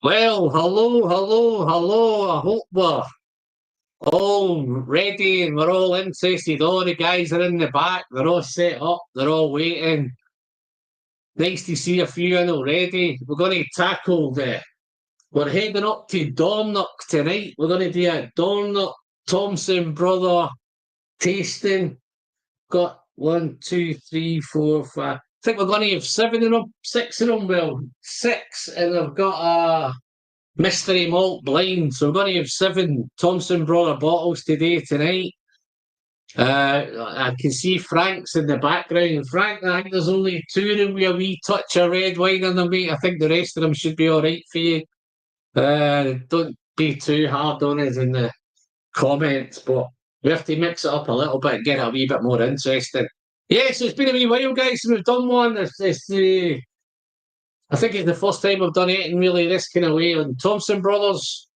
Well, hello. I hope we're all ready and we're all interested. All the guys are in the back, they're all set up, they're all waiting. Nice to see a few in already. We're going to tackle we're heading up to Dornoch tonight. We're going to do a Dornoch Thompson brother tasting. Got one, two, three, four, five. I think we're going to have seven of them, six of them. Well, six, and I've got a mystery malt blind. So we're going to have seven Thompson brother bottles tonight. I can see Frank's in the background. Frank, I think there's only two of them with a wee touch of red wine in them, mate. I think the rest of them should be all right for you. Don't be too hard on us in the comments, but we have to mix it up a little bit and get it a wee bit more interesting. Yes, it's been a wee while, guys, since we've done one. I think it's the first time I've done anything really this kind of way. On Thompson Brothers,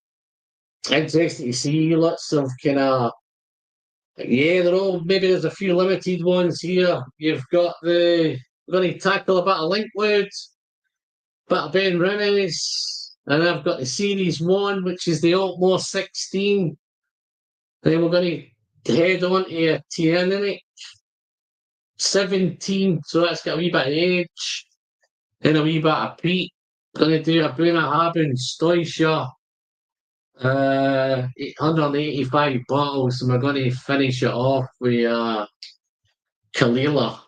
interesting to see lots of kind of, yeah, they're all, maybe there's a few limited ones here. You've got we're going to tackle a bit of Linkwood, bit of Benrinnes, and I've got the Series 1, which is the Altmore 16. Then we're going to head on to a Teaninich 17, so that's got a wee bit of age. Then a wee bit of peat. Going to do a Bunnahabhain and 885 bottles, and we're going to finish it off with Kalila,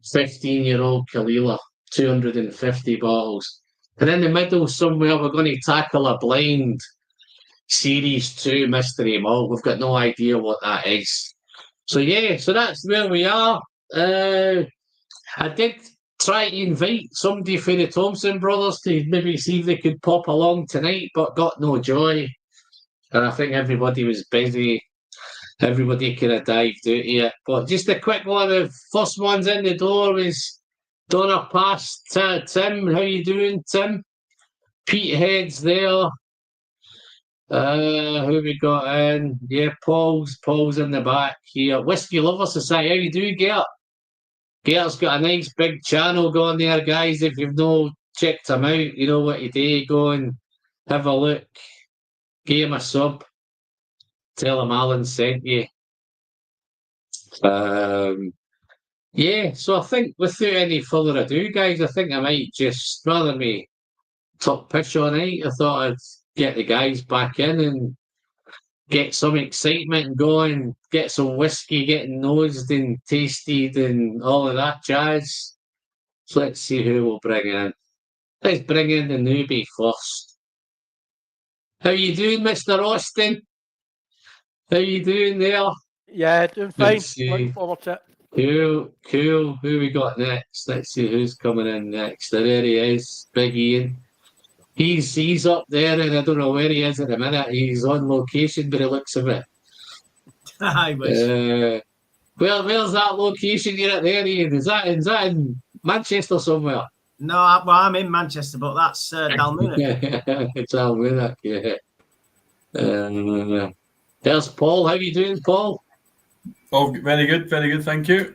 15-year-old Kalila, 250 bottles. And in the middle somewhere, we're going to tackle a blind Series 2 mystery malt. We've got no idea what that is. So yeah, so that's where we are. I did try to invite somebody for the Thompson brothers to maybe see if they could pop along tonight, but got no joy. And I think everybody was busy. Everybody kind of dived out here. But just a quick one. The first one's in the door was Donna past Tim. How you doing, Tim? Pete Head's there. Who we got in? Yeah, Paul's in the back here. Whisky Lover Society. How you doing, Gert? Gert's got a nice big channel going there, guys. If you've no checked him out, you know what you do. Go and have a look. Give him a sub. Tell him Alan sent you. Yeah, so I think without any further ado, guys, I think I might just, rather than me top pitch all night, I thought I'd get the guys back in and get some excitement going, get some whiskey getting nosed and tasted and all of that jazz. So let's see who we'll bring in. Let's bring in the newbie first. How you doing, Mr. Austin? How you doing there? Yeah, doing fine. Looking forward to it. Cool. Who we got next? Let's see who's coming in next. There he is, Big Ian. He's up there, and I don't know where he is at the minute. He's on location, but it looks of it. I wish. Where's that location you're at there, Ian? Is that in Manchester somewhere? No, I'm in Manchester, but that's Dalmunich. It's Dalmunich, yeah. There's Paul. How you doing, Paul? Oh, very good, thank you.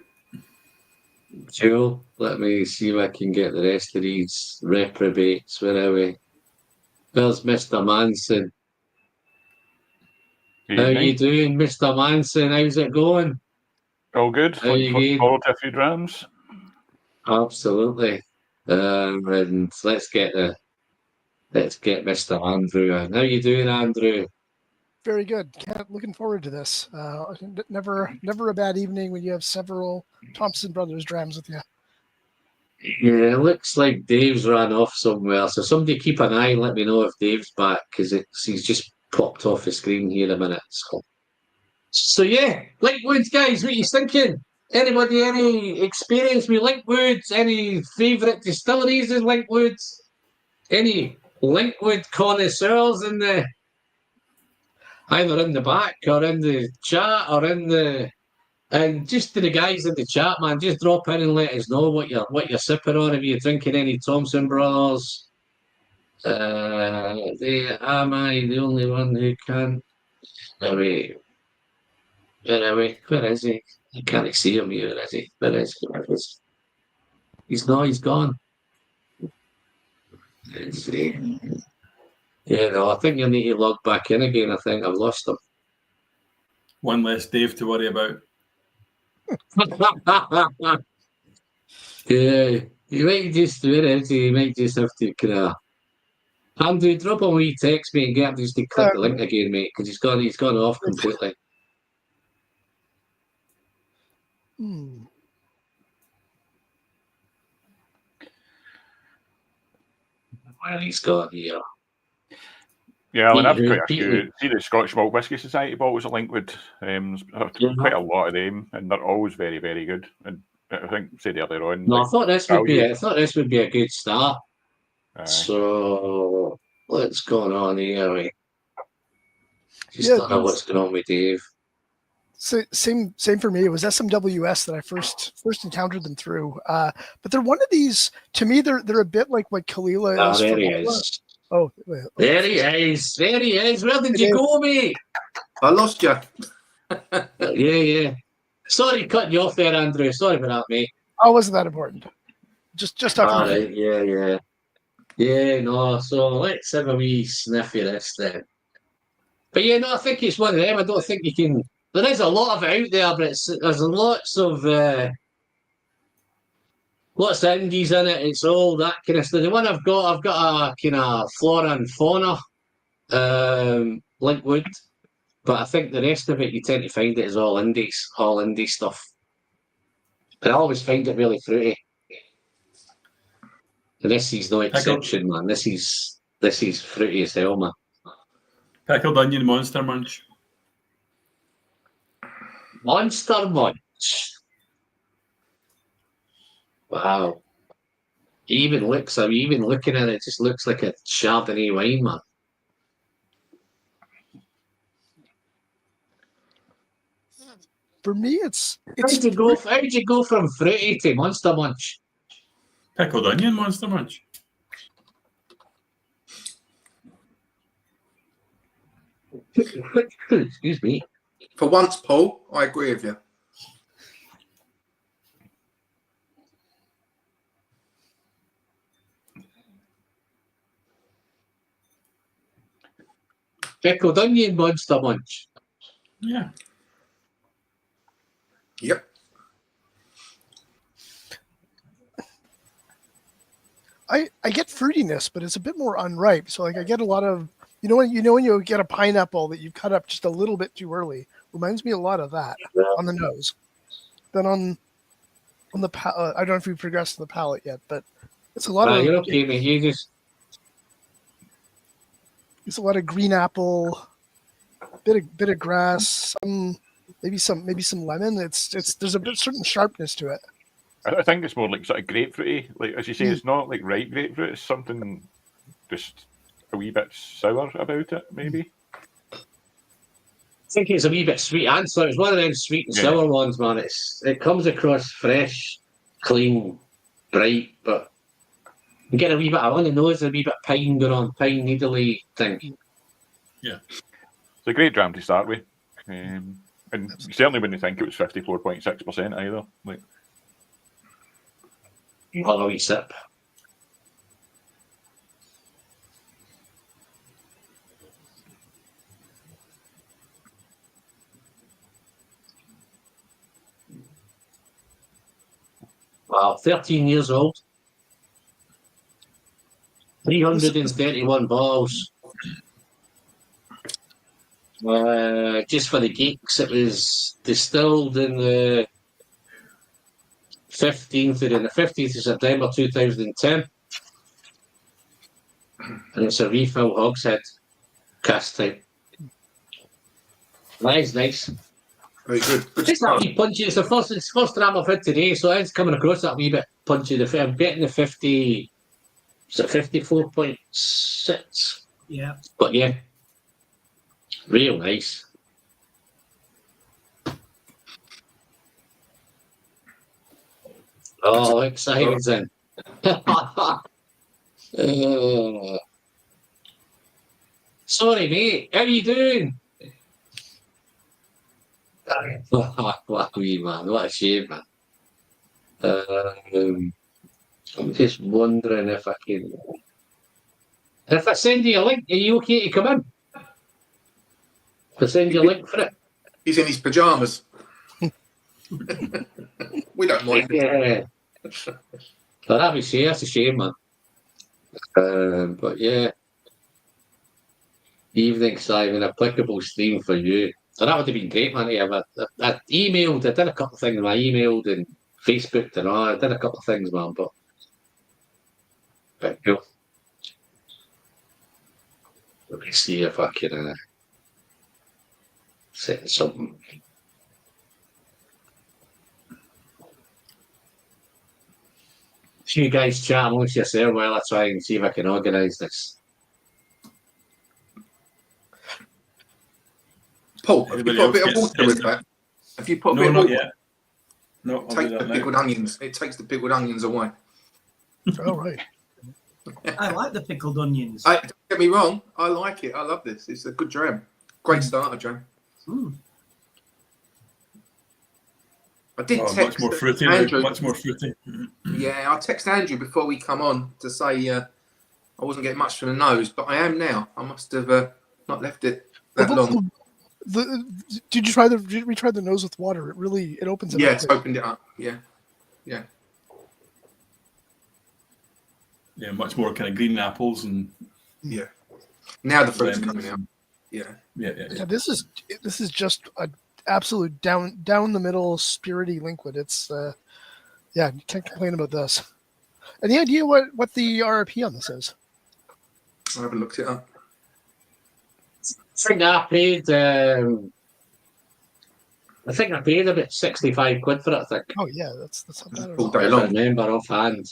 Cool. Let me see if I can get the rest of these reprobates. Where are we? There's Mr. Manson. How you doing, Mr. Manson? How's it going? All good. Looking forward to a few drams. Absolutely. And let's get Mr. Andrew in. How you doing, Andrew? Very good. Looking forward to this. Never a bad evening when you have several Thompson Brothers drams with you. Yeah, it looks like Dave's ran off somewhere. So somebody keep an eye and let me know if Dave's back, because he's just popped off the screen here a minute. So yeah, Linkwoods, guys, what are you thinking? Anybody any experience with Linkwoods? Any favourite distilleries in Linkwoods? Any Linkwood connoisseurs in the either in the back or in the chat or and just to the guys in the chat, man, just drop in and let us know what you're sipping on. If you're drinking any Thompson Brothers, am I the only one who can? Where is he? I can't see him here, is he? Where is he? He's gone. Let's see. Yeah, no, I think you'll need to log back in again. I think I've lost him. One less Dave to worry about. Yeah, you might just do it. You might just have to kind of. Andrew, drop him a wee text, mate, and get him just to click the link again, mate, because he's gone off completely. Well, he's gone here. Yeah, well, I've quite a few. See the Scottish Malt Whisky Society bottles at Linkwood. Quite a lot of them, and they're always very, very good. And I think said earlier on. No, I thought this would be a good start. So what's going on here? Just don't know what's going on with Dave. So, same for me. It was SMWS that I first encountered them through. But they're one of these. To me, they're a bit like what Kalila is. There he is. Oh, there he is. There he is. Where did you go, mate? I lost you. Yeah. Sorry, cutting you off there, Andrew. Sorry about that, mate. Oh, wasn't that important? Just talking. Right, yeah. Yeah, no. So let's have a wee sniff of this then. But yeah, no, I think it's one of them. I don't think you can. There is a lot of it out there, but there's lots of indies in it. It's all that kind of stuff. The one I've got a kind of flora and fauna, Linkwood, but I think the rest of it you tend to find it is all indie stuff. But I always find it really fruity. And this is no exception, man. This is fruity as hell, man. Pickled onion Monster Munch. Monster Munch. Wow. Even looking at it, just looks like a Chardonnay wine, man. For me, it's How'd you go from fruity to Monster Munch? Pickled onion Monster Munch. Excuse me. For once, Paul, I agree with you. Pickled onion Monster Munch. Yeah. Yep. I get fruitiness, but it's a bit more unripe. So like I get a lot of when you get a pineapple that you cut up just a little bit too early. Reminds me a lot of that on the nose. Then on the palate, I don't know if we've progressed to the palate yet, but it's a lot of. You're okay, mate. It's a lot of green apple, bit of grass, maybe some lemon. There's a certain sharpness to it. I think it's more like sort of grapefruity. Like as you say, it's not like ripe grapefruit. It's something just a wee bit sour about it, maybe. I think it's a wee bit sweet and sour. It's one of them sweet and sour ones, man. It comes across fresh, clean, bright, but you get a wee bit on the nose, a wee bit pine going on, pine needly thing. Yeah. It's a great dram to start with. And you certainly wouldn't think it was 54.6% either. Like, I'll have a wee sip. Wow, 13 years old. 331 bottles. Just for the geeks, it was distilled in the 15th of September 2010. And it's a refill hogshead cast type. Nice. Very good. It's that wee punchy. It's the first dram I've had today, so it's coming across that wee bit punchy. I'm getting the 50. Is it 54.6? Yeah. But yeah, real nice. Oh, exciting. Sorry, mate. How you doing? What a wee man. What a shame, man. I'm just wondering if I can. If I send you a link, are you okay to come in? If I send you a link for it? He's in his pajamas. We don't mind. Yeah. But obviously, that's a shame, man. But yeah. Evening, Simon, applicable stream for you. So that would have been great, man. Yeah, I emailed, I did a couple of things. I emailed and Facebooked and all. I did a couple of things, man. But cool. Let me see if I can set something. You guys chat amongst yourself while I try and see if I can organise this. Paul, have you put a bit of water with that? Have you put a bit of water? Yet. No, I'll Take do the that pickled onions. It takes the pickled onions away. Oh, right. I like the pickled onions. Don't get me wrong. I like it. I love this. It's a good dram. Great starter dram. I did text much more fruity. Andrew. Much more fruity. Yeah, I texted Andrew before we come on to say I wasn't getting much from the nose, but I am now. I must have not left it that long. Did you retry the nose with water? It opens it up. Yeah, it's opened it up. Yeah. Yeah, much more kind of green apples and Yeah. Now the fruit's lemons. coming out. Yeah. Yeah, this is just an absolute down the middle spirity Linkwood. It's you can't complain about this. Any idea what the RRP on this is? I haven't looked it up. I think I paid. I think I paid about 65 quid for it. I think. Oh yeah, that's not bad at All all. day I long. don't remember offhand.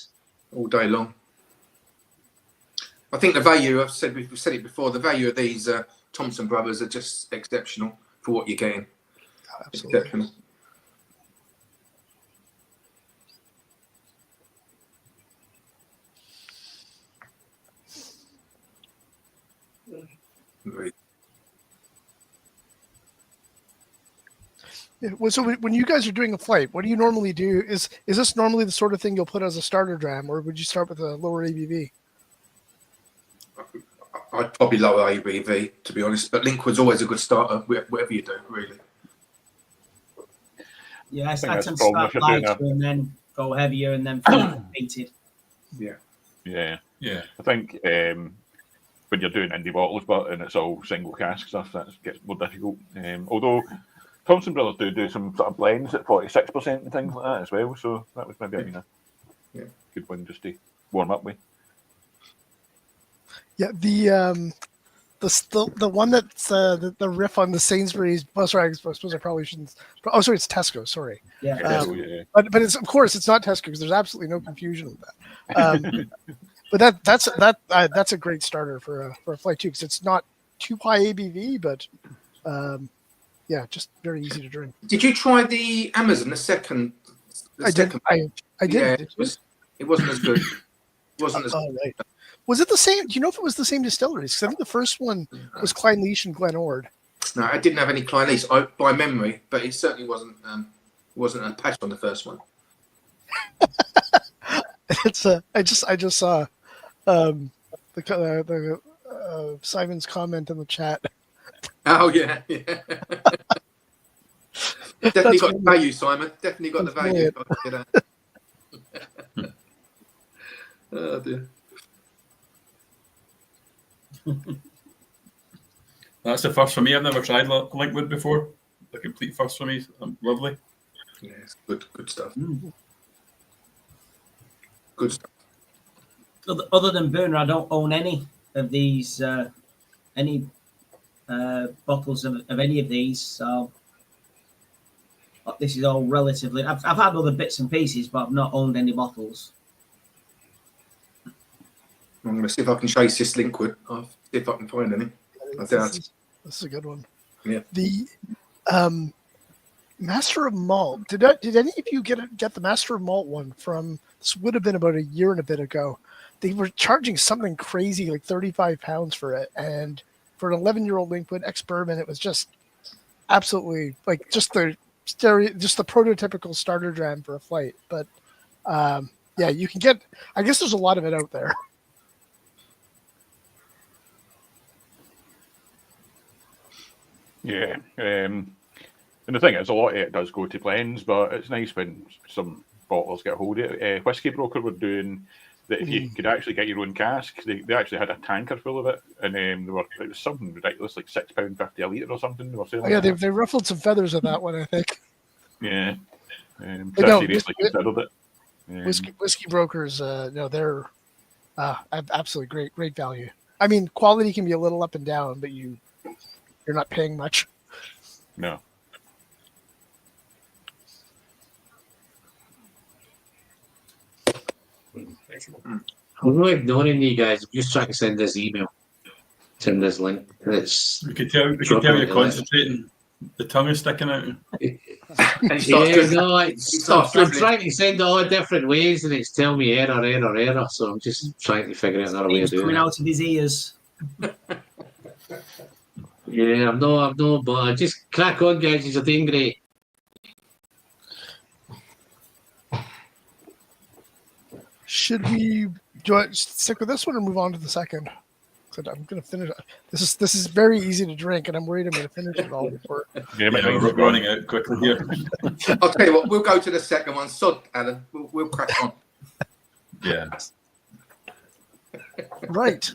All day long. I think the value, we've said it before, the value of these Thompson brothers are just exceptional for what you're getting. Absolutely. Exceptional. Right. Yeah, well, so when you guys are doing a flight, what do you normally do? Is this normally the sort of thing you'll put as a starter dram, or would you start with a lower ABV? I'd probably lower ABV, to be honest, but Linkwood's always a good starter, whatever you do, really. Yeah, I think tend that's to the problem start if you're doing lighter and then go heavier and then painted. Yeah. yeah. I think when you're doing indie bottles, but and it's all single cask stuff, that gets more difficult. Although Thompson Brothers do some sort of blends at 46% and things like that as well. So that was maybe a good one just to warm up with. Yeah, the one that's the riff on the Sainsbury's. Oh, sorry, I suppose I probably shouldn't. Oh, sorry, it's Tesco. Sorry. Yeah. But it's of course it's not Tesco because there's absolutely no confusion with that. But that's a great starter for a flight too because it's not too high ABV, but just very easy to drink. Did you try the Amazon, the second? I did. Yeah, it wasn't as good. It wasn't as Oh, right. Was it the same? Do you know if it was the same distilleries? Because I think the first one was Clynelish and Glen Ord. No, I didn't have any Clynelish by memory, but it certainly wasn't a patch on the first one. It's I just saw the Simon's comment in the chat. Oh yeah. Definitely got the value, Simon. Definitely got the value. Oh dear. That's the first for me. I've never tried Linkwood before. The complete first for me. Lovely. Yeah, it's good stuff. Good stuff. Other than Burner, I don't own any of these, bottles of any of these. So this is all relatively. I've had other bits and pieces, but I've not owned any bottles. I'm going to see if I can chase this Linkwood. I'll see if I can find any. This is a good one. Yeah. The Master of Malt. Did any of you get the Master of Malt one from? This would have been about a year and a bit ago. They were charging something crazy like £35 for it, and for an 11-year-old Linkwood ex-bourbon, it was just absolutely like just the prototypical starter dram for a flight. But you can get. I guess there's a lot of it out there. Yeah. And the thing is, a lot of it does go to blends, but it's nice when some bottlers get a hold of it. Whisky Broker were doing that if you could actually get your own cask, they actually had a tanker full of it, and it was something ridiculous, like £6.50 a litre or something. They were saying they ruffled some feathers with that one, I think. Yeah. Whiskey Seriously Brokers, they're absolutely great value. I mean, quality can be a little up and down, but you're not paying much. No. I'm not ignoring you guys. I'm just trying to send this email. Send this link. We could tell you're concentrating. The tongue is sticking out. And I'm trying to send it all different ways, and it's telling me error. So I'm just trying to figure out another way of It's doing coming it. out of his ears. Yeah, I'm not, but just crack on, guys. You're doing great. Should we stick with this one or move on to the second? I'm going to finish it. This is very easy to drink, and I'm worried I'm going to finish it all before. Yeah, we're running out quickly here. I'll tell you what, we'll go to the second one. Sod, Alan. We'll crack on. Yeah. Right.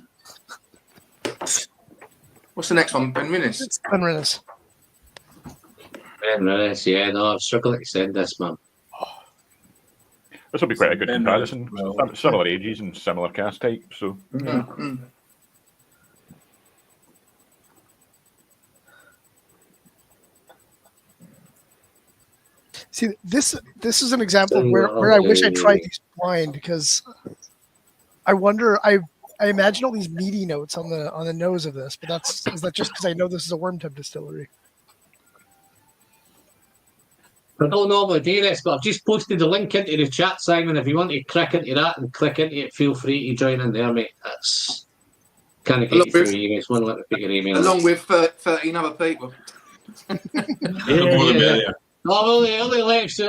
What's the next one? Benrinnes. It's Benrinnes. Benrinnes, yeah, no, I'm struggling to send this, man. This will be quite a good comparison. Well, similar ages and similar cast type, so. Mm-hmm. See, this is an example of where I wish I tried these blind, because I wonder. I imagine all these meaty notes on the nose of this, but is that just because I know this is a worm tub distillery? I don't normally do this, but I've just posted the link into the chat, Simon. If you want to click into that and click into it, feel free to join in there, mate. That's kind of get you through emails. One let me pick your email. Along with 13 other people. Yeah. No, it only lets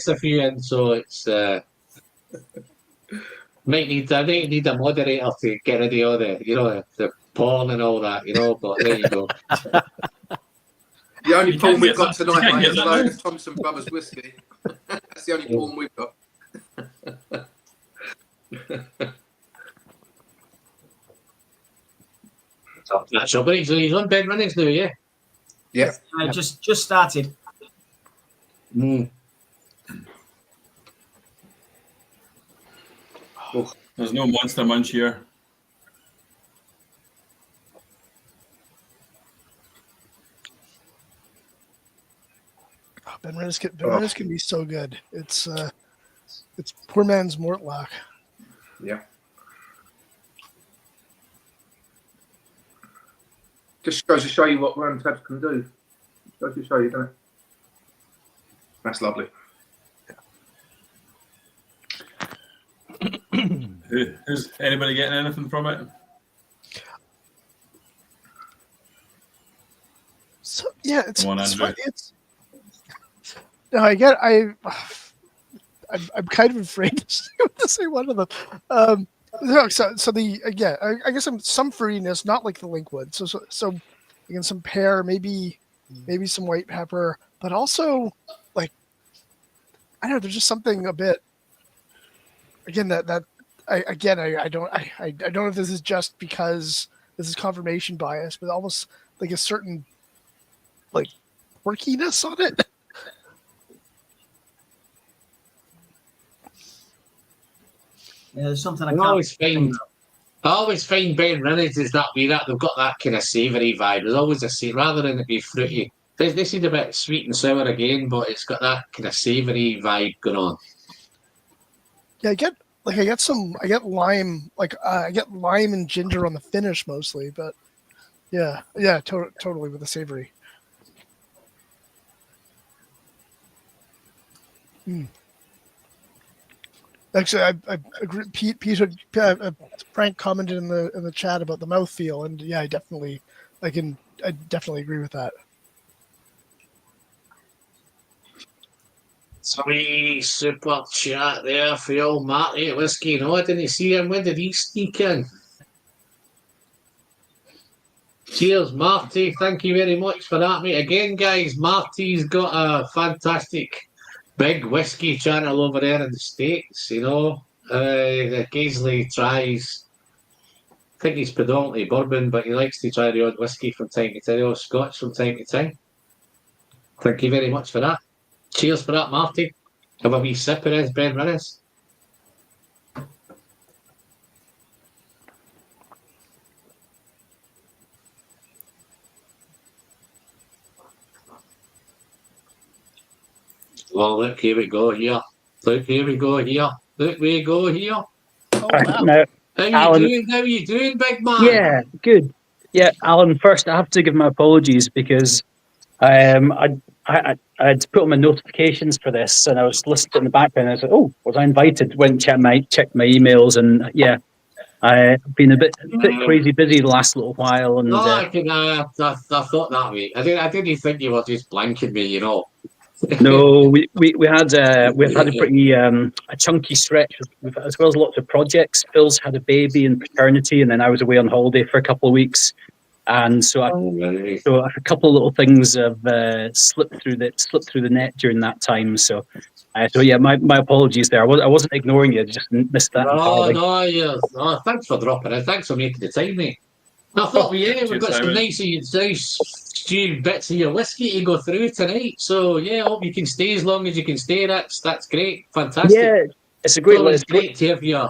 a few in, so it's I need a moderator to get rid of all the porn and all that, but there you go. The only You porn can't we've get got that. tonight, You can't mate, get is that a load now. of Thompson Brothers whiskey. That's the only porn we've got. That's up, so he's on Benrinnes now, yeah? Yeah. Just started. Mm. There's no Monster Munch here. Benrinnes can be so good. It's poor man's Mortlock. Yeah. Just goes to show you what Ram Tabs can do. Goes to show you, doesn't it? That's lovely. Is anybody getting anything from it? So yeah, it's Come on, it's Andrew. fun. No, I'm kind of afraid to say one of them. I guess some fruitiness, not like the Linkwood. So again, some pear, maybe some white pepper, but also like I don't know. There's just something a bit. Again, I don't know if this is just because this is confirmation bias, but almost like a certain like quirkiness on it. Yeah, there's something I I can't. always find Benrinnes is that way, that they've got that kind of savoury vibe. There's always rather than it be fruity. This is a bit sweet and sour again, but it's got that kind of savoury vibe going on. Yeah, I get lime, I get lime and ginger on the finish mostly, but yeah, totally with the savory. Actually, I agree. Frank commented in the chat about the mouthfeel, and yeah, I definitely agree with that. Somebody super chat there for your Marty at Whiskey. No, I didn't see him. When did he sneak in? Cheers, Marty. Thank you very much for that, mate. Again, guys, Marty's got a fantastic big whiskey channel over there in the States, you know. Occasionally tries, I think he's predominantly bourbon, but he likes to try the odd whiskey from time to time, or Scotch from time to time. Thank you very much for that. Cheers for that, Marty. Have a wee sip of this, Benrinnes. Well, look, here we go here. Look, here we go here. Look, we go here. Oh, wow. Now, How you Alan, doing? How you doing, big man? yeah, good. Yeah, Alan, first I have to give my apologies because I'd put on my notifications for this and I was listening in the background and I said, oh, was I invited? Went and checked my emails and yeah, I've been a bit crazy busy the last little while. And No, I thought that way. I didn't think you were just blanking me, you know. no, we've had a pretty a chunky stretch as well as lots of projects. Phil's had a baby in paternity, and then I was away on holiday for a couple of weeks, and so a couple of little things have slipped through the net during that time. So yeah, my apologies there. I wasn't ignoring you. I just missed that. No, thanks for dropping it. Thanks for making the time, mate. I thought we've got some nice stewed bits of your whiskey to go through tonight. So yeah, I hope you can stay as long as you can stay. That's great, fantastic. Yeah, it's a great. It's great to have your.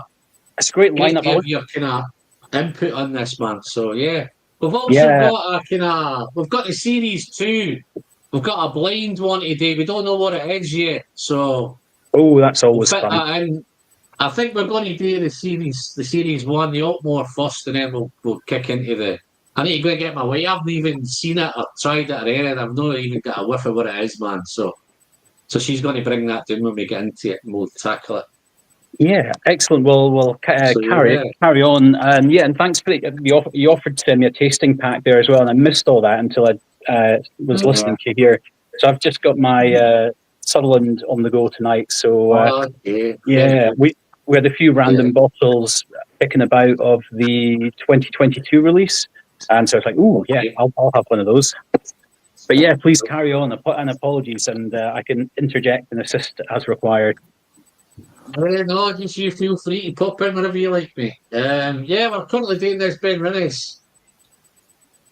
It's a great lineup. To have your kind of input on this, man. So yeah, we've also got a kind of. We've got the series 2. We've got a blind one today. We don't know what it is yet. So. Oh, that's always fun. I think we're going to do the series 1, the Altmore first, and then we'll kick into the. I need to go and get my way. I haven't even seen it or tried it or anything. I've not even got a whiff of what it is, man. So she's going to bring that down when we get into it and we'll tackle it. Yeah, excellent. We'll carry on. And thanks for you offered to send me a tasting pack there as well, and I missed all that until I was listening to you here. So I've just got my Sutherland on the go tonight. So we had a few random bottles picking about of the 2022 release, and so it's like, ooh, yeah, I'll have one of those. But yeah, please carry on. And apologies, and I can interject and assist as required. No, just you feel free to pop in whenever you like, me. Yeah, we're currently doing this Benrinnes.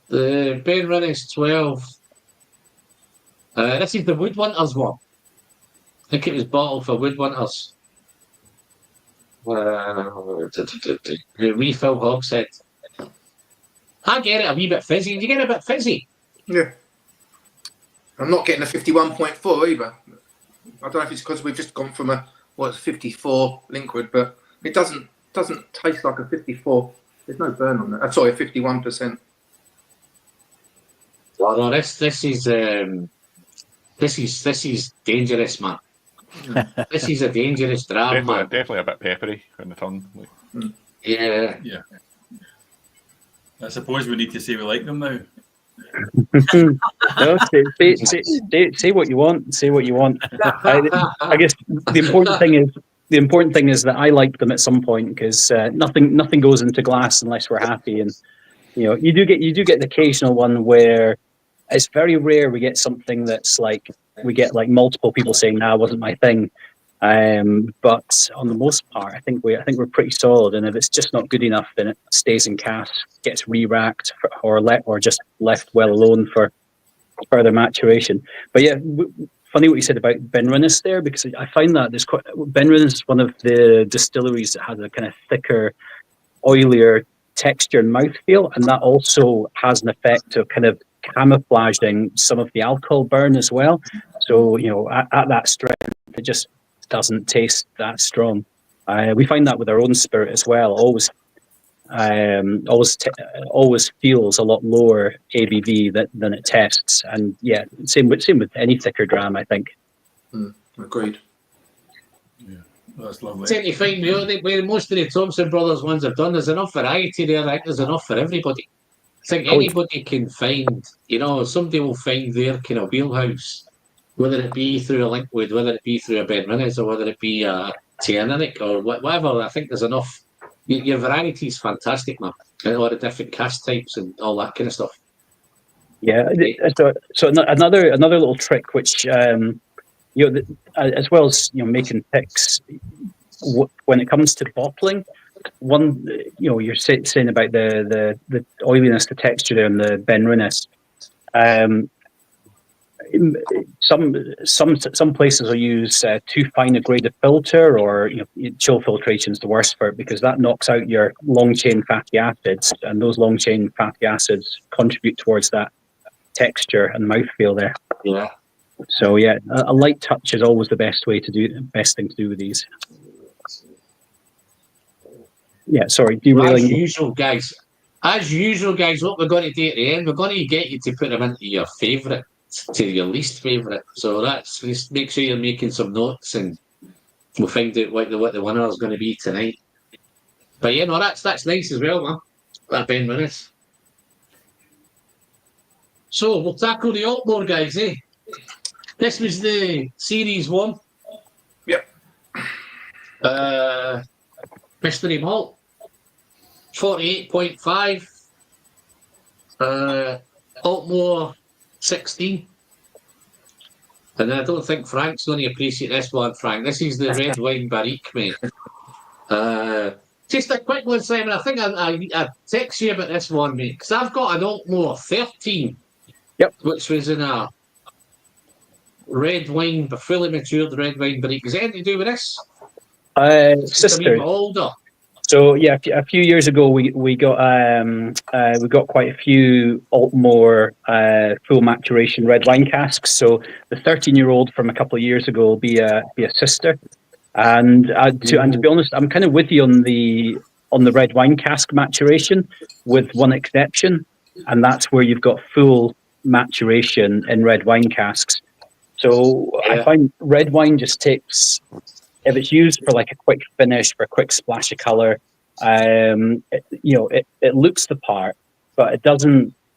The Benrinnes 12. This is the Woodwinters one. I think it was bottled for Woodwinters. Refill hogshead. I get it a wee bit fizzy. You get a bit fizzy. Yeah. I'm not getting a 51.4 either. I don't know if it's because we've just gone from a 54 Linkwood, but it doesn't taste like a 54. There's no burn on that. Sorry, 51%. Well, no, this is dangerous, man. This is a dangerous dram, man. Definitely a bit peppery in the tongue. Yeah. Yeah. I suppose we need to say we like them now. No, say what you want. Say what you want. I guess the important thing is that I like them at some point, because nothing goes into glass unless we're happy, and you do get the occasional one where it's very rare we get something that's like we get like multiple people saying, "Nah, it wasn't my thing." But on the most part, I think we're pretty solid. And if it's just not good enough, then it stays in cask, gets re-racked, or just left well alone for further maturation. But yeah, funny what you said about Benrinnes there, because I find that Benrinnes is one of the distilleries that has a kind of thicker, oilier texture and mouthfeel, and that also has an effect of kind of camouflaging some of the alcohol burn as well. So at that strength, it just doesn't taste that strong. We find that with our own spirit as well. Always feels a lot lower ABV than it tests. And yeah, same with any thicker dram, I think. Agreed. Yeah, that's lovely. I tend to find where most of the Thompson brothers ones have done, there's enough variety there. I think there's enough for everybody. I think anybody can find, somebody will find their kind of wheelhouse, whether it be through a Linkwood, whether it be through a Benrinnes, or whether it be a Teaninich, or whatever. I think there's enough. Your variety is fantastic, man. And a lot of different cask types and all that kind of stuff. Yeah. So another little trick, which as well as making picks, when it comes to bottling, one you're saying about the oiliness, the texture there, and the Benrinnes. Some places will use too fine a grade of filter, or chill filtration is the worst for it, because that knocks out your long chain fatty acids, and those long chain fatty acids contribute towards that texture and mouthfeel there. Yeah. So yeah, a light touch is always the best thing to do with these. Yeah, sorry, derailing. As usual, guys, what we're going to do at the end, we're going to get you to put them into your favourite to your least favourite. So just make sure you're making some notes, and we'll find out what the winner is going to be tonight. But yeah, no, that's nice as well, man. That Benrinnes. So we'll tackle the Altmore, guys, eh? This was the Series 1. Yep. Mystery Malt. 48.5. Altmore 16. And I don't think Frank's going to appreciate this one, Frank. This is the red wine barrique, mate. Just a quick one, Simon. I think I text you about this one, mate, because I've got an Altmore 13. Yep. Which was in a red wine, but fully matured red wine barrique. Is it anything to do with this? Sister. Older. So yeah, a few years ago we got quite a few Altmore full maturation red wine casks. So the 13-year-old from a couple of years ago will be a sister, and to be honest, I'm kind of with you on the red wine cask maturation, with one exception, and that's where you've got full maturation in red wine casks. So yeah. I find red wine just takes, if it's used for like a quick finish, for a quick splash of color, it looks the part, but it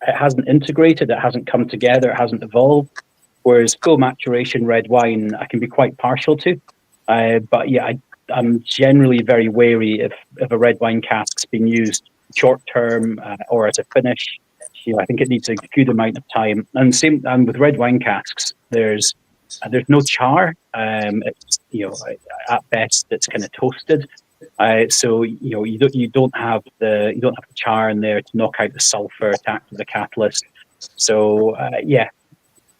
hasn't integrated, it hasn't come together, it hasn't evolved. Whereas full maturation red wine, I can be quite partial to. But yeah, I'm generally very wary if a red wine cask's been used short term or as a finish. I think it needs a good amount of time. And with red wine casks, there's no char. It's at best it's kind of toasted. So you don't have the char in there to knock out the sulfur, attack the catalyst. So yeah,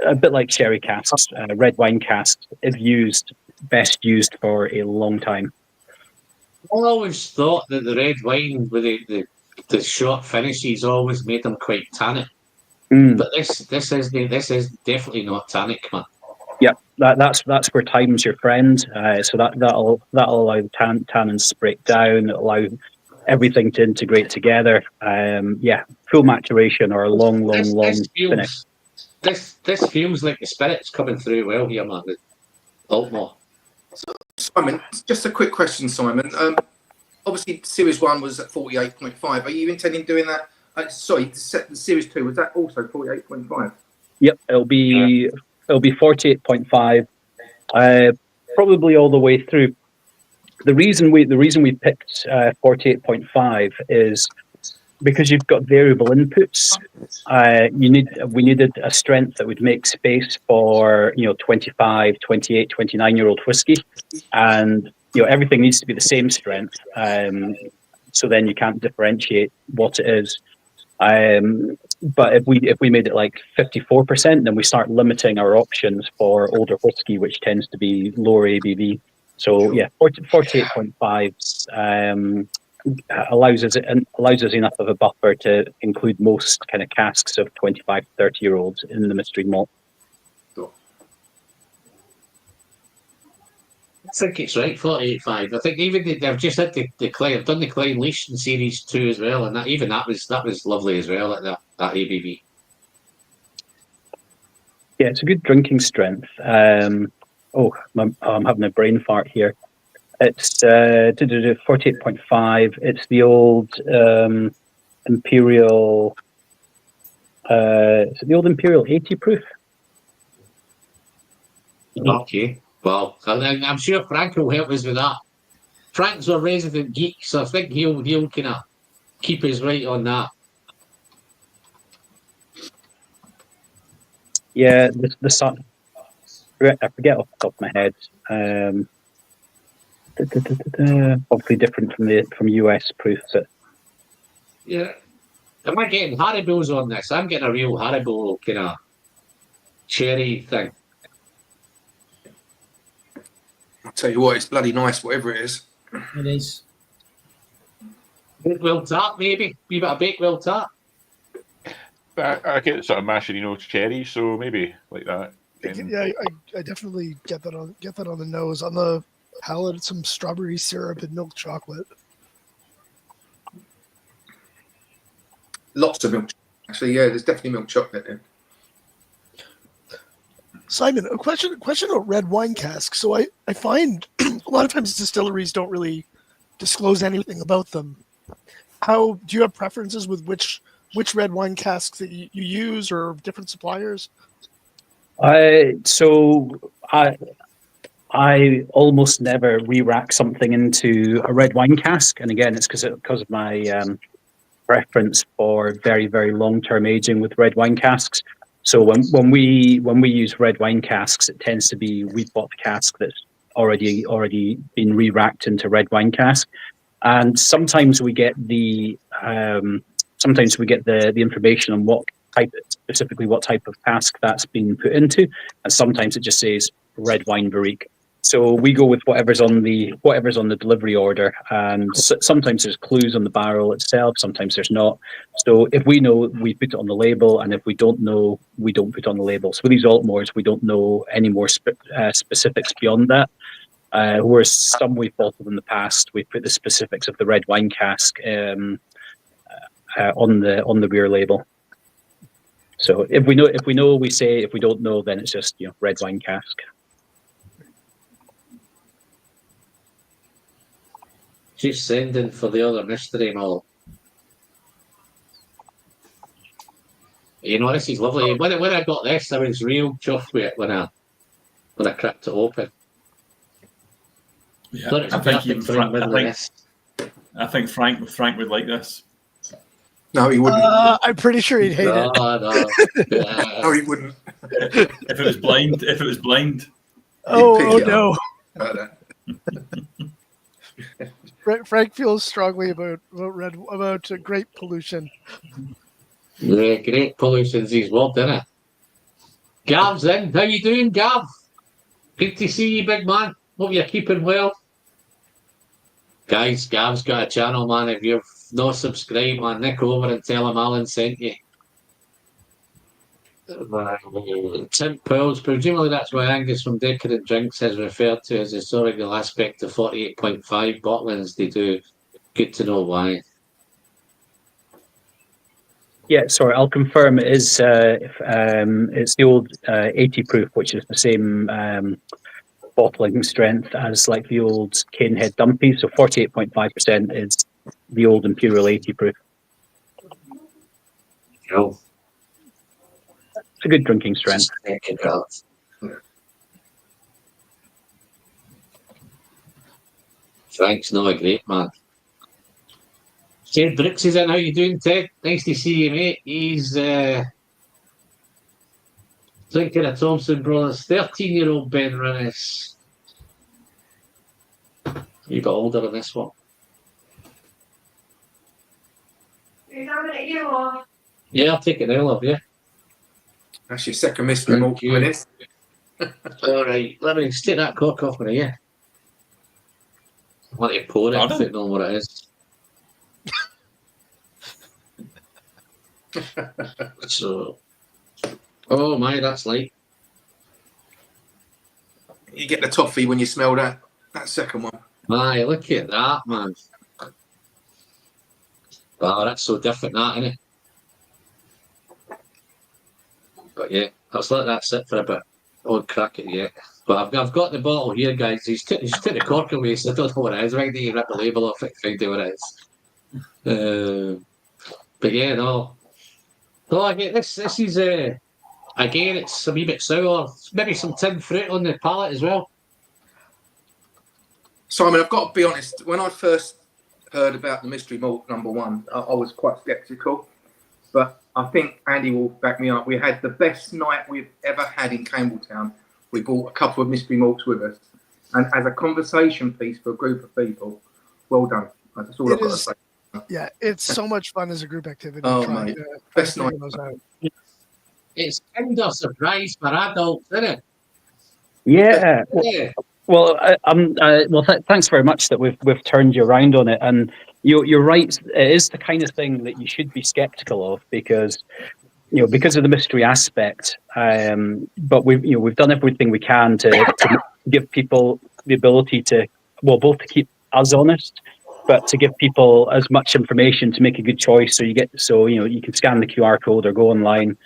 a bit like sherry casks, red wine casks, if best used for a long time. I always thought that the red wine with the short finishes always made them quite tannic. But this is definitely not tannic, man. Yeah, that's where time's your friend. So that'll allow the tannins to break down. It'll allow everything to integrate together. Yeah, full maturation or a long finish. This feels like the spirit's coming through well here, man. Altmore. So, Simon, just a quick question, Simon. Obviously, Series 1 was at 48.5. Are you intending doing that? Sorry, the Series 2, was that also 48.5? Yep, it'll be 48.5, probably all the way through. The reason we picked 48.5, is because you've got variable inputs. We needed a strength that would make space for 25, 28, 29-year-old whiskey, and everything needs to be the same strength. So then you can't differentiate what it is. But if we made it like 54%, then we start limiting our options for older whiskey, which tends to be lower ABV. So yeah, 48.5 allows us enough of a buffer to include most kind of casks of 25 to 30-year-olds in the mystery malt. I think it's right, 48.5. I think even they've just had the Klein, I've done the Klein Leash in Series 2 as well, and that was lovely as well, like that ABV. Yeah, it's a good drinking strength. I'm having a brain fart here. It's 48.5. It's the old Imperial. Is it the old Imperial 80 proof? Okay. Well, I'm sure Frank will help us with that. Frank's our resident geek, so I think he'll kind of keep us right on that. Yeah, the sun. I forget off the top of my head. Obviously different from US proofs. Yeah. Am I getting Haribo's on this? I'm getting a real Haribo kind of cherry thing. I'll tell you what, it's bloody nice, whatever it is. It is. Bakewell tart, maybe. Wee bit of Bakewell tart. I get sort of Mascherino cherry, so maybe like that. Yeah, I definitely get that on the nose. On the palate, some strawberry syrup and milk chocolate. Lots of milk. Actually, yeah, there's definitely milk chocolate in. Simon, a question about red wine casks. So I find a lot of times distilleries don't really disclose anything about them. Do you have preferences with which red wine casks that you use, or different suppliers? I almost never re-rack something into a red wine cask, and again, it's because of my preference for very, very long-term aging with red wine casks. So when we use red wine casks, it tends to be we've bought the cask that's already been re-racked into red wine cask, and sometimes we get the information on what type of cask that's been put into, and sometimes it just says red wine barrique. So we go with whatever's on the delivery order, and sometimes there's clues on the barrel itself, sometimes there's not. So if we know, we put it on the label, and if we don't know, we don't put it on the label. So with these Altmores, we don't know any more specifics beyond that. Whereas some we've bottled in the past, we put the specifics of the red wine cask on the rear label. So if we know, we say. If we don't know, then it's just red wine cask. She's sending for the other mystery malt. You know, this is lovely. When I got this, I was real chuffed with it when I cracked it open. Yeah, I think Frank would like this. No, he wouldn't. I'm pretty sure he'd hate it. No. No, he wouldn't. If it was blind. Oh no. Frank feels strongly about grape pollution. Yeah, grape pollution's his word, isn't it? Gav's in. How you doing, Gav? Good to see you, big man. Hope you're keeping well. Guys, Gav's got a channel, man. If you've not subscribed, man, nick over and tell him Alan sent you. Tim Powell's, presumably that's why Angus from Decadent Drinks has referred to as historical aspect of 48.5 bottlings. They do. Good to know why. Yeah, sorry, I'll confirm it is. It's the old 80 proof, which is the same bottling strength as like the old Canehead Dumpy. So 48.5% is the old Imperial 80 proof. Cool. It's a good drinking strength. Frank's not a great man. Ted Brooks is in. How you doing, Ted? Nice to see you, mate. He's drinking a Thompson Brothers 13-year-old Benrinnes. You got older than this one. Yeah, I'll take it now, love, yeah. That's your second mystery malt minutes. All right, let me just take that cork off with you. I want to pour it, I don't know what it is. So, oh my, that's light. You get the toffee when you smell that second one. Aye, look at that, man. Wow, that's so different, that, isn't it? But yeah, let's let that sit for a bit. I won't crack it yet. But I've got the bottle here, guys. He's took the cork away, so I don't know what it is. Right, you rip the label off it, find out what it is. But yeah, no. No, again, this is again, it's a wee bit sour. Maybe some tinned fruit on the palate as well. Simon, I've got to be honest. When I first heard about the mystery malt #1, I was quite sceptical. But I think Andy will back me up. We had the best night we've ever had in Campbelltown. We brought a couple of mystery malts with us, and as a conversation piece for a group of people, well done. That's all I've got to say. Yeah, it's so much fun as a group activity. Oh, trying mate. to Best figure night. those out. It's kind of a surprise for adults, isn't it? Yeah. Yeah. Well, thanks very much that we've turned you around on it, and you're right. It is the kind of thing that you should be skeptical of because because of the mystery aspect. But we've done everything we can to give people the ability to both to keep us honest, but to give people as much information to make a good choice. So you can scan the QR code or go online,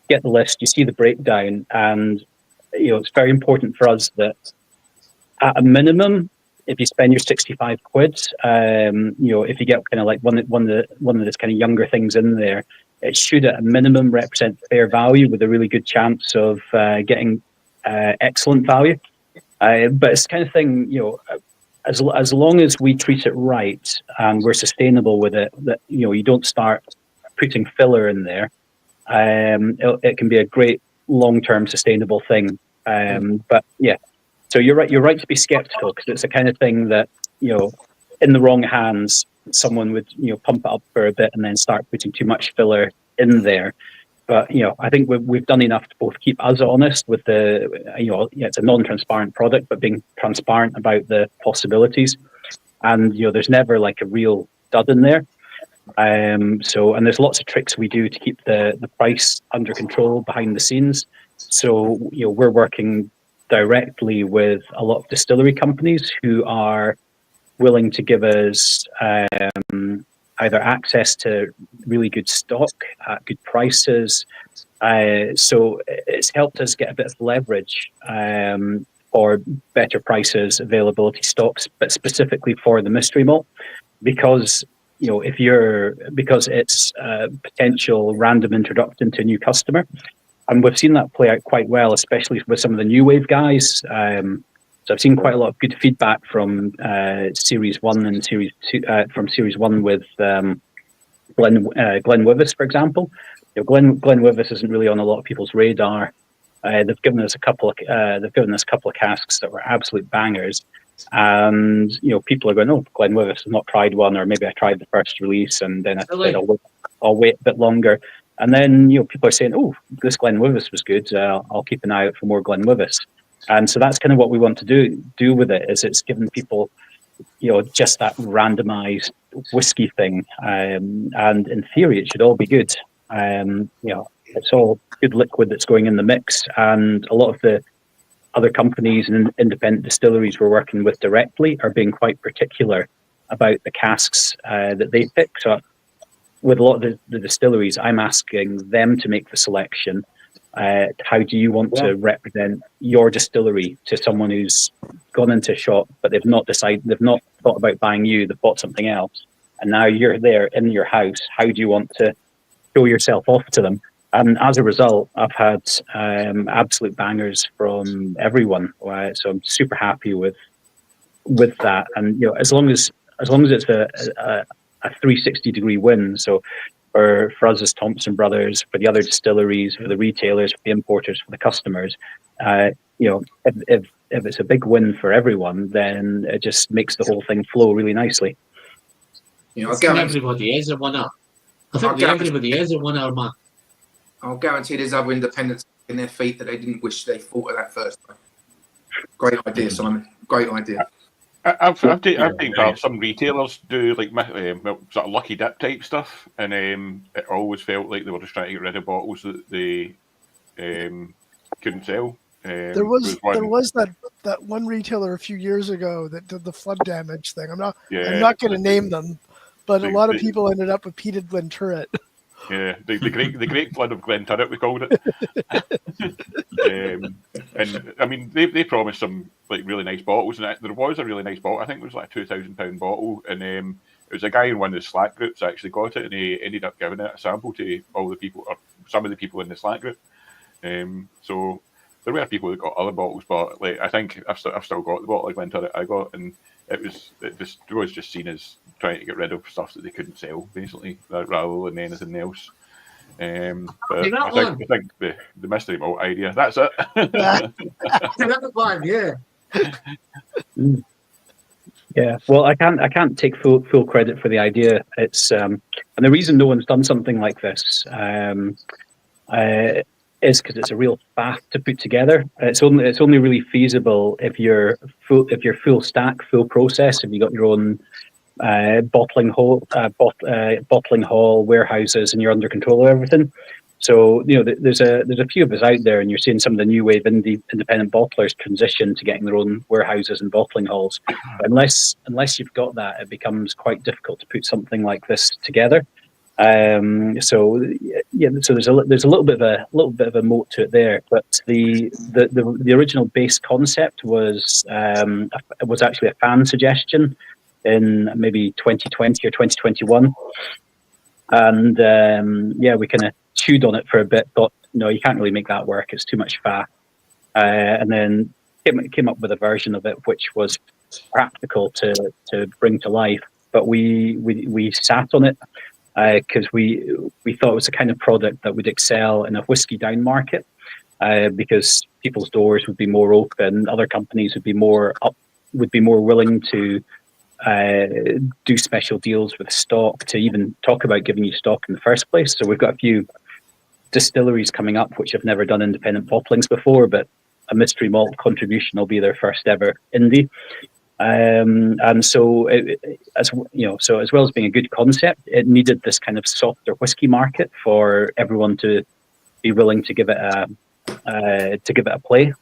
get the list, you see the breakdown, and it's very important for us that at a minimum, if you spend your 65 quid, if you get kind of like one of those kind of younger things in there, it should at a minimum represent fair value with a really good chance of getting excellent value. But it's the kind of thing, as long as we treat it right and we're sustainable with it, that you don't start putting filler in there, it can be a great long-term sustainable thing. But yeah, so you're right to be skeptical because it's the kind of thing that in the wrong hands, someone would pump it up for a bit and then start putting too much filler in there. But I think we've done enough to both keep us honest with the it's a non-transparent product, but being transparent about the possibilities. And there's never like a real dud in there. And there's lots of tricks we do to keep the price under control behind the scenes. So we're working directly with a lot of distillery companies who are willing to give us either access to really good stock at good prices. So it's helped us get a bit of leverage for better prices, availability stocks, but specifically for the mystery malt, because because it's a potential random introduction to a new customer. And we've seen that play out quite well, especially with some of the new wave guys. So I've seen quite a lot of good feedback from Series 1 and Series 2, from Series 1 with Glen Withus, for example. Glen Withus isn't really on a lot of people's radar. They've given us a couple of casks that were absolute bangers. And people are going, "Oh, Glen Withus, I've not tried one," or maybe I tried the first release and then I said I'll wait a bit longer. And then people are saying, "Oh, this Glen Withus was good. I'll keep an eye out for more Glen Withus." And so that's kind of what we want to do with it. Is it's giving people, just that randomized whiskey thing. And in theory, it should all be good. It's all good liquid that's going in the mix, and a lot of the other companies and independent distilleries we're working with directly are being quite particular about the casks that they pick. So with a lot of the distilleries, I'm asking them to make the selection. How do you want to represent your distillery to someone who's gone into a shop, but they've not thought about buying you, they've bought something else, and now you're there in your house. How do you want to show yourself off to them? And as a result, I've had absolute bangers from everyone. So I'm super happy with that. And as long as it's a 360-degree win. So for us as Thompson Brothers, for the other distilleries, for the retailers, for the importers, for the customers, if it's a big win for everyone, then it just makes the whole thing flow really nicely. Everybody is a winner. I think everybody is a winner, man. I'll guarantee there's other independents in their feet that they didn't wish they thought of that first time. Great idea, Simon. Great idea. I've taken part. Some retailers do like sort of lucky dip type stuff, and it always felt like they were just trying to get rid of bottles that they couldn't sell. There was that one retailer a few years ago that did the flood damage thing. I'm not going to name them, but a lot of people ended up with peated Glenturret. Yeah, the great flood of Glenturret, we called it. And I mean, they promised some like really nice bottles, and there was a really nice bottle. I think it was like a £2,000 bottle, and it was a guy in one of the Slack groups that actually got it, and he ended up giving it a sample to all the people, or some of the people in the Slack group. So there were people that got other bottles, but like I think I've still got the bottle of Glenturret I got, and it was just seen as trying to get rid of stuff that they couldn't sell, basically, rather than anything else. But that I think the mystery malt idea. That's it. Another one, yeah. Yeah, well, I can't take full credit for the idea. It's and the reason no one's done something like this is because it's a real faff to put together. It's only really feasible if you're full stack, full process. If you got your own bottling hall, warehouses, and you're under control of everything. So there's a few of us out there, and you're seeing some of the new wave independent bottlers transition to getting their own warehouses and bottling halls. But unless you've got that, it becomes quite difficult to put something like this together. So there's a little bit of a moat to it there. But the original base concept was actually a fan suggestion in maybe 2020 or 2021, and we kind of chewed on it for a bit. Thought, no, you can't really make that work. It's too much faff. And then came up with a version of it which was practical to bring to life. But we sat on it because we thought it was the kind of product that would excel in a whiskey down market, because people's doors would be more open. Other companies would be more willing to do special deals with stock, to even talk about giving you stock in the first place. So we've got a few distilleries coming up which have never done independent bottlings before, but a mystery malt contribution will be their first ever indie. And so, as well as being a good concept, it needed this kind of softer whiskey market for everyone to be willing to give it a play.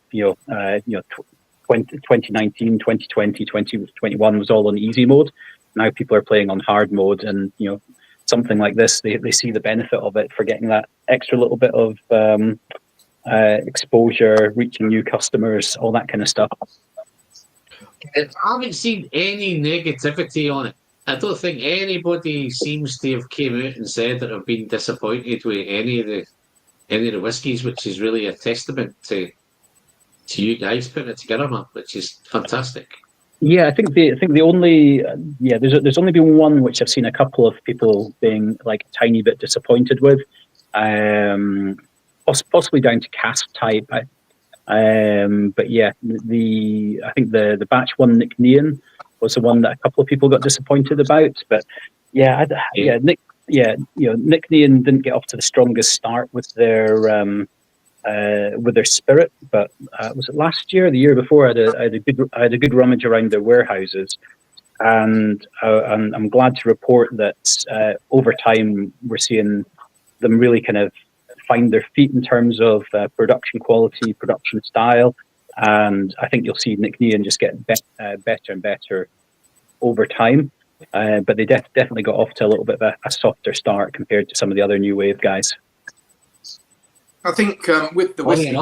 2019, 2020, 2021 was all on easy mode. Now people are playing on hard mode, and something like this, they see the benefit of it for getting that extra little bit of exposure, reaching new customers, all that kind of stuff. I haven't seen any negativity on it. I don't think anybody seems to have came out and said that they've been disappointed with any of the whiskies, which is really a testament to you guys putting it together, man, which is fantastic. Yeah, I think the only there's only been one which I've seen a couple of people being like a tiny bit disappointed with, possibly down to cask type. But yeah, I think the batch one Nick Nean was the one that a couple of people got disappointed about. But Nick Nean didn't get off to the strongest start with their spirit. But was it last year or the year before? I had a good rummage around their warehouses, and I'm glad to report that over time we're seeing them really kind of find their feet in terms of production quality, production style, and I think you'll see Nick Nean just get better and better over time. But they definitely got off to a little bit of a softer start compared to some of the other new wave guys. I think with the whiskey,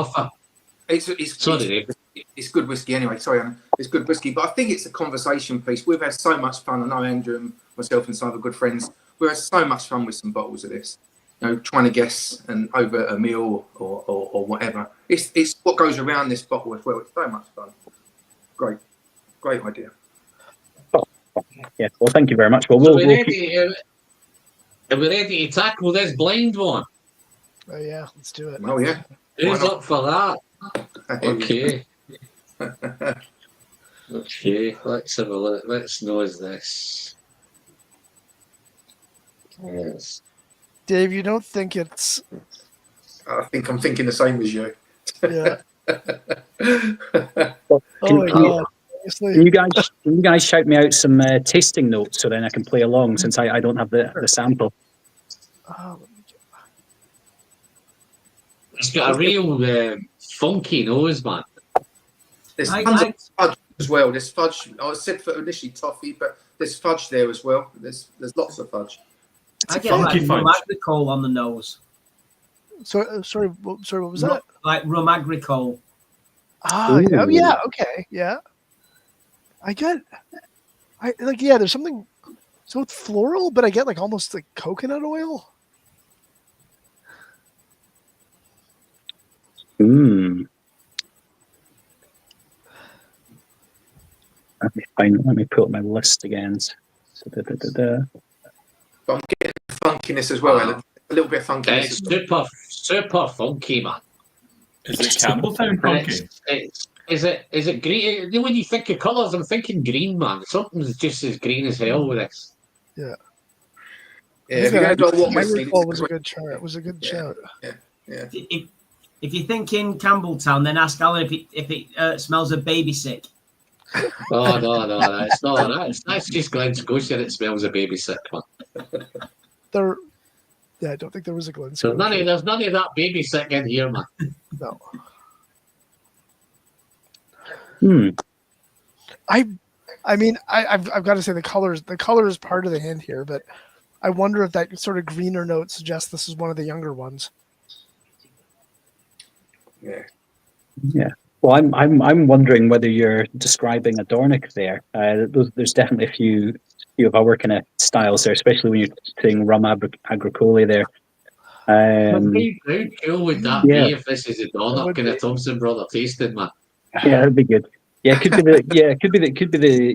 it's good whiskey anyway. Sorry, Anna. It's good whiskey, but I think it's a conversation piece. We've had so much fun. I know Andrew and myself and some other good friends. We've had so much fun with some bottles of this. Trying to guess and over a meal or whatever. It's what goes around this bottle as well. It's so much fun. Great idea. Yeah. Well, thank you very much. Well, are we ready to tackle this blind one? Oh yeah, let's do it. Oh yeah. Who's up for that? Okay. Okay, let's have a look. Let's nose this. Yes. Dave, you don't think it's... I think I'm thinking the same as you. Yeah. Can you guys shout me out some tasting notes so then I can play along, since I don't have the sample? It's got a real funky nose, man. There's tons of fudge as well. There's fudge. I said for initially toffee, but there's fudge there as well. There's lots of fudge. I get like rum agricole on the nose. Sorry, what was that? Like rum agricole. Yeah, okay, yeah. There's something so it's floral, but I get like almost like coconut oil. Let me pull up my list again. But I'm getting funkiness as well, Ellen. a little bit of funky. It's super funky, man. Is it Campbelltown funky? Is it green? When you think of colours, I'm thinking green, man. Something's just as green as hell with this. Yeah. Yeah, if you're going to do what whiskey, was a good shout. It was a good shout. Yeah. If you're thinking Campbelltown, then ask Alan if it smells of baby sick. Oh, no, it's not. That's just Glen Scotia that smells of baby sick, man. I don't think there was a Glen So Scotia. there's none of that baby sick in here, man. No. I mean, I've got to say the color is part of the hint here, but I wonder if that sort of greener note suggests this is one of the younger ones. Yeah. Yeah. Well, I'm wondering whether you're describing a Dornoch there. There's definitely a few of our kind of styles there, especially when you're saying rum agricole there. How cool would that be if this is a Dornoch and a Thompson brother tasting, man? Yeah, that'd be good. Yeah, it could be the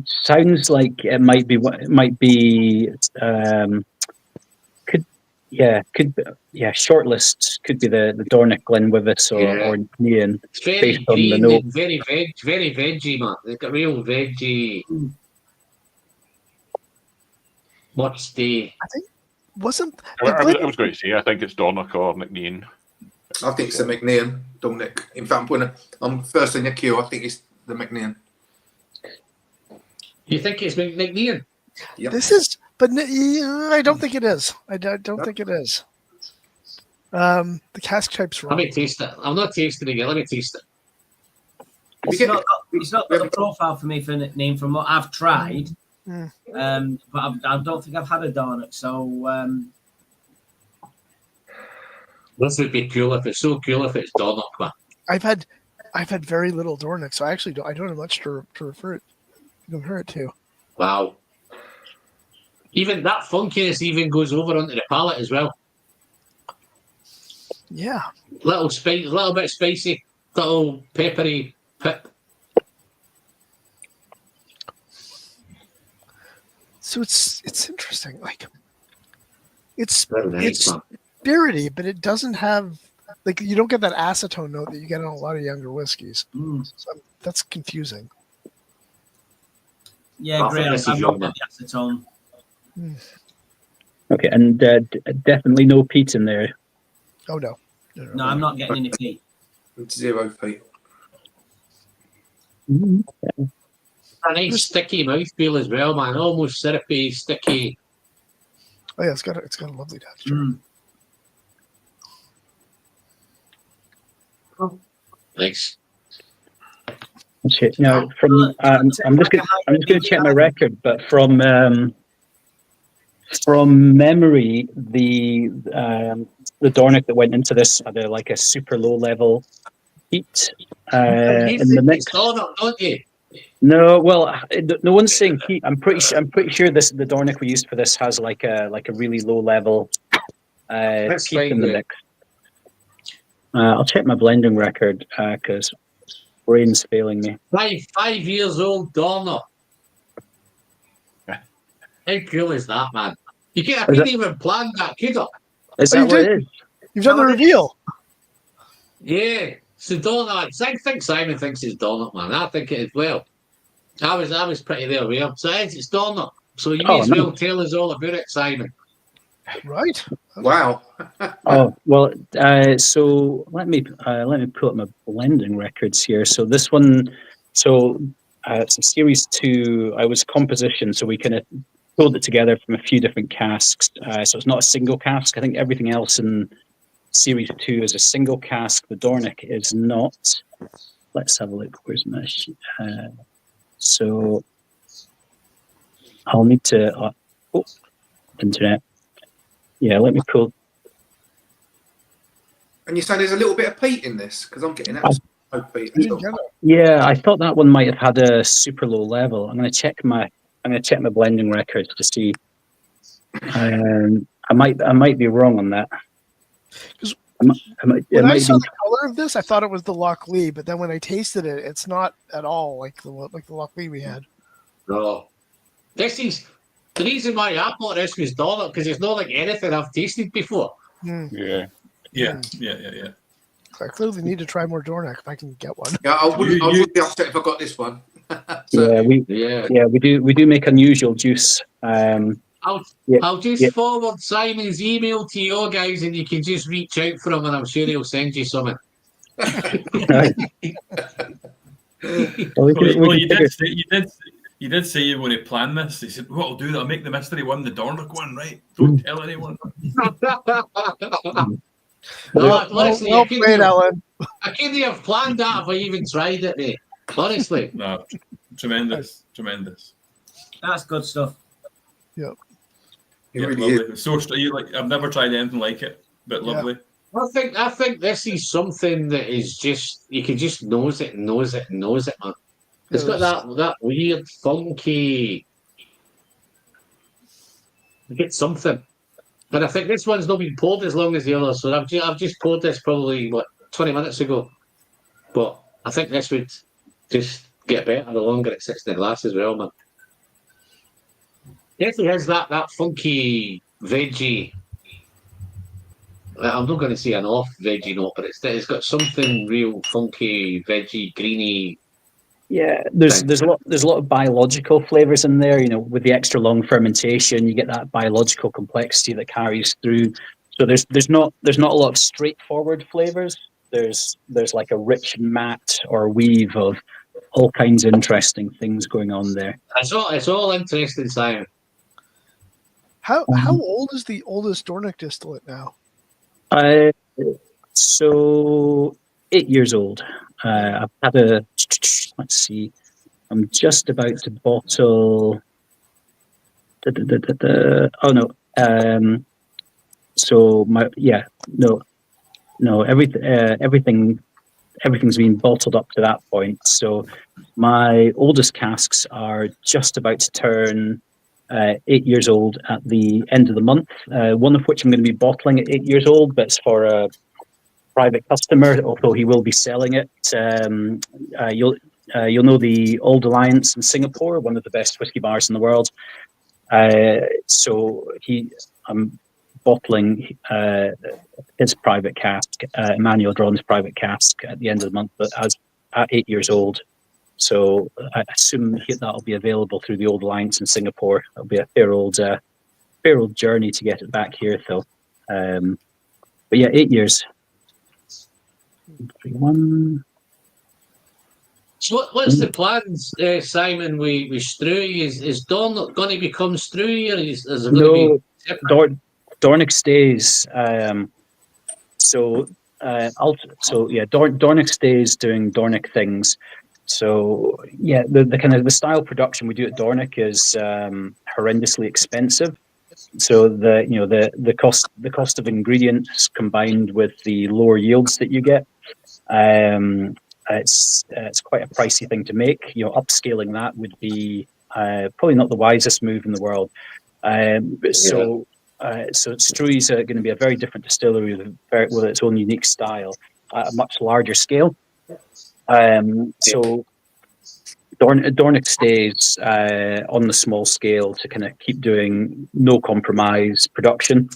sounds like it might be shortlist could be the Dornoch Glenwivis or Neon. It's very green and very veggie, man. They've got real veggie. What's the? I think wasn't. I was going to say I think it's Dornoch or McNean. I think it's the McNean, Dornoch. In fact, I'm first in the queue. I think it's the McNean. You think it's McNean? Yep. This is, but I don't think it is. I don't think it is. The cask type's wrong. Let me taste it. I'm not tasting it yet. Let me taste it. It's not got the profile for me for a name from what I've tried. But I don't think I've had a Dornoch. So this would be cool if it's so cool if it's Dornoch, man. I've had very little Dornoch, so I don't have much to refer it. Compare it to. Wow. Even that funkiness even goes over onto the palate as well. Yeah. Little bit spicy, little peppery pip. So it's interesting. Like it's Very nice, man. spirity, but it doesn't have you don't get that acetone note that you get in a lot of younger whiskeys. So that's confusing. yeah, great. I'm not getting the acetone. Okay, and definitely no peat in there. Oh no. No, I'm not getting any peat. It's 0 feet. A nice sticky mouthfeel as well, man. Almost syrupy, sticky. Oh yeah, it's got a lovely texture. Nice. Okay, now I'm just going to check my record, but from memory, the Dornoch that went into this had a super low level heat in the mix. Dornoch, don't you? No, well, no one's saying heat. I'm pretty sure the Dornoch we used for this has like a really low level heat in the mix. I'll check my blending record because brain's failing me. 5 years old Dornoch. How cool is that, man? I couldn't even plan that, could I? Is that what it is? You've done the reveal. Yeah. So Dornoch, I think Simon thinks it's Dornoch, man. I think it as well. I was pretty there with him. So it's Dornoch. So you may as well tell us all about it, Simon. Right. Wow. Oh well. So let me pull up my blending records here. So this one, it's a series 2. I was composition, so we kind of pulled it together from a few different casks. So it's not a single cask. I think everything else in series 2 is a single cask. The Dornoch is not. Let's have a look. Where's my sheet? So I'll need to. Internet. Yeah, let me pull. And you say there's a little bit of peat in this because I'm getting no peat. Yeah, I thought that one might have had a super low level. I'm going to check my blending records to see. I might be wrong on that. When I saw the color of this, I thought it was the Loch Lee, but then when I tasted it, it's not at all like the Loch Lee we had. No, this is The reason why I bought this was Dornoch, because it's not like anything I've tasted before. Yeah. I clearly need to try more Dornoch if I can get one. Yeah, I would be upset if I got this one. Yeah, we do make unusual juice. I'll just forward Simon's email to you guys, and you can just reach out for him, and I'm sure he'll send you something. Right. You did say you want to plan this. He said, "What I'll do? I'll make the mystery one the Dornoch one, right? Don't tell anyone." Honestly, well played, Alan. I couldn't have planned that if I even tried it, mate. Honestly. No, tremendous. That's good stuff. Yep. It really lovely. is. So I've never tried anything like it, but lovely. I think this is something that is just, you can just nose it, man. It's got that weird, funky. You get something. But I think this one's not been poured as long as the others. So I've just poured this probably 20 minutes ago. But I think this would just get better the longer it sits in the glass as well, man. Definitely has that funky veggie. I'm not going to say an off veggie note, but it's got something real funky, veggie, greeny. Yeah, there's a lot of biological flavors in there. You know, with the extra long fermentation, you get that biological complexity that carries through. So there's not a lot of straightforward flavors. There's like a rich mat or weave of all kinds of interesting things going on there. It's all interesting, Simon. How old is the oldest Dornoch distillate now? So 8 years old. I've had let's see, I'm just about to bottle. Oh no. So everything's been bottled up to that point. So my oldest casks are just about to turn 8 years old at the end of the month. One of which I'm going to be bottling at 8 years old, but it's for a private customer, although he will be selling it. You'll know the Old Alliance in Singapore, one of the best whiskey bars in the world. So I'm bottling his private cask, Emmanuel Drawn's private cask, at the end of the month, but at 8 years old. So I assume that'll be available through the Old Alliance in Singapore. It'll be a fair old journey to get it back here, though. But yeah, 8 years. 3-1. So what's the plans, Simon, with Struy? Is Dornoch going to become Struy, or is it going to be separate? Dornoch stays. Dornoch stays doing Dornoch things. So yeah, the kind of the style production we do at Dornoch is horrendously expensive. So the cost of ingredients combined with the lower yields that you get, it's quite a pricey thing to make. Upscaling that would be probably not the wisest move in the world. So Struy is going to be a very different distillery with its own unique style at a much larger scale. So Dornoch stays on the small scale to kind of keep doing no compromise production,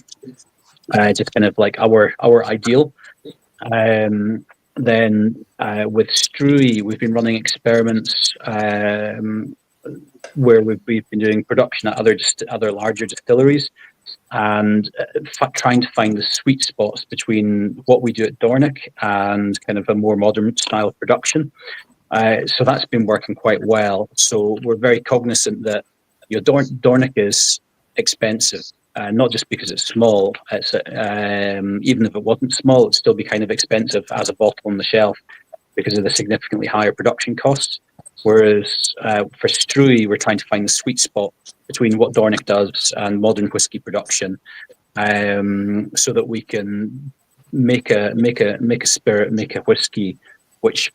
just kind of like our ideal. Then with Struy, we've been running experiments where we've been doing production at other larger distilleries, and trying to find the sweet spots between what we do at Dornoch and kind of a more modern style production. So that's been working quite well. So we're very cognizant that Dornoch is expensive, not just because it's small. It's even if it wasn't small, it'd still be kind of expensive as a bottle on the shelf because of the significantly higher production costs. Whereas for Struy, we're trying to find the sweet spot between what Dornoch does and modern whiskey production, so that we can make a spirit, make a whiskey which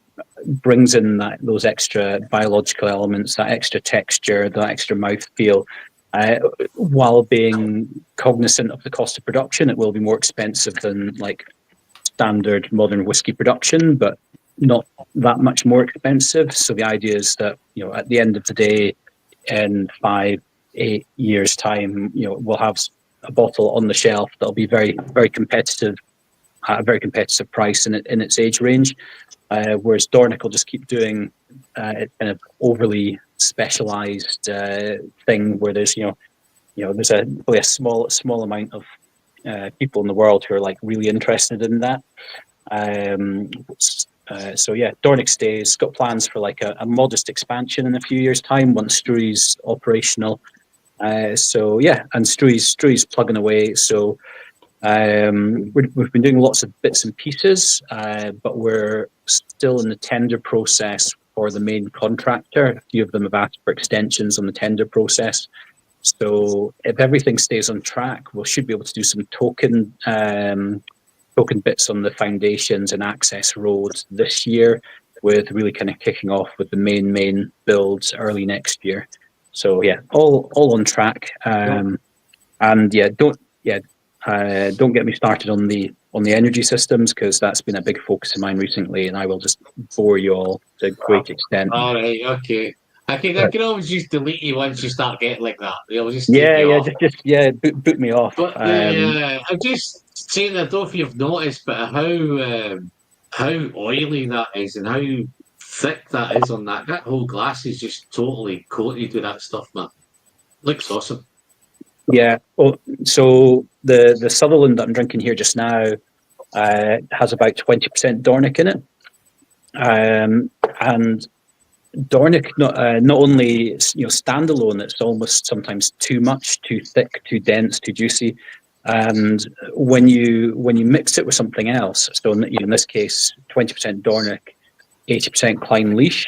brings in those extra biological elements, that extra texture, that extra mouthfeel, while being cognizant of the cost of production. It will be more expensive than like standard modern whiskey production, but not that much more expensive. So the idea is that, at the end of the day, in 5-8 8 years' time, we'll have a bottle on the shelf that'll be very, very competitive, at a very competitive price in its age range. Whereas Dornoch will just keep doing it kind of overly specialized thing where there's there's probably a small amount of people in the world who are like really interested in that. So yeah, Dornoch stays. Got plans for like a modest expansion in a few years' time once Strui's operational. So yeah, and Strui's plugging away. So we've been doing lots of bits and pieces, but we're still in the tender process for the main contractor. A few of them have asked for extensions on the tender process. So if everything stays on track, we should be able to do some token bits on the foundations and access roads this year, with really kind of kicking off with the main builds early next year. So yeah, all on track. And yeah, don't get me started on the energy systems, because that's been a big focus of mine recently, and I will just bore you all to a great extent. All right, okay. I can always just delete you once you start getting like that. They'll just boot me off. But I'm just saying, I don't know if you've noticed, but how oily that is and how thick that is on that. That whole glass is just totally coated with that stuff, man. Looks awesome. Yeah. Well, so the Sutherland that I'm drinking here just now has about 20% Dornoch in it, and Dornoch not only standalone, it's almost sometimes too much, too thick, too dense, too juicy, and when you mix it with something else, so in this case 20% Dornoch, 80% Clynelish,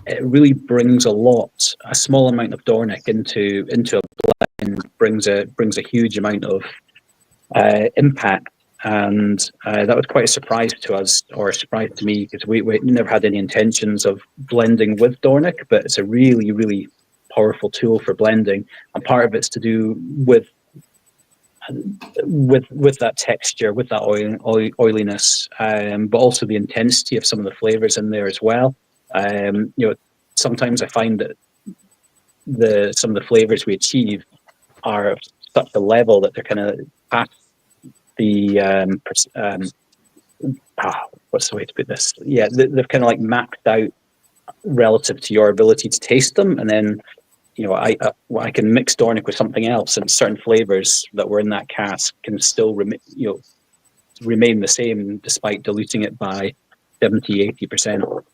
it really brings a small amount of Dornoch into a blend, brings a huge amount of impact. And that was quite a surprise to us, or a surprise to me, because we never had any intentions of blending with Dornoch, but it's a really, really powerful tool for blending. And part of it's to do with that texture, with that oiliness, but also the intensity of some of the flavors in there as well. Sometimes I find that some of the flavors we achieve are of such a level that they're kind of past the what's the way to put this? Yeah, they've kind of like maxed out relative to your ability to taste them, and then I can mix Dornoch with something else, and certain flavors that were in that cask can still remain the same despite diluting it by 70-80%.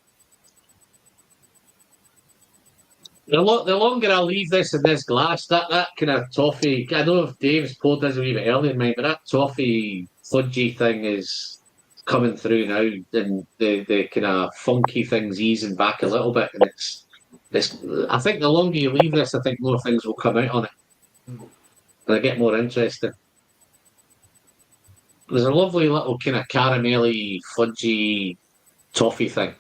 The longer I leave this in this glass, that kind of toffee, I don't know if Dave's poured this a wee bit earlier in mine, but that toffee fudgy thing is coming through now, and the kind of funky thing's easing back a little bit, and it's I think the longer you leave this, I think more things will come out on it, and I get more interested. There's a lovely little kind of caramelly, fudgy toffee thing.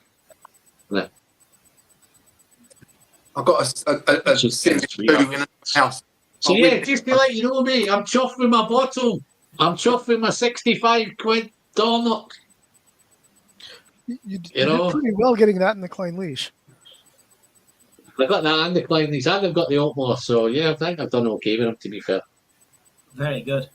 I've got a in the house. So yeah, just to let you know, mate, I'm chuffed with my bottle. I'm chuffed with my 65 quid Dornoch. You did pretty well getting that in the Clynelish. I got that and the Clynelish, and I've got the Altmore, so yeah, I think I've done okay with them, to be fair. Very good.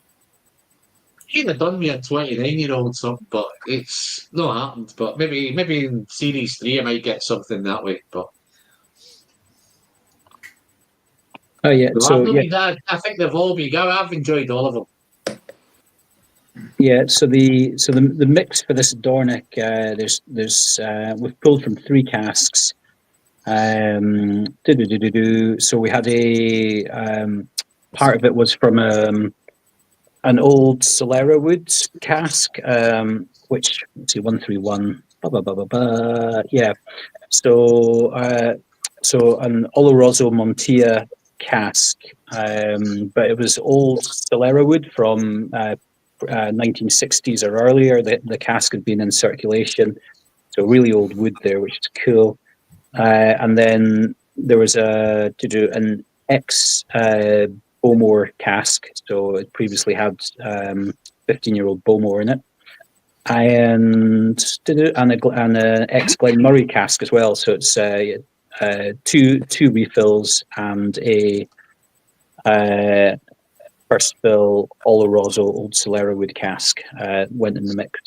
He'd have done me a 29-year-old something, but it's not happened. But maybe in Series 3 I might get something that way, but... Oh yeah, so yeah. I think they've all been good. I've enjoyed all of them. Yeah, so the mix for this Dornoch, there's we've pulled from 3 casks. So we had a part of it was from an old Solera Woods cask, which let's see, 131. Yeah, so an Oloroso Montilla cask, but it was old Solera wood from 1960s or earlier. The cask had been in circulation, so really old wood there, which is cool. And then there was an ex Bowmore cask, so it previously had 15-year-old Bowmore in it, and an ex Glenmurray cask as well. So it's two refills and a first fill Oloroso Old Solera wood cask went in the mix.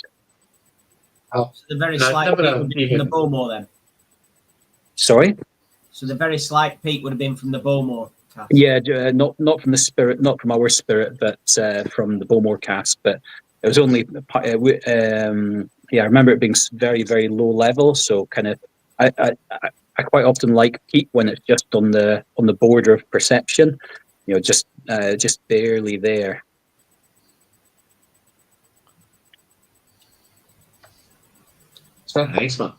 So the very No, slight never peak have would be from the even- Bowmore then. Sorry. So the very slight peak would have been from the Bowmore cask. Yeah, not from the spirit, not from our spirit, but from the Bowmore cask. But it was only, yeah, I remember it being very, very low level. So kind of, I quite often like peat when it's just on the border of perception, you know, just barely there. Nice one.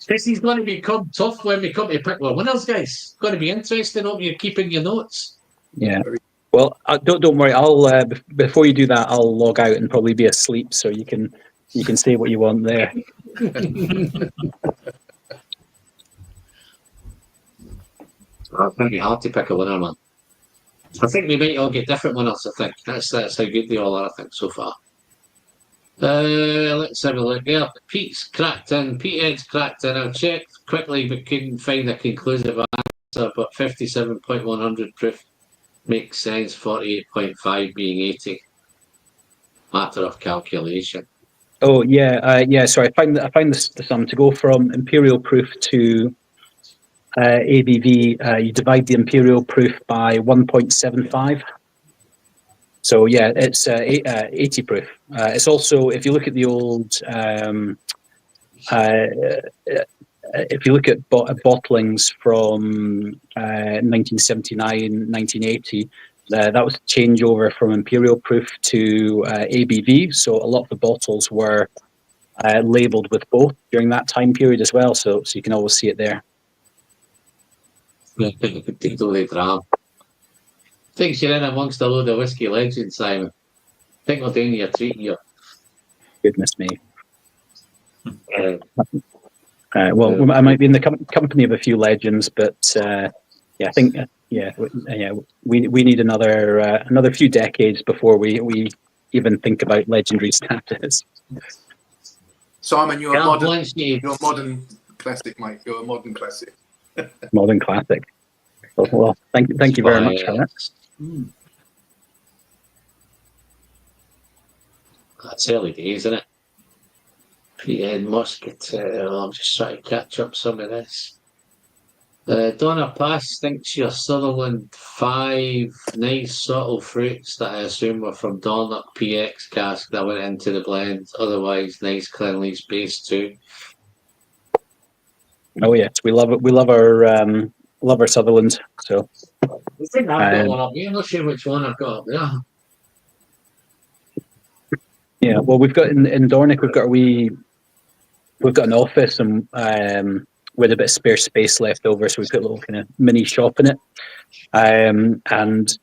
This is going to become tough when we come to pick our winners, guys. It's going to be interesting. Hope you're keeping your notes. Yeah. Well, don't worry. I'll before you do that, I'll log out and probably be asleep, so you can say what you want there. It's going to be hard to pick a winner, man. I think we might all get different winners. I think that's how good they all are. I think so far. Let's have a look there. Pete's cracked in. Petehead's cracked in. I checked quickly but couldn't find a conclusive answer. But 57.100 proof makes sense. 48.5 being 80. Matter of calculation. Oh yeah, yeah. So I find the sum to go from imperial proof to ABV. You divide the imperial proof by 1.75. So yeah, it's 80 proof. It's also, if you look at the old, if you look at bottlings from 1979, 1980, that was a changeover from imperial proof to ABV. So a lot of the bottles were labelled with both during that time period as well. So you can always see it there. Particularly Dram. Thinks you're in amongst a load of whiskey legends, Simon. Think we're doing you a treat here. Goodness me. Well, I might be in the company of a few legends, but yeah, I think we need another few decades before we even think about legendary status. Simon, you're a God modern, bless you. you're a modern classic, mate. You're a modern classic. Modern classic. Well, thank you very much for that. That's early days, isn't it? Petehead Muscatel. I'm just trying to catch up some of this. Donna Pass thinks your Sutherland 5 nice subtle fruits that I assume were from Dornoch PX cask that went into the blend. Otherwise, nice Clenleaf's base too. Oh yes, we love it. We love our Sutherland. So I think I've got one up here. I'm not sure which one I've got up there. yeah, well, we've got in Dornoch, we've got an office and with a bit of spare space left over, so we put a little kind of mini shop in it, and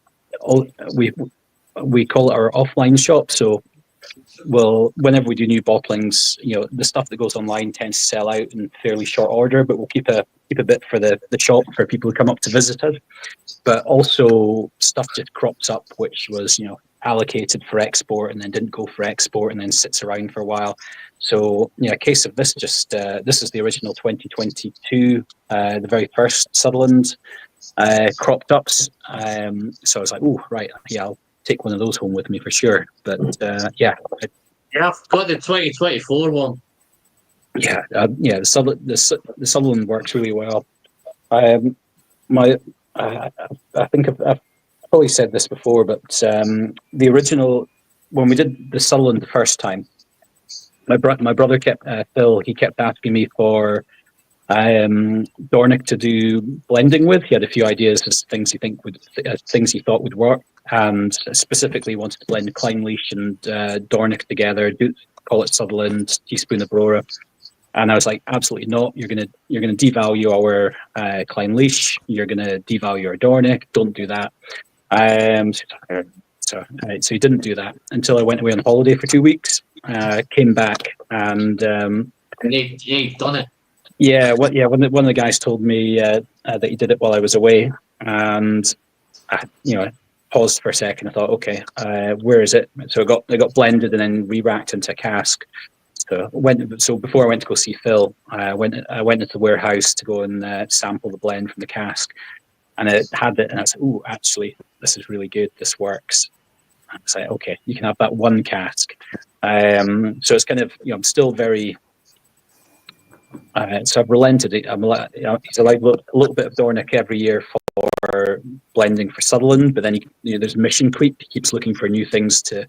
we call it our offline shop. So, well, whenever we do new bottlings, you know, the stuff that goes online tends to sell out in fairly short order, but we'll keep a bit for the shop for people who come up to visit us. But also stuff just crops up, which was, you know, allocated for export and then didn't go for export and then sits around for a while. So yeah, a case of this. Just this is the original 2022, the very first Sutherland cropped ups. So I was like, oh right, yeah, I'll take one of those home with me for sure. But yeah, I've got the 2024 one. Yeah, the Sutherland works really well. I think I've probably said this before, but the original, when we did the Sutherland the first time, my brother kept Phil. He kept asking me for Dornoch to do blending with. He had a few ideas as things he thought would work, and specifically wanted to blend Clenleaf and Dornoch together. Call it Sutherland, teaspoon of Brora. And I was like, absolutely not. You're gonna devalue our Clenleaf. You're gonna devalue our Dornoch. Don't do that. So he didn't do that until I went away on holiday for 2 weeks. Came back and you've done it. Yeah, one of the guys told me that he did it while I was away, and I paused for a second. I thought, okay, where is it? So it got blended and then re-racked into a cask. So before I went to go see Phil, I went into the warehouse to go and sample the blend from the cask, and it had it, and I said, "Oh, actually, this is really good. This works." I was like, "Okay, you can have that one cask." So it's kind of, I'm still very. So I've relented. I'm like, it's like a little bit of Dornoch every year for blending for Sutherland, but then there's mission creep. He keeps looking for new things to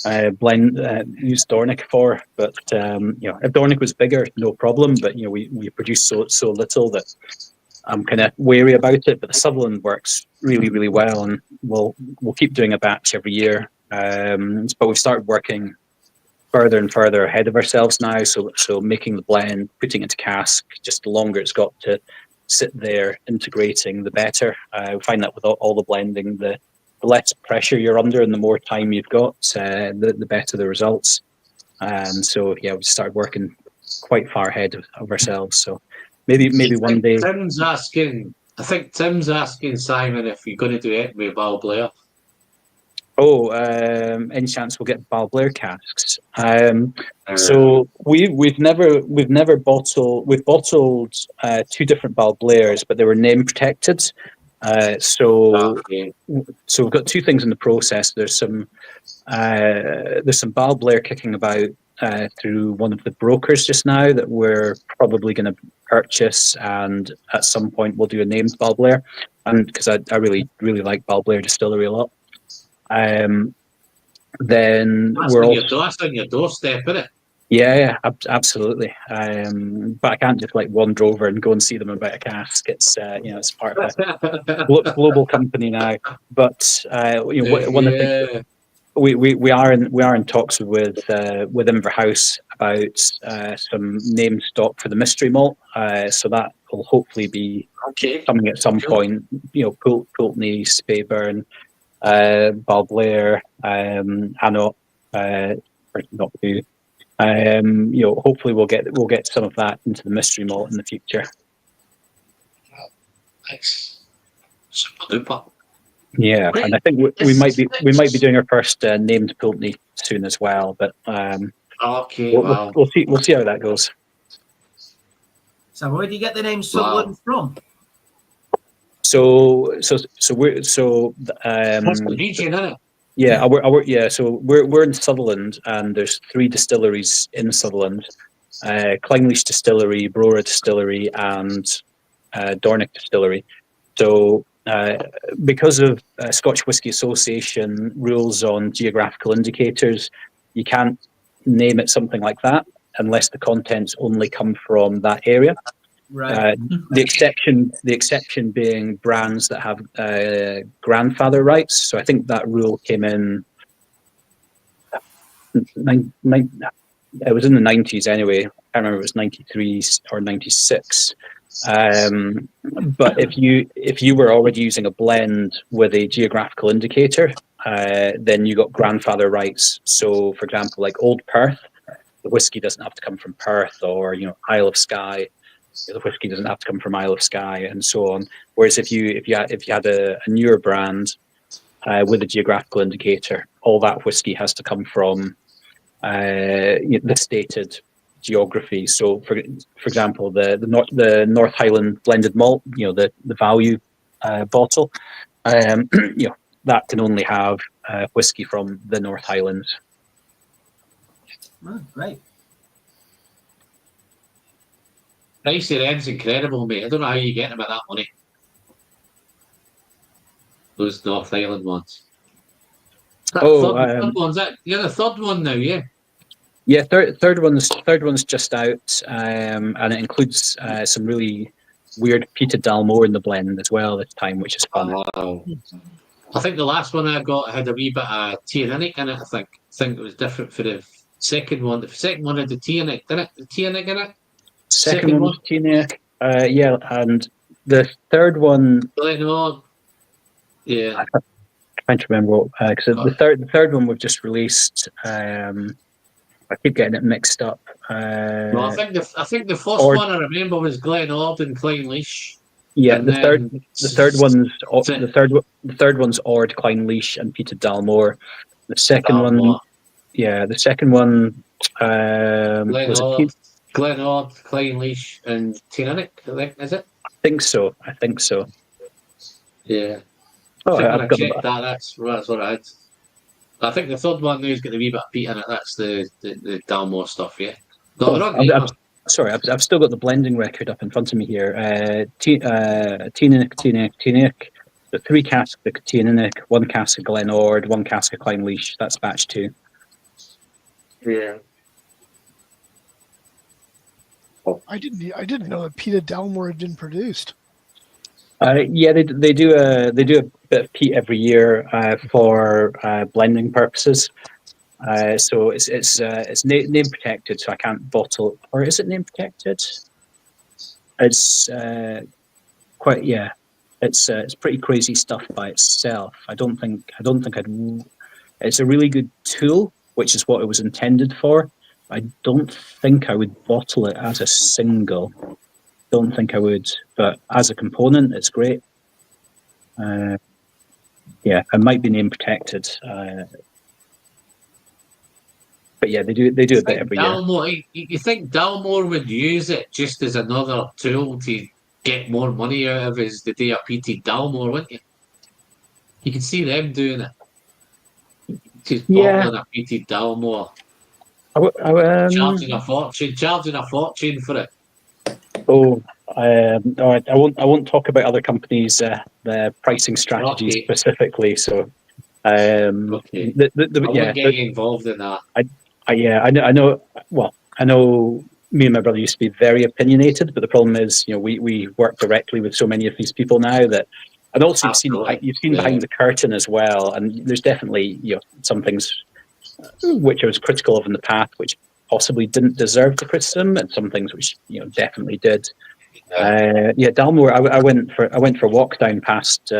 use Dornoch for. But if Dornoch was bigger, no problem. But we produce so little that I'm kind of wary about it. But the Sutherland works really, really well, and we'll keep doing a batch every year. But we've started working further and further ahead of ourselves now. So making the blend, putting it into cask, just the longer it's got to sit there integrating, the better. I find that with all the blending, the less pressure you're under and the more time you've got, the better the results. And so we started working quite far ahead of ourselves. So maybe one day. I think Tim's asking Simon if you're going to do it with Val Blair. Oh, any chance we'll get Val Blair casks? So we've never bottled. We've bottled 2 different Val Blairs, but they were name protected. So we've got 2 things in the process. There's some Val Blair kicking about through one of the brokers just now that we're probably going to purchase, and at some point we'll do a named Val Blair, and because I really like Val Blair Distillery a lot. Then that's on your doorstep, isn't it? Yeah, absolutely. But I can't just wander over and go and see them about a cask. It's it's part of a global company now. But one of the things we are in talks with Inverhouse about some named stock for the mystery malt. So that will hopefully be coming at some point. Pulteney, Speyburn, Val Blair, Anot, not who. Hopefully we'll get some of that into the mystery malt in the future. Nice. Super duper. Yeah, and I think we might be doing our first named Pulteney soon as well. But we'll see how that goes. So where do you get the name Sutherland from? So we're that's the region, isn't it? Yeah, so we're in Sutherland, and there's 3 distilleries in Sutherland: Clynelish Distillery, Brora Distillery, and Dornoch Distillery. So because of Scotch Whisky Association rules on geographical indicators, you can't name it something like that unless the contents only come from that area. Right. The exception being brands that have grandfather rights. So I think that rule came in. It was in the 90s anyway. I can't remember if it was 93 or 96. But if you were already using a blend with a geographical indicator, then you got grandfather rights. So, for example, like Old Perth, the whiskey doesn't have to come from Perth, or Isle of Skye. The whiskey doesn't have to come from Isle of Skye, and so on. Whereas if you had a newer brand with a geographical indicator, all that whiskey has to come from the stated geography. So, for example, the North Highland blended malt, the value bottle, that can only have whiskey from the North Highlands. Oh, great. Price of them's incredible, mate. I don't know how you get them at that money. Those North Island ones. Third one's that? You're the third one now, yeah. Yeah, third one's just out, and it includes some really weird peated Dalmore in the blend as well this time, which is fun. Wow. I think the last one I got had a wee bit of Teaninich in it. I think it was different for the second one. The second one had the Teaninich, didn't it? The Teaninich in it. Second one was Teaninich, yeah, and the third one. Yeah. I'm trying to remember what because the third one we've just released. I keep getting it mixed up. No, I think the first one I remember was Glen Ord and Clynelish. Yeah, the third one's Ord, Clynelish, and peated Dalmore. The second one Was it Glenord, Clynelish, and Teaninich, I think, is it? I think so. Yeah. Oh, I think when I I've got checked that, that's what I had. I think the third one there's got a wee bit of peat in it. That's the Dalmore stuff, yeah. No, they're all great, man. Sorry, I've still got the blending record up in front of me here. Teaninich. The 3 casks of Teaninich, 1 cask of Glenord, 1 cask of Clynelish. That's batch 2. Yeah. I didn't know that peat of Dalmore had been produced. Yeah, they do a bit of peat every year for blending purposes. So it's name protected, so I can't bottle. Or is it name protected? It's quite It's pretty crazy stuff by itself. I don't think I'd. It's a really good tool, which is what it was intended for. I don't think I would bottle it as a single. Don't think I would, but as a component, it's great. Yeah, it might be name protected. But yeah, they do a bit every year. You think Dalmore would use it just as another tool to get more money out of the day of PT Dalmore, wouldn't you? You can see them doing it. Just bottling a PT Dalmore. Charging a fortune for it. Oh, I won't talk about other companies' the pricing strategies specifically. So, I won't get involved in that. I know. Well, I know. Me and my brother used to be very opinionated, but the problem is, we work directly with so many of these people now that, and also you've seen behind the curtain as well. And there's definitely some things which I was critical of in the past, which possibly didn't deserve the criticism, and some things which definitely did. Dalmore. I went for a walk down past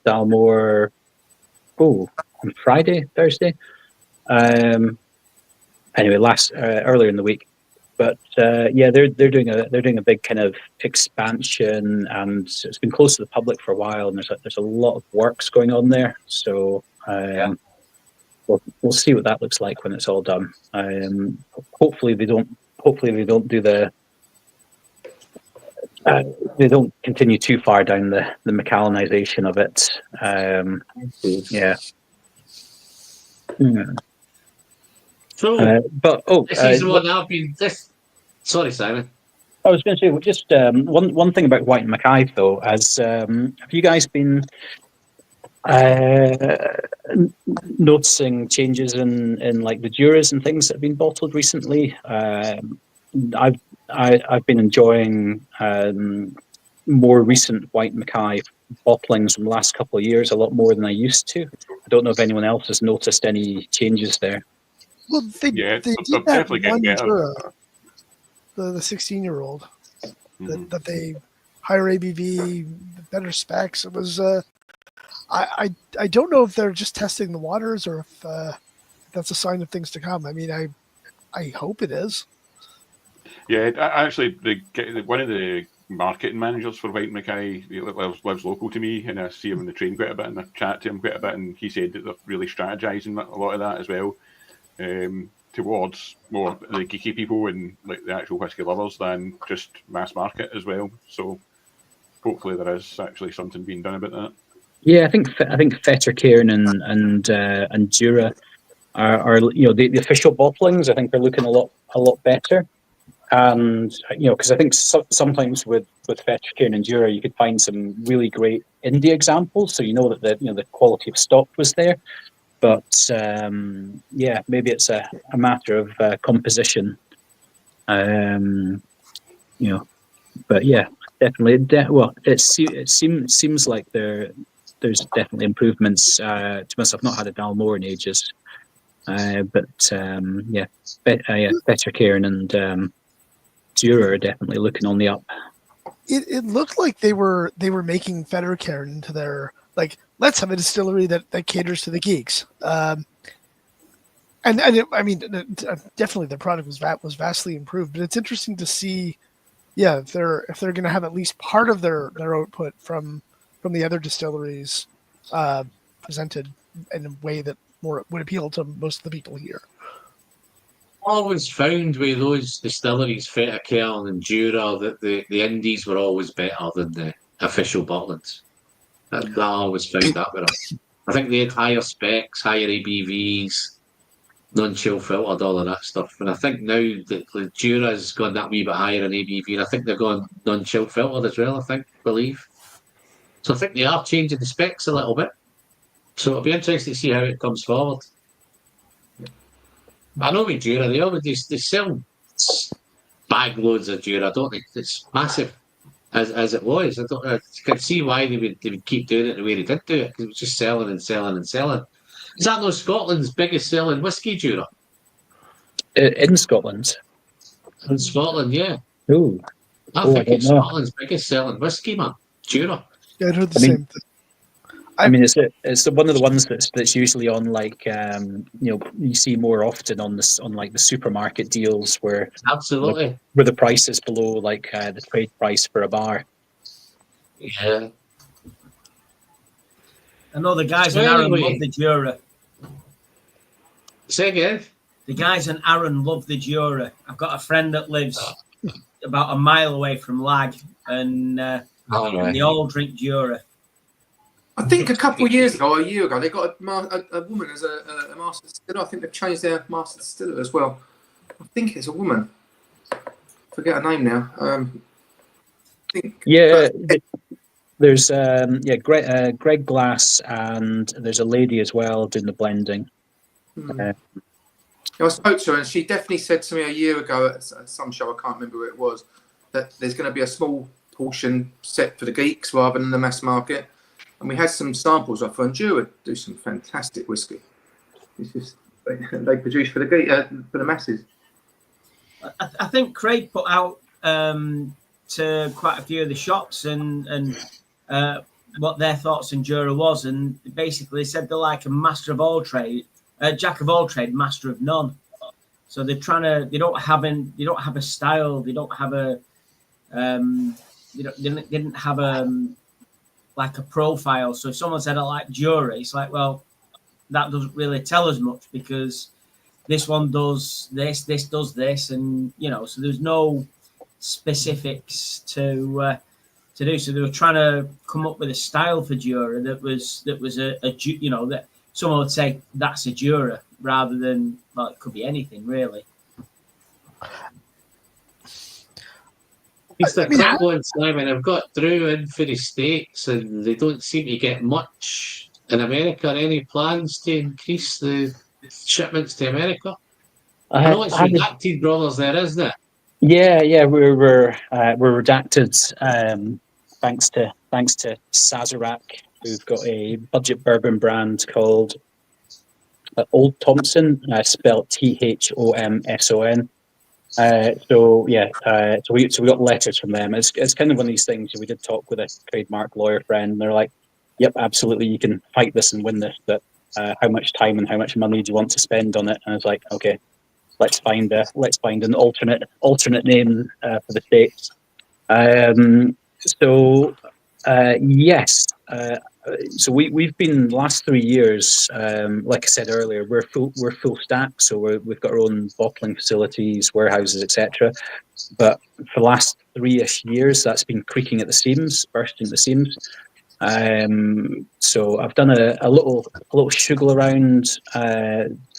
Dalmore. On Thursday. Anyway, earlier in the week, but they're doing a big kind of expansion, and it's been close to the public for a while, and there's a lot of works going on there. So we'll see what that looks like when it's all done. Hopefully they don't do they don't continue too far down the Macallanization of it. So, this is what I've been. Sorry, Simon. I was going to say just one thing about White Mackay though. As have you guys been noticing changes in like the Duras and things that have been bottled recently? I've been enjoying more recent White Mackay bottlings in the last couple of years a lot more than I used to. I don't know if anyone else has noticed any changes there. Well, they did that one Dura, the 16-year-old, that they higher ABV, better specs. It was I don't know if they're just testing the waters or if that's a sign of things to come. I mean, I hope it is. Yeah, actually, one of the marketing managers for White Mackay lives local to me, and I see him on the train quite a bit, and I chat to him quite a bit, and he said that they're really strategizing a lot of that as well, towards more the geeky people and like the actual whiskey lovers than just mass market as well. So hopefully there is actually something being done about that. Yeah, I think Fettercairn and Jura are the official bottlings. I think they're looking a lot better. And because I think sometimes with Fettercairn and Jura, you could find some really great indie examples, so that the quality of stock was there. But maybe it's a matter of composition. But yeah, definitely. It seems like there's definitely improvements. To be honest, I've not had a Dalmore in ages. Fettercairn and Jura are definitely looking on the up. It looked like they were making Fettercairn into their let's have a distillery that caters to the geeks. Definitely the product was vastly improved. But it's interesting to see, if they're going to have at least part of their output from the other distilleries presented in a way that more would appeal to most of the people here. always found with those distilleries, Fettercairn and Jura, that the indies were always better than the official bottlings. I always found that with them. I think they had higher specs, higher ABVs, non-chill filtered, all of that stuff. And I think now that the Jura's gone that wee bit higher in ABV, and I think they're going non-chill filtered as well, believe. So I think they are changing the specs a little bit. So it'll be interesting to see how it comes forward. I know with Jura, they sell bag loads of Jura, don't they? It's massive as it was. I can see why they would keep doing it the way they did do it, because it was just selling and selling and selling. Is that not Scotland's biggest selling whiskey, Jura? In Scotland? In Scotland, yeah. Ooh. I think it's Scotland's biggest selling whiskey, man. Jura. Yeah, I heard the same thing. I mean, it's one of the ones that's usually on you see more often on like the supermarket deals where absolutely where the price is below the trade price for a bar. Yeah. I know the guys in Arran love the Jura. Say again. The guys in Arran love the Jura. I've got a friend that lives about a mile away from Lag, and they all drink Jura. I think a couple of years ago, or a year ago, they got a woman as a master distiller. I think they've changed their master distiller as well. I think it's a woman. Forget her name now. There's Greg Glass, and there's a lady as well doing the blending. I spoke to her, and she definitely said to me a year ago at some show, I can't remember where it was, that there's going to be a small portion set for the geeks rather than the mass market. And we had some samples off, and Jura do some fantastic whiskey. It's just they produce for the masses. I think Craig put out to quite a few of the shops and what their thoughts on Jura was, and basically said they're like a master of all trade, jack of all trade, master of none. So they're trying to. They don't have a style. They don't have a. They didn't have like a profile. So if someone said I like Jura, it's like, well, that doesn't really tell us much because this one does this does this, and so there's no specifics to do. So they were trying to come up with a style for Jura that was a that someone would say that's a Jura rather than, well, it could be anything really. It's the crap one, Simon. I've got Drew in for the States, and they don't seem to get much in America. Any plans to increase the shipments to America? I know it's redacted, brothers. There, isn't it? Yeah. We're redacted. Thanks to Sazerac, who've got a budget bourbon brand called Old Thompson, spelled Thomson. So we got letters from them. It's kind of one of these things. We did talk with a trademark lawyer friend, and they're like, "Yep, absolutely, you can fight this and win this, but how much time and how much money do you want to spend on it?" And I was like, "Okay, let's find an alternate name for the States." Yes. So we've been last 3 years, like I said earlier, we're full stack, so we've got our own bottling facilities, warehouses, etc. But for the last 3-ish years, that's been creaking at the seams, bursting at the seams. So I've done a little shugle around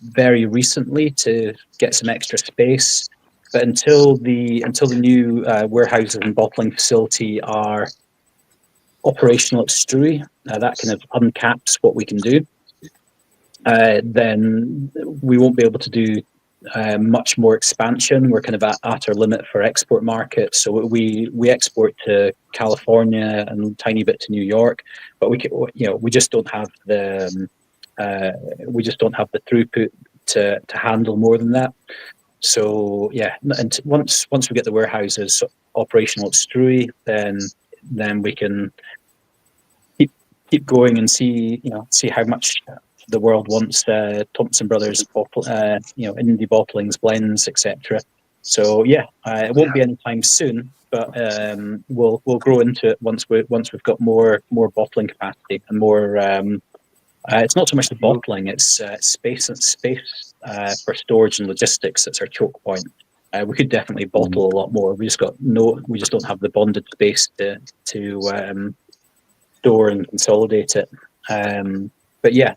very recently to get some extra space. But until the new warehouses and bottling facility are operational at Struy, that kind of uncaps what we can do. Then we won't be able to do much more expansion. We're kind of at our limit for export markets. So we export to California and a tiny bit to New York, but we just don't have the throughput to handle more than that. So yeah, and once we get the warehouses operational at Struy, then we can keep going and see how much the world wants Thompson Brothers indie bottlings, blends, etc. So yeah, it won't be anytime soon, but we'll grow into it once we've got more bottling capacity and more. It's not so much the bottling; it's space for storage and logistics. That's our choke point. We could definitely bottle a lot more. We just don't have the bonded space to store and consolidate it. But yeah,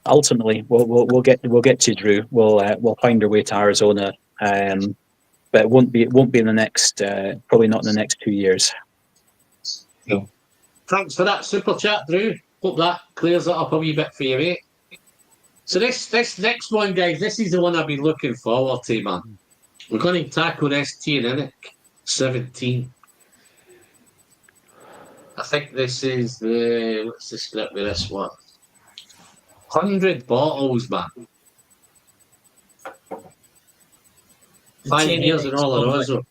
ultimately we'll get to Drew. We'll find our way to Arizona. But it won't be in the next probably not in the next 2 years. No. Thanks for that super chat, Drew. Hope that clears it up a wee bit for you, mate. So this next one, guys, this is the one I've been looking forward to, man. We're going to tackle this Teaninich 17. I think this is what's the split with this one? 100 bottles, man. 5 years in Oloroso.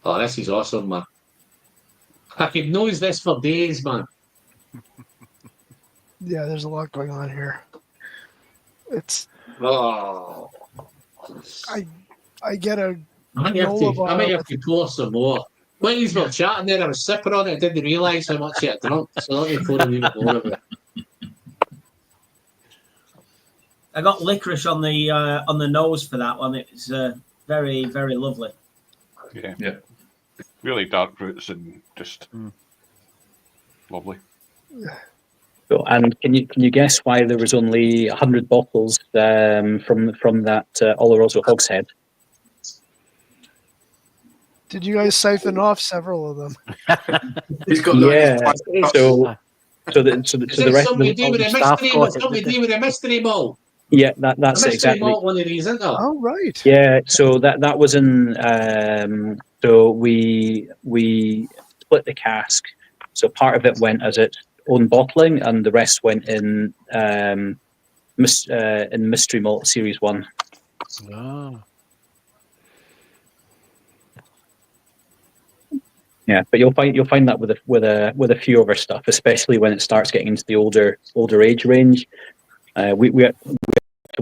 Oh, this is awesome, man. I could nose this for days, man. Yeah, there's a lot going on here. It's Oh, I get a I might have to pour some more. When you were chatting there, I was sipping on it. I didn't realise how much I had drunk. So let me pour a wee bit more of it. I got licorice on the nose for that one. It's very, very lovely. Yeah. Really dark roots and just lovely. So, and can you guess why there was only 100 bottles from that Oloroso hogshead? Did you guys siphon off several of them? He's got So the rest of the staff got something to do with a mystery malt. Yeah, that's a mystery exactly. Malt one of these, isn't there? Oh, right. Yeah, so that was in. So we split the cask. So part of it went as its own bottling, and the rest went in Mystery Malt Series 1. Ah. Yeah, but you'll find that with a few of our stuff, especially when it starts getting into the older age range. We have to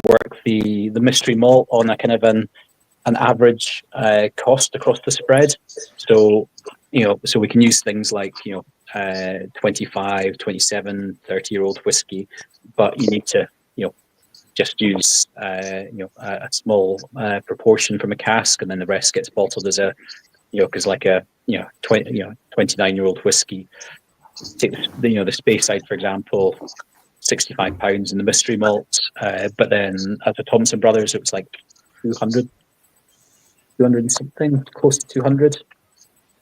work the mystery malt on a kind of an average cost across the spread. So so we can use things like 25, 27, 30-year-old whiskey, but you need to just use a small proportion from a cask, and then the rest gets bottled as a because like a 29-year-old whiskey. Take the Space Side, for example, £65 in the mystery malt, but then at the Thompson Brothers it was like 200 and something, close to 200.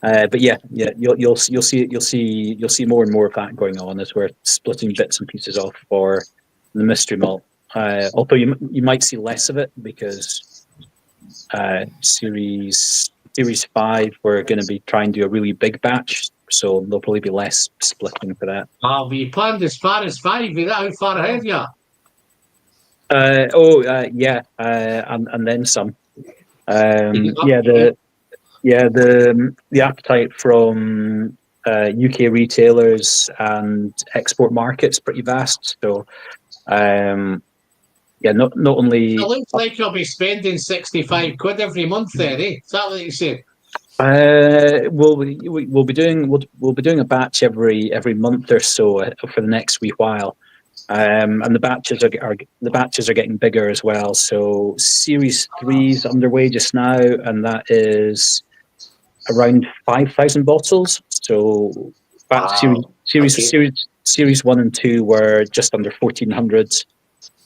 But you'll see more and more of that going on as we're splitting bits and pieces off for the mystery malt. Although you might see less of it because Series 5 we're going to be trying to do a really big batch, so there'll probably be less splitting for that. We planned as far as 5. How far ahead you? And then some. The appetite from UK retailers and export markets pretty vast. So not only. It looks like you'll be spending £65 every month there, eh? Is that what you said? We'll be doing a batch every month or so for the next wee while, and the batches are getting bigger as well. So Series 3 is underway just now, and that is around 5,000 bottles. So Series 1 and 2 were just under 1,400.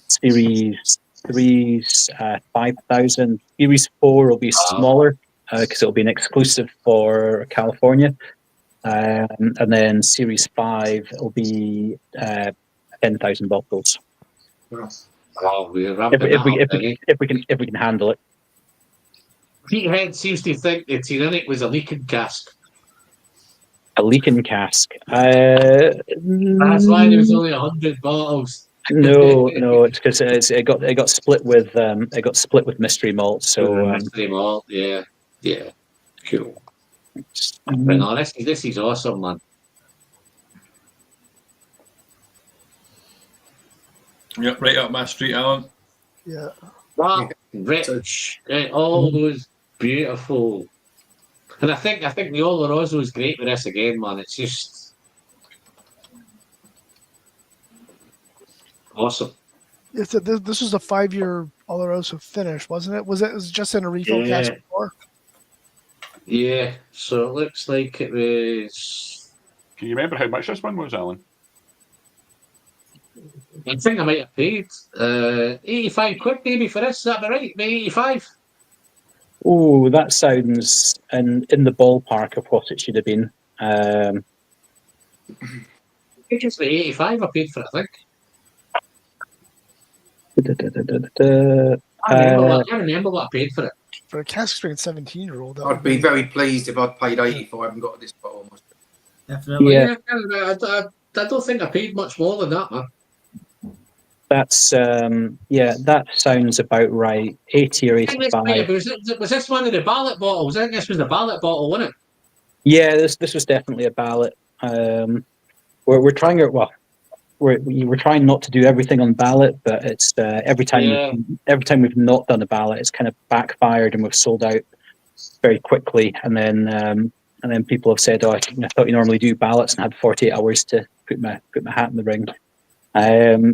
Series 3's 5,000. Series 4 will be smaller because it'll be an exclusive for California, and then Series 5 will be 10,000 bottles. Wow, if we can handle it. Peterhead seems to think the Teaninich was a leaking cask. A leaking cask. That's why there was only 100 bottles. No, it's because it got split with mystery malt. So mystery malt, yeah, cool. But no, this is awesome, man. Yep, right up my street, Alan. Yeah. Wow, rich, all those beautiful. And I think the Oloroso is great with this again, man. It's just awesome. This was a 5-year Oloroso finish, wasn't it? Was it just in a refill cask before? Yeah, so it looks like it was. Can you remember how much this one was, Alan? I think I might have paid 85 quid maybe for this. Is that about right? Maybe 85? Oh, that sounds in the ballpark of what it should have been. I think it's the 85 I paid for it, I think. I remember what I paid for it. For a cask strength 17-year-old, I'd be very pleased if I'd paid 85 and got this bottle. Definitely. Yeah. I don't think I paid much more than that, man. That's that sounds about right. 80 or 85. Was this one of the ballot bottles? I think this was the ballot bottle, wasn't it? Yeah, this was definitely a ballot. We're trying it. Well, we're trying not to do everything on ballot, but it's every time we've not done a ballot, it's kind of backfired and we've sold out very quickly. And then people have said, "Oh, I thought you normally do ballots," and had 48 hours to put my hat in the ring.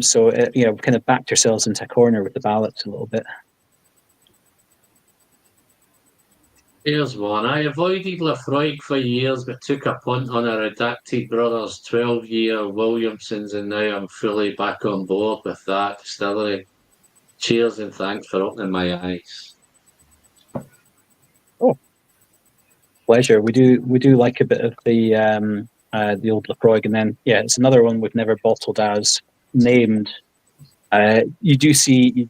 So we've kind of backed ourselves into a corner with the ballots a little bit. Here's one. I avoided Lafroig for years, but took a punt on a Redacted Brothers 12-year Williamsons, and now I'm fully back on board with that distillery. Cheers and thanks for opening my eyes. Oh, pleasure. We do like a bit of the old Lafroig, and then it's another one we've never bottled as named. You do see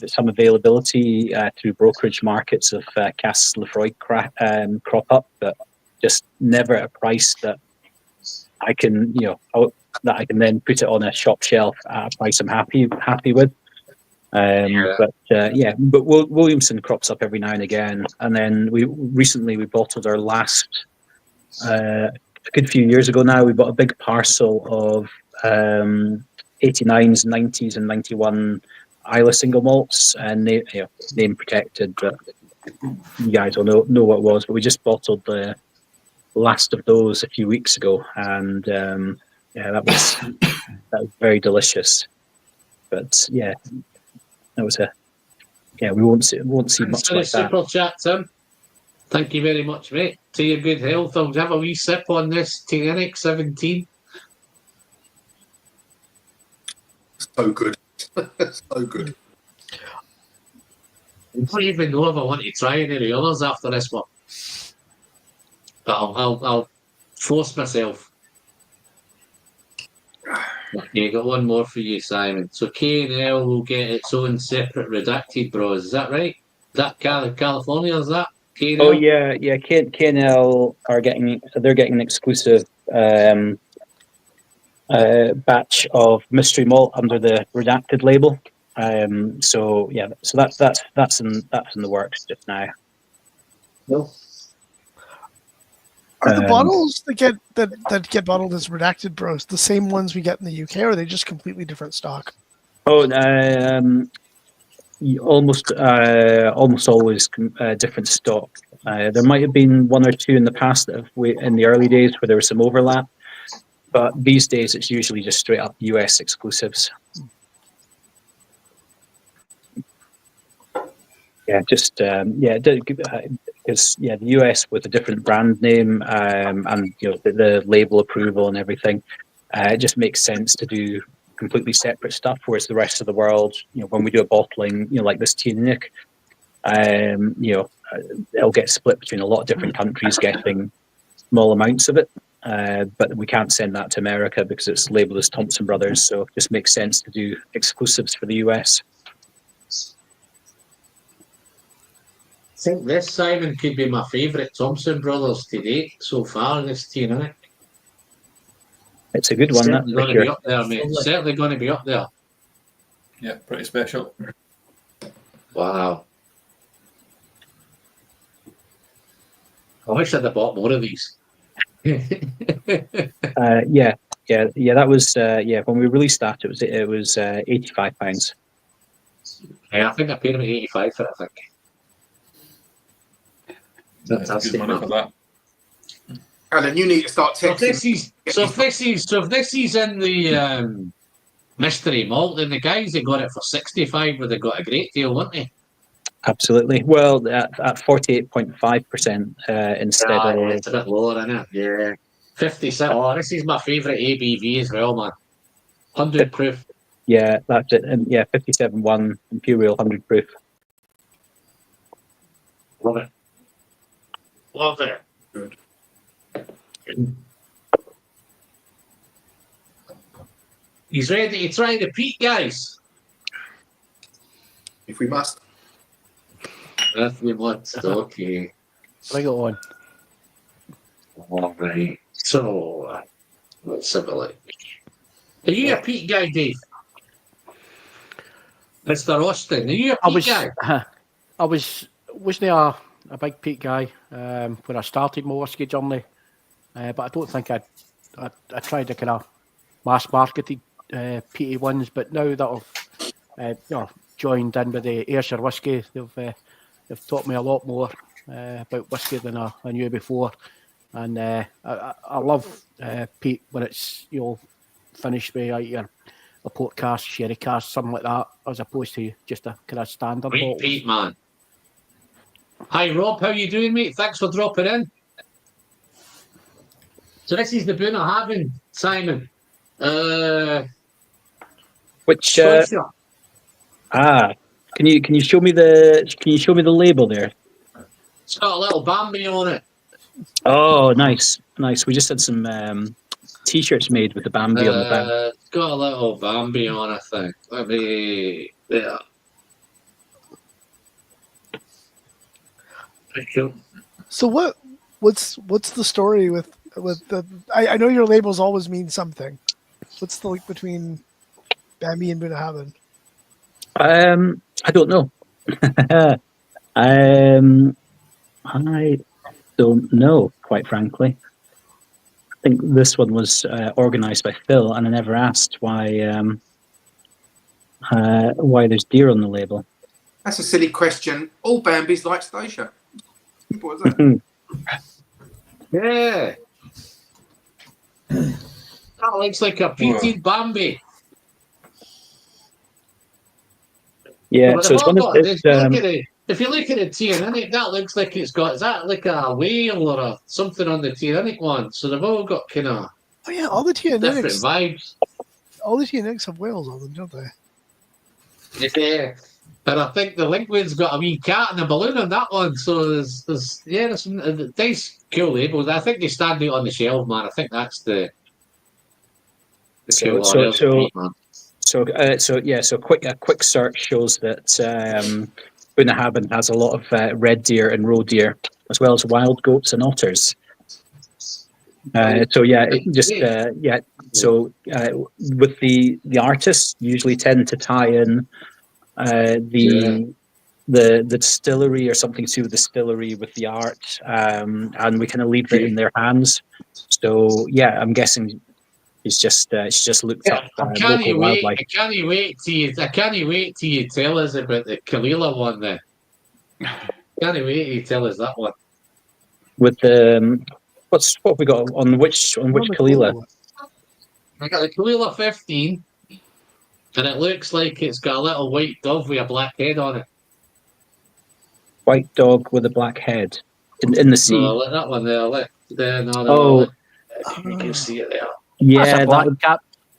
some availability through brokerage markets of casks Lafroig crop up, but just never at a price that I can then put it on a shop shelf at a price I'm happy with. But Williamson crops up every now and again, and then we recently bottled our last a good few years ago now. We bought a big parcel of 89s, 90s, and 91 Isla single malts, and name protected, but you guys will know what it was. But we just bottled the last of those a few weeks ago, and that was very delicious. But that was we won't see much like that. Super chat, Tim. Thank you very much, mate. To your good health. I'll have a wee sip on this Teaninich 17. So good. So good. I don't even know if I want to try any of the others after this one. But I'll force myself. Okay, got one more for you, Simon. So K&L will get its own separate redacted bros. Is that right? Is that California? Is that K&L? Oh yeah. K&L are getting an exclusive batch of mystery malt under the redacted label. So that's in the works just now. No. Are the bottles that get bottled as redacted bros the same ones we get in the UK, or are they just completely different stock? Oh, almost always different stock. There might have been one or two in the past in the early days where there was some overlap, but these days it's usually just straight up US exclusives. Because the US with a different brand name and the label approval and everything, it just makes sense to do completely separate stuff. Whereas the rest of the world, when we do a bottling, like this Teaninich, it'll get split between a lot of different countries getting small amounts of it. But we can't send that to America because it's labeled as Thompson Brothers. So it just makes sense to do exclusives for the US. I think this, Simon, could be my favourite Thompson Brothers to date so far, this Teaninich. It's a good one. Certainly going to be up there, mate. Certainly going to be up there. Yeah, pretty special. Wow. I wish I'd have bought more of these. That was when we released that it was £85. Yeah, I think I paid him 85 for it, I think. That's good money for that. Alan, you need to start texting. So if this is in the mystery malt, and the guys that got it for 65 would have got a great deal, wouldn't they? Absolutely. Well, at 48.5% instead of. It's a bit lower, isn't it? Yeah. 57. Oh, this is my favourite ABV as well, man. 100 proof. Yeah, that's it. And yeah, 57.1 Imperial 100 proof. Love it. Love it. Good. He's ready to try the peat, guys. If we must. If we must, okay. Bring it on. All right. So, let's have a look. Are you a peat guy, Dave? Mr. Austin, are you a peat guy? I wasn't a big peat guy when I started my whiskey journey, but I don't think I tried the kind of mass marketed peaty ones. But now that I've joined in with the Ayrshire whiskey, they've taught me a lot more about whiskey than I knew before, and I love peat when it's finished with either a port cask, sherry cask, something like that, as opposed to just a kind of standard Great bottle. peat, man. Hi, Rob. How you doing, mate? Thanks for dropping in. So this is the Bunnahabhain, Simon. Which Sponsor. can you show me the label there? It's got a little Bambi on it. Oh, nice. We just had some t-shirts made with the Bambi on the back. It's got a little Bambi on, I think. Let me. Yeah. Thank you. So what's the story with the? I know your labels always mean something. What's the link between Bambi and Bunnahabhain? I don't know. I don't know, quite frankly. I think this one was organised by Phil, and I never asked why there's deer on the label. That's a silly question. All Bambis like Stacia. Simple as that. Yeah. That looks like a peated Bambi. Yeah, But so it's one of if you look at the Teaninich, that looks like it's got, is that like a whale or something on the Teaninich one? So they've all got kind of Oh yeah, all the different Teaninichs. vibes. All the Teaninichs have whales on them, don't they? Yeah. And I think the Linkwood's got a wee cat and a balloon on that one. So there's some nice, cool labels. I think they stand out on the shelf, man. I think that's the cool man. So a quick search shows that Bunnahabhain has a lot of red deer and roe deer, as well as wild goats and otters. With the artists usually tend to tie in the distillery or something to do with the distillery with the art, and we kind of leave it in their hands. So yeah, I'm guessing it's just looked up local wildlife. I can't wait till you tell us about the Kalila one then. Can't wait till you tell us that one. With the what have we got on which Kalila? I got the Kalila 15, and it looks like it's got a little white dove with a black head on it. White dog with a black head in the sea. No, that one there. You can see it there. Yeah,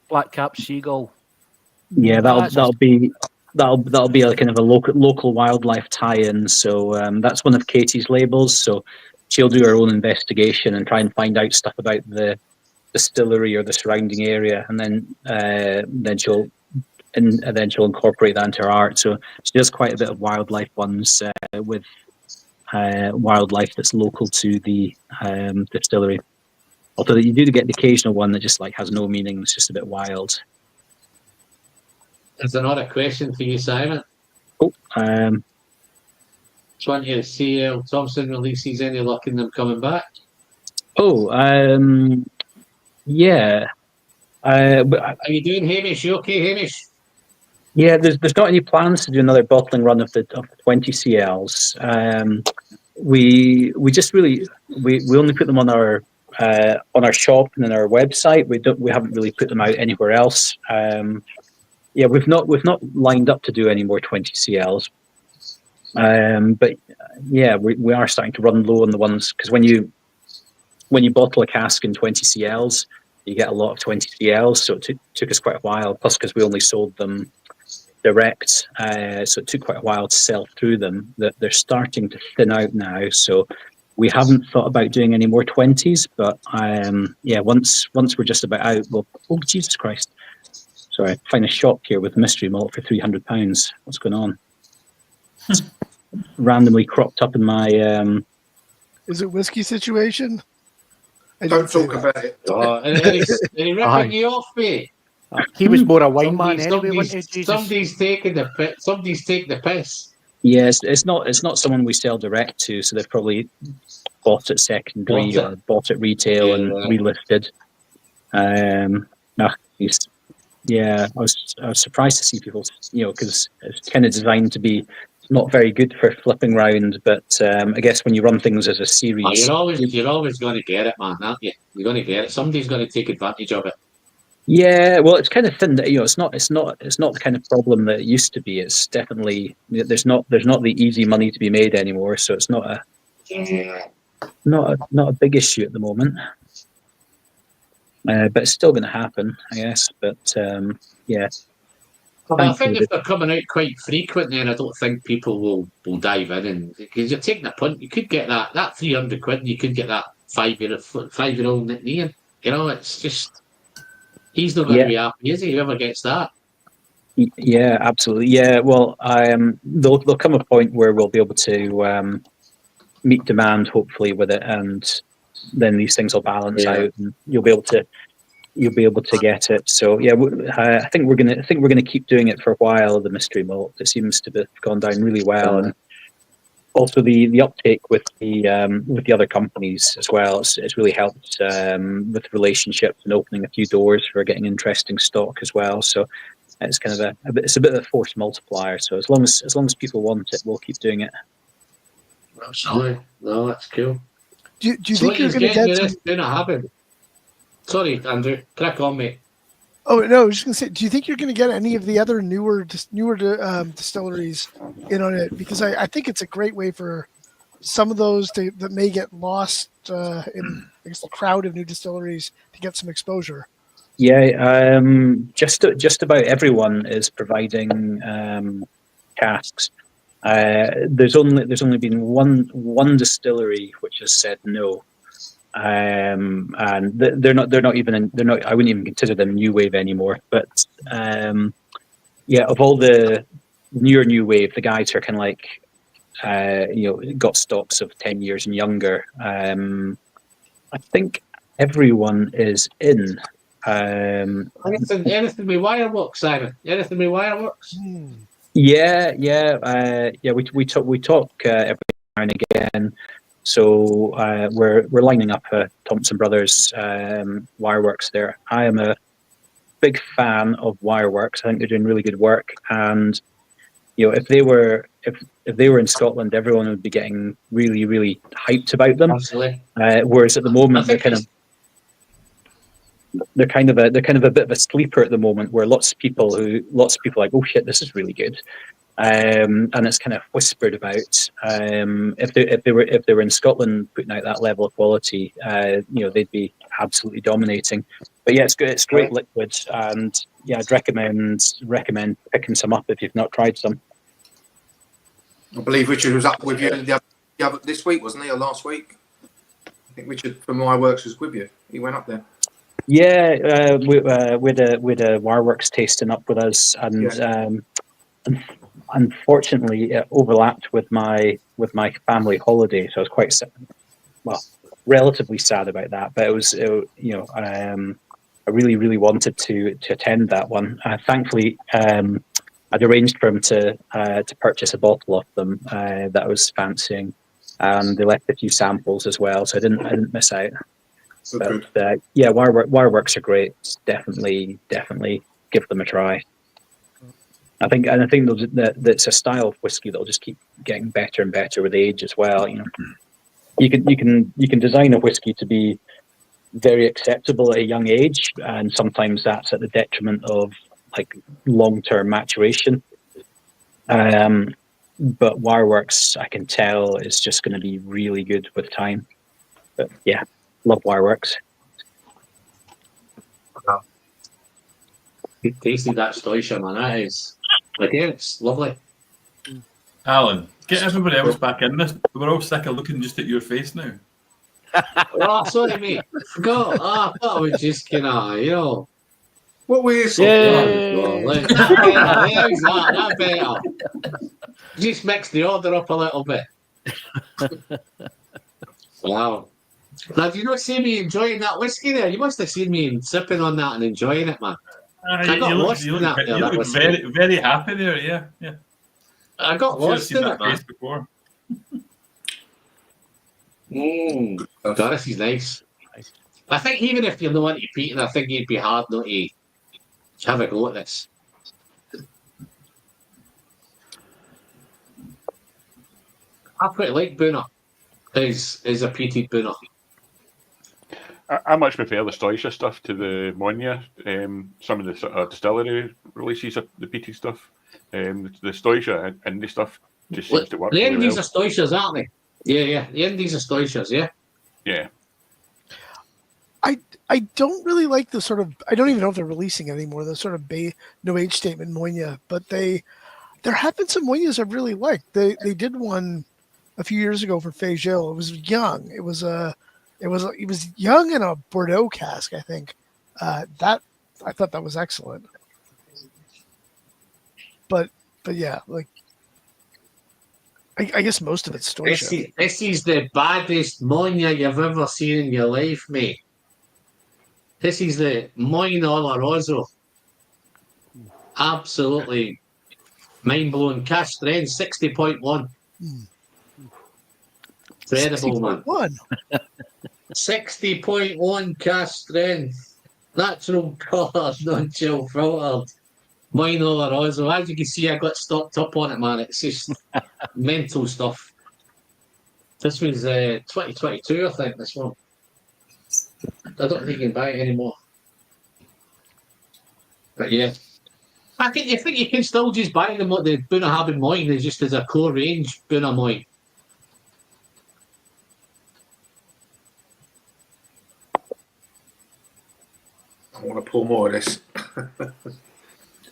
black cap seagull. Yeah, that'll be a kind of a local wildlife tie-in. So that's one of Katie's labels. So she'll do her own investigation and try and find out stuff about the distillery or the surrounding area, and then she'll incorporate that into her art. So she does quite a bit of wildlife ones with wildlife that's local to the distillery. Although you do get the occasional one that just like has no meaning, it's just a bit wild. Is there not a question for you, Simon? Oh, Just want you to see Thompson releases, any luck in them coming back? Oh, yeah. How you doing, Hamish? You okay, Hamish? Yeah, there's not any plans to do another bottling run of the 20 CLs. We only put them on our shop and on our website. We haven't really put them out anywhere else. yeah, we've not lined up to do any more 20 CLs. But yeah, we are starting to run low on the ones, because when you bottle a cask in 20 CLs, you get a lot of 20 CLs. So it took us quite a while. Plus, because we only sold them direct, so it took quite a while to sell through them. That they're starting to thin out now. So we haven't thought about doing any more 20s. But yeah, once we're just about out, we'll. Oh Jesus Christ! Sorry, I find a shop here with mystery malt for £300. What's going on? Randomly cropped up in my. Is it whiskey situation? Don't talk about it. Oh, and he's ripping you off, mate. He was more a wine man anyway, wasn't he, Jesus? Somebody's taking the piss. Somebody's taking the piss. Yes, it's not someone we sell direct to, so they've probably bought it secondary or bought it retail and relisted. Yeah, I was surprised to see people, because it's kind of designed to be not very good for flipping round, but I guess when you run things as a series, you're always going to get it, man, aren't you? You're going to get it. Somebody's going to take advantage of it. Yeah, well, it's kind of thin. It's not the kind of problem that it used to be. It's definitely there's not the easy money to be made anymore. So it's not a big issue at the moment. But it's still going to happen, I guess. But yeah. I think if they're coming out quite frequent, then I don't think people will dive in, because you're taking a punt. You could get that £300, and you could get that five-year-old Nick Nean. It's just. He's not going to be happy, is he? Whoever gets that. Yeah, absolutely. Yeah, well, there'll come a point where we'll be able to meet demand, hopefully, with it, and then these things will balance out, and you'll be able to get it. So yeah, I think we're gonna keep doing it for a while. The mystery malt, it seems to have gone down really well, and also the uptake with the other companies as well. It's really helped with relationships and opening a few doors for getting interesting stock as well. So it's kind of it's a bit of a force multiplier. So as long as people want it, we'll keep doing it. Absolutely. No, that's cool. Do you think you're going to get? Sorry, Andrew. Crack on, mate. Oh no, I was just going to say, do you think you're going to get any of the other newer distilleries in on it? Because I think it's a great way for some of those that may get lost in the crowd of new distilleries to get some exposure. Yeah, just about everyone is providing casks. There's only been one distillery which has said no. And they're not even I wouldn't even consider them new wave anymore. But yeah, of all the new wave, the guys are kind of like got stocks of 10 years and younger. I think everyone is in. Anything with Wireworks, Simon? Anything with Wireworks? Yeah. We talk every now and again. So we're lining up a Thompson Brothers Wireworks there. I am a big fan of Wireworks. I think they're doing really good work. And if they were in Scotland, everyone would be getting really, really hyped about them. Absolutely. Whereas at the moment they're kind of a bit of a sleeper at the moment, where lots of people are like, oh shit, this is really good. And it's kind of whispered about. If they were in Scotland putting out that level of quality, they'd be absolutely dominating. But yeah, it's good. It's great liquid, and yeah, I'd recommend picking some up if you've not tried some. I believe Richard was up with you the other this week, wasn't he, or last week? I think Richard from Wireworks was with you. He went up there. Yeah, we had a Wireworks tasting up with us, and unfortunately, it overlapped with my family holiday, so I was quite relatively sad about that. But it was, I really, really wanted to attend that one. Thankfully, I'd arranged for him to purchase a bottle of them that I was fancying, and they left a few samples as well, so I didn't miss out. But yeah, Wireworks are great. Definitely give them a try. I think that's a style of whiskey that'll just keep getting better and better with age as well. You can design a whiskey to be very acceptable at a young age, and sometimes that's at the detriment of like long-term maturation. But Wireworks, I can tell, is just going to be really good with time. But yeah, love Wireworks. Tasted that Stoisha, man. That is, again, it's lovely. Alan, get everybody else back in this. We're all sick of looking just at your face now. Oh, sorry, mate. Forgot. I thought I was just kind of, you know. What were you Yeah. That better. Just mix the order up a little bit. Wow. Now, do you not see me enjoying that whiskey there? You must have seen me sipping on that and enjoying it, man. I got lost in that. You look very, very happy there, yeah. I got lost in it, man. Face before. God, this is nice. I think even if you're not into peating, I think it'd be hard not to have a go at this. I pretty like Bunnahabhain. Is a peated Bunnahabhain. I much prefer the Stoisha stuff to the Monia. Some of the sort of distillery releases of the peated stuff. The Stoisha and the stuff just seems to work. The really Indies well. are Stoishas, aren't they? Yeah. The Indies are Stoishas, yeah. Yeah. I don't really like the sort of, I don't even know if they're releasing it anymore, the sort of no age statement Monia, but there have been some Monias I've really liked. They did one a few years ago for Fagel. It was young. It was young in a Bordeaux cask, I think. I thought that was excellent. But yeah, like I guess most of it's Stoisha. This is the baddest Monia you've ever seen in your life, mate. This is the Moina Oloroso. Absolutely mind-blowing. Cash strength, 60.1. Incredible, man. 60.1 cash strength. Natural colour, non-chill filtered. Moina Oloroso. As you can see, I got stocked up on it, man. It's just mental stuff. This was 2022, I think, this one. I don't think you can buy it anymore. But yeah. I think you can still just buy them what the Bunnahabhain Moine is just as a core range Bunnahabhain. I want to pour more of this.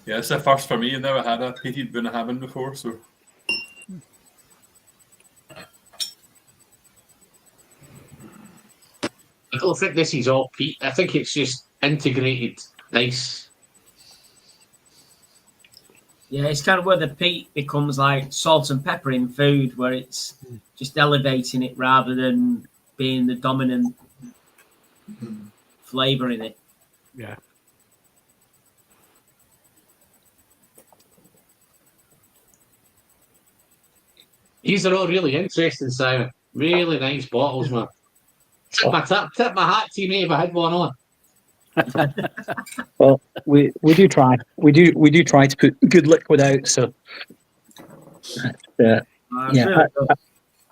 Yeah, it's a first for me. I've never had a peated Bunnahabhain before, so. I don't think this is all peat. I think it's just integrated nice. Yeah, it's kind of where the peat becomes like salt and pepper in food, where it's just elevating it rather than being the dominant flavour in it. Yeah. These are all really interesting, Simon. Really nice bottles, man. Tip my hat to you, mate, if I had one on. Well, we do try. We do try to put good liquid out. So, at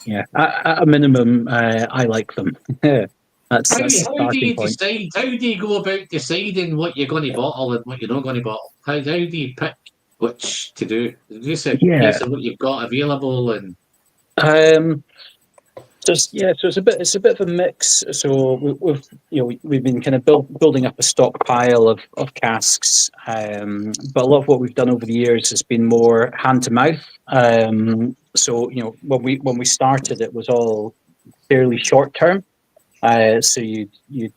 a minimum, I like them. That's How the do starting you point. decide? How do you go about deciding what you're going to bottle and what you're not going to bottle? How do you pick which to do? Is this a case of what you've got available and? So it's a bit of a mix. So we've been kind of building up a stockpile of casks, but a lot of what we've done over the years has been more hand to mouth. So when we started, it was all fairly short term. So you'd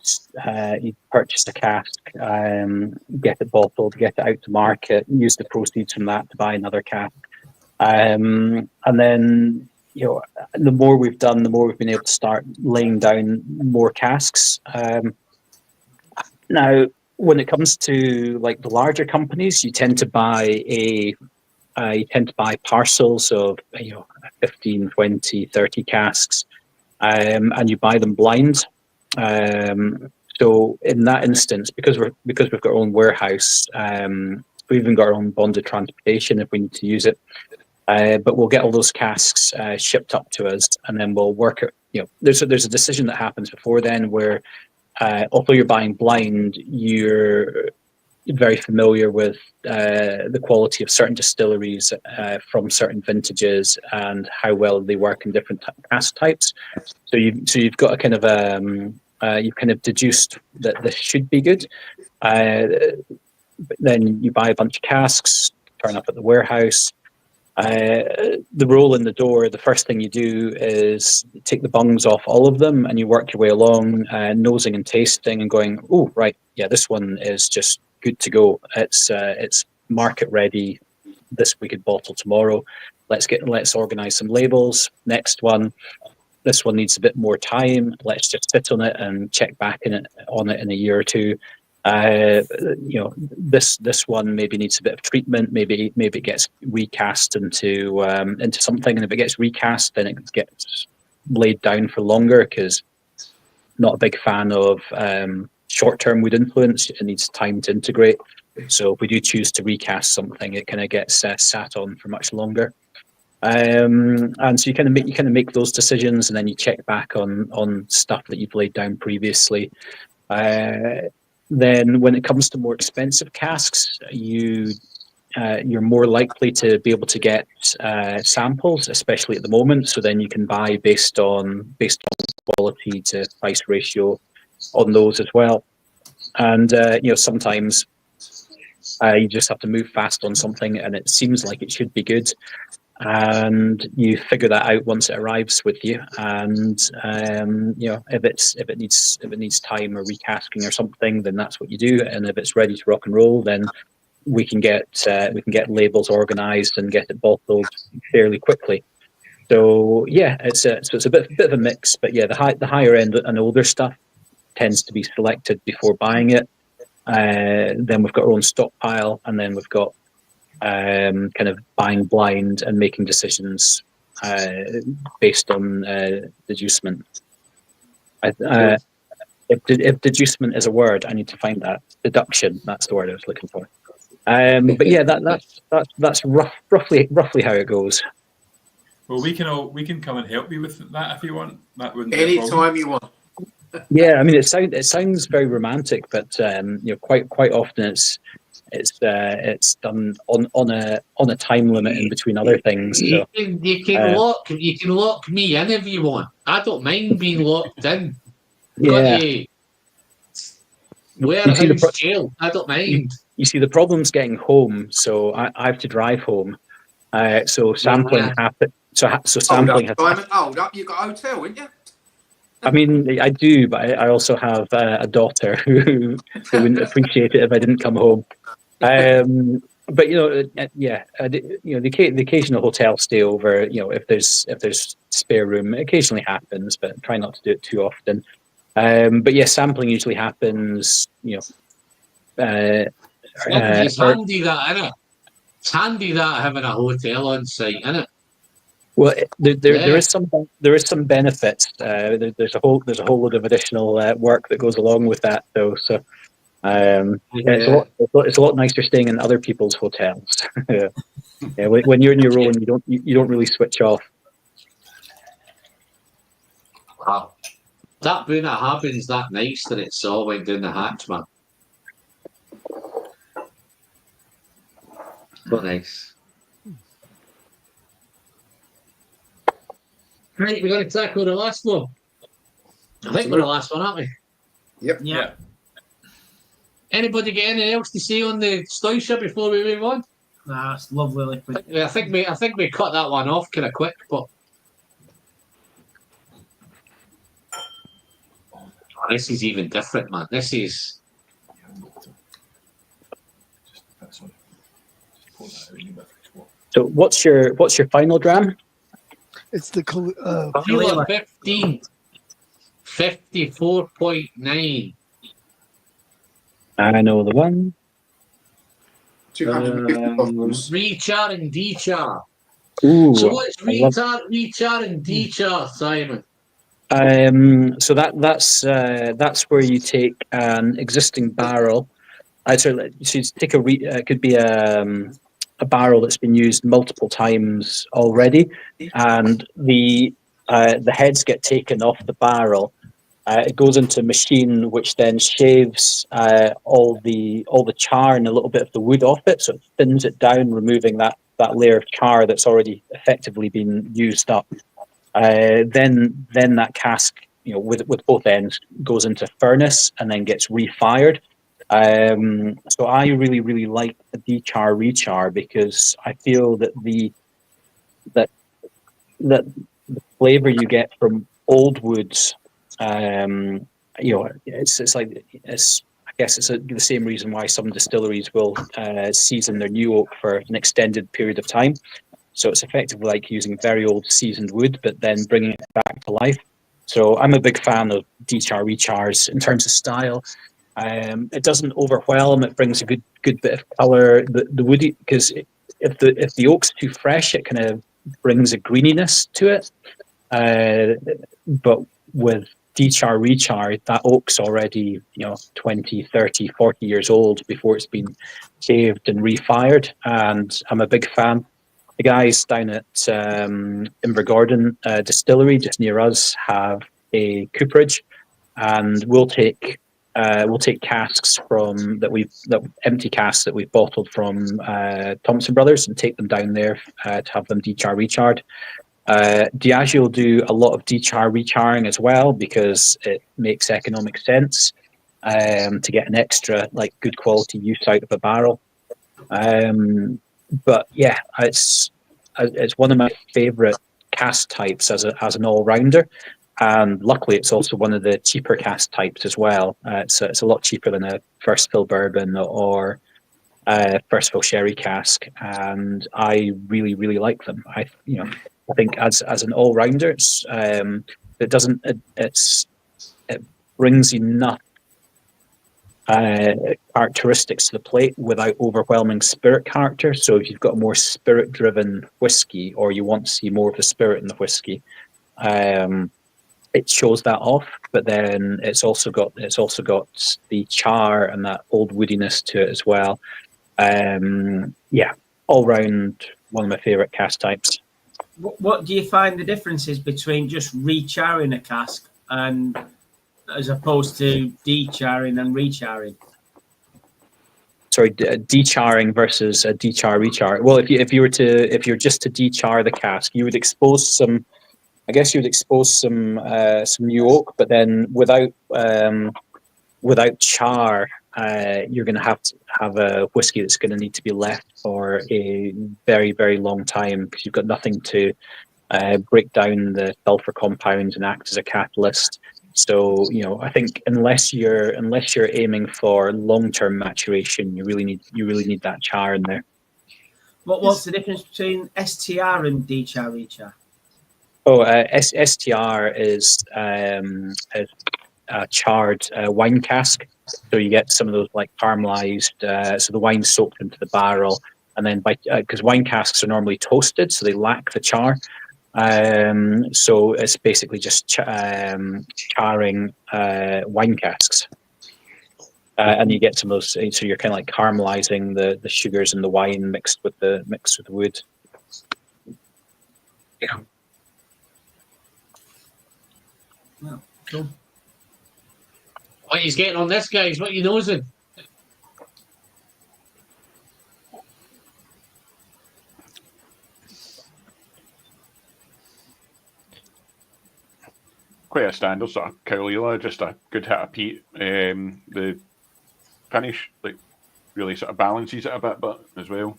purchase a cask, get it bottled, get it out to market, use the proceeds from that to buy another cask, and then. The more we've done, the more we've been able to start laying down more casks. Now, when it comes to like the larger companies, you tend to buy parcels of 15, 20, 30 casks, and you buy them blind. So in that instance, because we've got our own warehouse, we've even got our own bonded transportation if we need to use it. But we'll get all those casks shipped up to us, and then we'll work it. There's a decision that happens before then where, although you're buying blind, you're very familiar with the quality of certain distilleries from certain vintages and how well they work in different cask types. So you've got a kind of you've kind of deduced that this should be good. But then you buy a bunch of casks, turn up at the warehouse. The roll in the door, the first thing you do is take the bungs off all of them, and you work your way along, nosing and tasting and going, oh, right, yeah, this one is just good to go. It's market ready. We could bottle tomorrow. Let's organize some labels. Next one. This one needs a bit more time. Let's just sit on it and check back on it in a year or two. This one maybe needs a bit of treatment. Maybe it gets recast into something, and if it gets recast, then it gets laid down for longer. Because not a big fan of short-term wood influence. It needs time to integrate. So if we do choose to recast something, it kind of gets sat on for much longer. And so you kind of make those decisions, and then you check back on stuff that you've laid down previously. Then when it comes to more expensive casks, you're more likely to be able to get samples, especially at the moment. So then you can buy based on quality to price ratio on those as well. And sometimes you just have to move fast on something, and it seems like it should be good. And you figure that out once it arrives with you, and if it needs time or recasking or something, then that's what you do. And if it's ready to rock and roll, then we can get labels organized and get it bottled fairly quickly. So yeah, it's a bit of a mix, but yeah, the higher end and older stuff tends to be selected before buying it. Then we've got our own stockpile, and then we've got kind of buying blind and making decisions based on deducement. If deducement is a word, I need to find that. Deduction, that's the word I was looking for. But yeah, that's roughly how it goes. Well, we can come and help you with that if you want. That wouldn't be a problem. Anytime you want. Yeah, I mean, it sounds very romantic, but quite often it's done on a time limit in between other things. So, you can lock me in if you want. I don't mind being locked in. Yeah. Warehouse jail. I don't mind. You see, the problem's getting home, so I have to drive home. So sampling happens. So sampling. Hold up! You've got a hotel, haven't you? I mean, I do, but I also have a daughter who wouldn't appreciate it if I didn't come home. But the occasional hotel stay over. If there's spare room, it occasionally happens, but try not to do it too often. But yeah, sampling usually happens. It's handy that, isn't it? It's handy that having a hotel on site, isn't it? Well, there is some benefits. There's a whole load of additional work that goes along with that, though. So it's a lot nicer staying in other people's hotels. Yeah, when you're in your own, you don't really switch off. Wow, that Bunnahabhain's that nice that it's all went down the hatch, man. But nice. Right, we're going to tackle the last one. I think we're the last one, aren't we? Yep. Yeah. Anybody get anything else to say on the Stoisha before we move on? Nah, it's lovely liquid. I think we cut that one off kind of quick, but this is even different, man. This is. So what's your final dram? It's the Kilo 15, 54.9. I know the one. 250 bottles. Rechar and dechar. Ooh, So what's rechar and dechar, Simon? So that's where you take an existing barrel. So you take it could be a barrel that's been used multiple times already, and the heads get taken off the barrel, It goes into a machine, which then shaves all the char and a little bit of the wood off it, so it thins it down, removing that layer of char that's already effectively been used up. Then that cask, with both ends, goes into furnace and then gets refired. So I really, really like the de-char rechar, because I feel that the flavor you get from old woods, it's like I guess it's the same reason why some distilleries will season their new oak for an extended period of time. So it's effectively like using very old seasoned wood, but then bringing it back to life. So I'm a big fan of de-char rechars in terms of style. It doesn't overwhelm. It brings a good bit of color. The woody, because if the oak's too fresh, it kind of brings a greeniness to it. But with de-char rechar, that oak's already 20, 30, 40 years old before it's been shaved and refired, and I'm a big fan. The guys down at Invergordon distillery just near us have a cooperage, and we'll take casks empty casks that we've bottled from Thompson Brothers, and take them down there to have them de-char recharred. Diageo will do a lot of de-char recharring as well, because it makes economic sense to get an extra good quality use out of a barrel. But yeah, it's one of my favourite cask types as an all-rounder, and luckily it's also one of the cheaper cask types as well. It's a lot cheaper than a first fill bourbon or first fill sherry cask, and I really, really like them. I think as an all-rounder, it brings enough characteristics to the plate without overwhelming spirit character. So if you've got a more spirit-driven whiskey, or you want to see more of the spirit in the whiskey, it shows that off. But then it's also got the char and that old woodiness to it as well. All round one of my favourite cask types. What do you find the differences between just recharring a cask and as opposed to de-charring and recharring? Sorry, de-charring versus a de-char rechar. Well, if you were just to de-char the cask, you would expose some. I guess you would expose some new oak, but then without char, you're going to have a whiskey that's going to need to be left for a very, very long time, because you've got nothing to break down the sulfur compounds and act as a catalyst. So I think unless you're aiming for long-term maturation, you really need that char in there. What's the difference between STR and de-char rechar? Oh, STR is a charred wine cask. So you get some of those caramelized, so the wine's soaked into the barrel, and then because wine casks are normally toasted, so they lack the char. So it's basically just charring wine casks, and you get some of those. So you're kind of caramelizing the sugars in the wine mixed with the wood. Yeah. Oh, cool. What he's getting on this, guys? What you nosing? Quite a standard sort of Caolila, just a good hit of peat. The finish really sort of balances it a bit, but as well.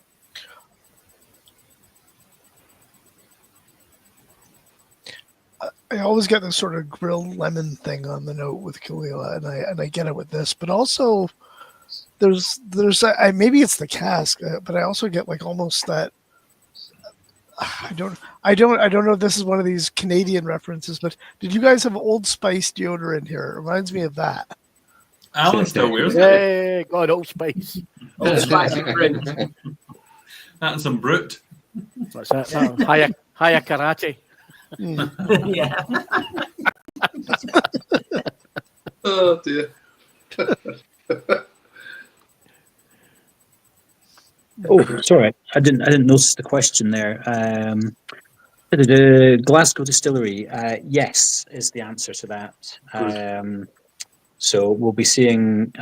I always get this sort of grilled lemon thing on the note with Caolila, and I get it with this, but also there's maybe it's the cask, but I also get almost that. I don't know if this is one of these Canadian references, but did you guys have Old Spice deodorant here? It reminds me of that. Alan still wears it. Hey, God, Old Spice. Old Spice and print. That's some brute. What's that? Haya karate. Yeah. Oh dear. Oh, sorry, I didn't notice the question there. The Glasgow distillery, yes, is the answer to that. So we'll be seeing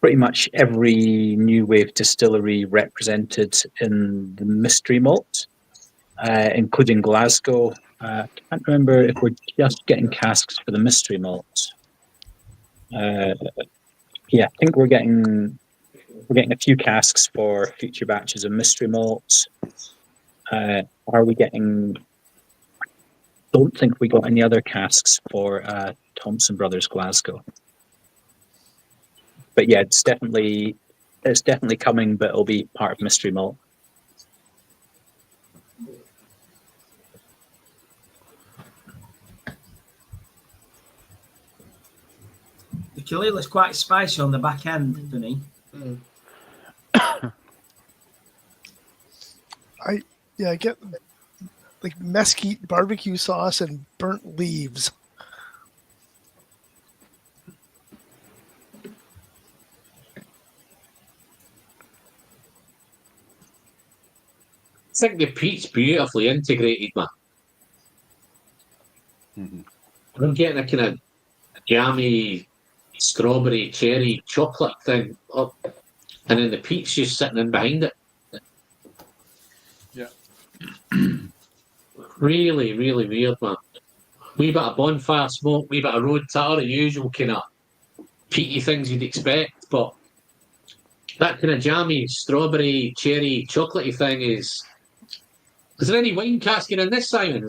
pretty much every new wave distillery represented in the mystery malt, including Glasgow. I can't remember if we're just getting casks for the mystery malt. Yeah, I think we're getting a few casks for future batches of mystery malt. Are we getting? Don't think we got any other casks for Thompson Brothers Glasgow. But yeah, it's definitely coming, but it'll be part of mystery malt. The Kalila quite spicy on the back end, doesn't he? I get like mesquite barbecue sauce and burnt leaves. I think the peat's beautifully integrated, man. I'm getting a kind of jammy, strawberry, cherry, chocolate thing up, and then the peat's just sitting in behind it. Yeah. Really, really weird, man. Wee bit of bonfire smoke, wee bit of road tar, the usual kind of peaty things you'd expect, but that kind of jammy, strawberry, cherry, chocolatey thing is. Is there any wine casking in this, Simon?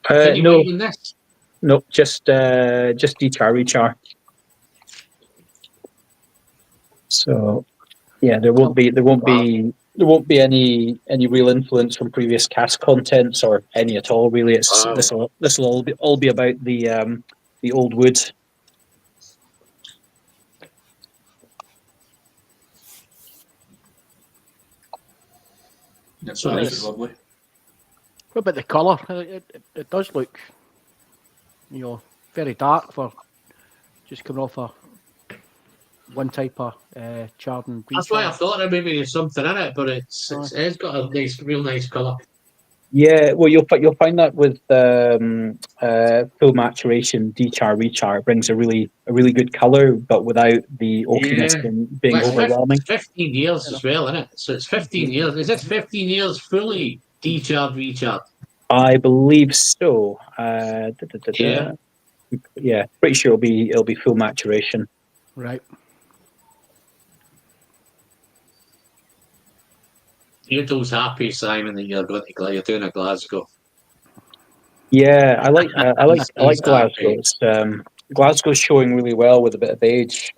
Any No, wine in this? no, just de-char. So yeah, there won't be any real influence from previous cask contents or any at all. Really, it's this will all be about the old wood. It's So absolutely it's- lovely. What about the colour? It does look, very dark for just coming off a one type of charred and That's why I thought there maybe there's something in it, but it's got a real nice colour. Yeah, well, you'll find that with full maturation, de-char, rechar, it brings a really good colour, but without the oakiness being Well, it's overwhelming. 15 years as well, isn't it? So it's 15 years. Is it 15 years fully decharred, recharred? I believe so. Yeah. Yeah, pretty sure it'll be full maturation. Right. You're happy, Simon, that you're doing a Glasgow. Yeah, I like He's Glasgow. happy. It's, Glasgow's showing really well with a bit of age.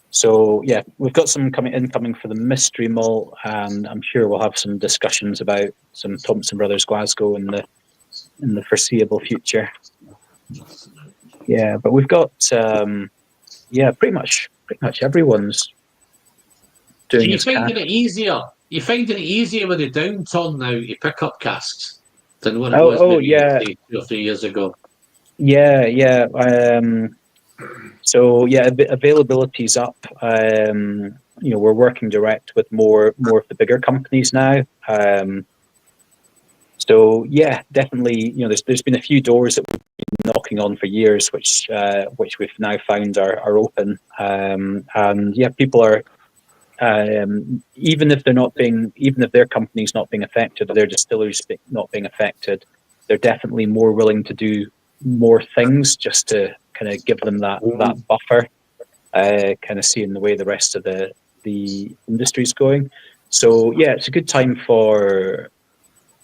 So yeah, we've got some incoming for the mystery malt, and I'm sure we'll have some discussions about some Thompson Brothers Glasgow in the foreseeable future. Yeah, but we've got pretty much everyone's doing Are you its finding cask. it easier? You're finding it easier with the downturn now to pick up casks than what it Oh, was oh, maybe yeah. say, 2 or 3 years ago. Yeah. So yeah, availability's up. We're working direct with more of the bigger companies now. So yeah, definitely. There's been a few doors that we've been knocking on for years, which we've now found are open. And yeah, people are. Even if their company's not being affected, or their distilleries not being affected, they're definitely more willing to do more things just to kind of give them that buffer, kind of seeing the way the rest of the industry's going. So yeah, it's a good time for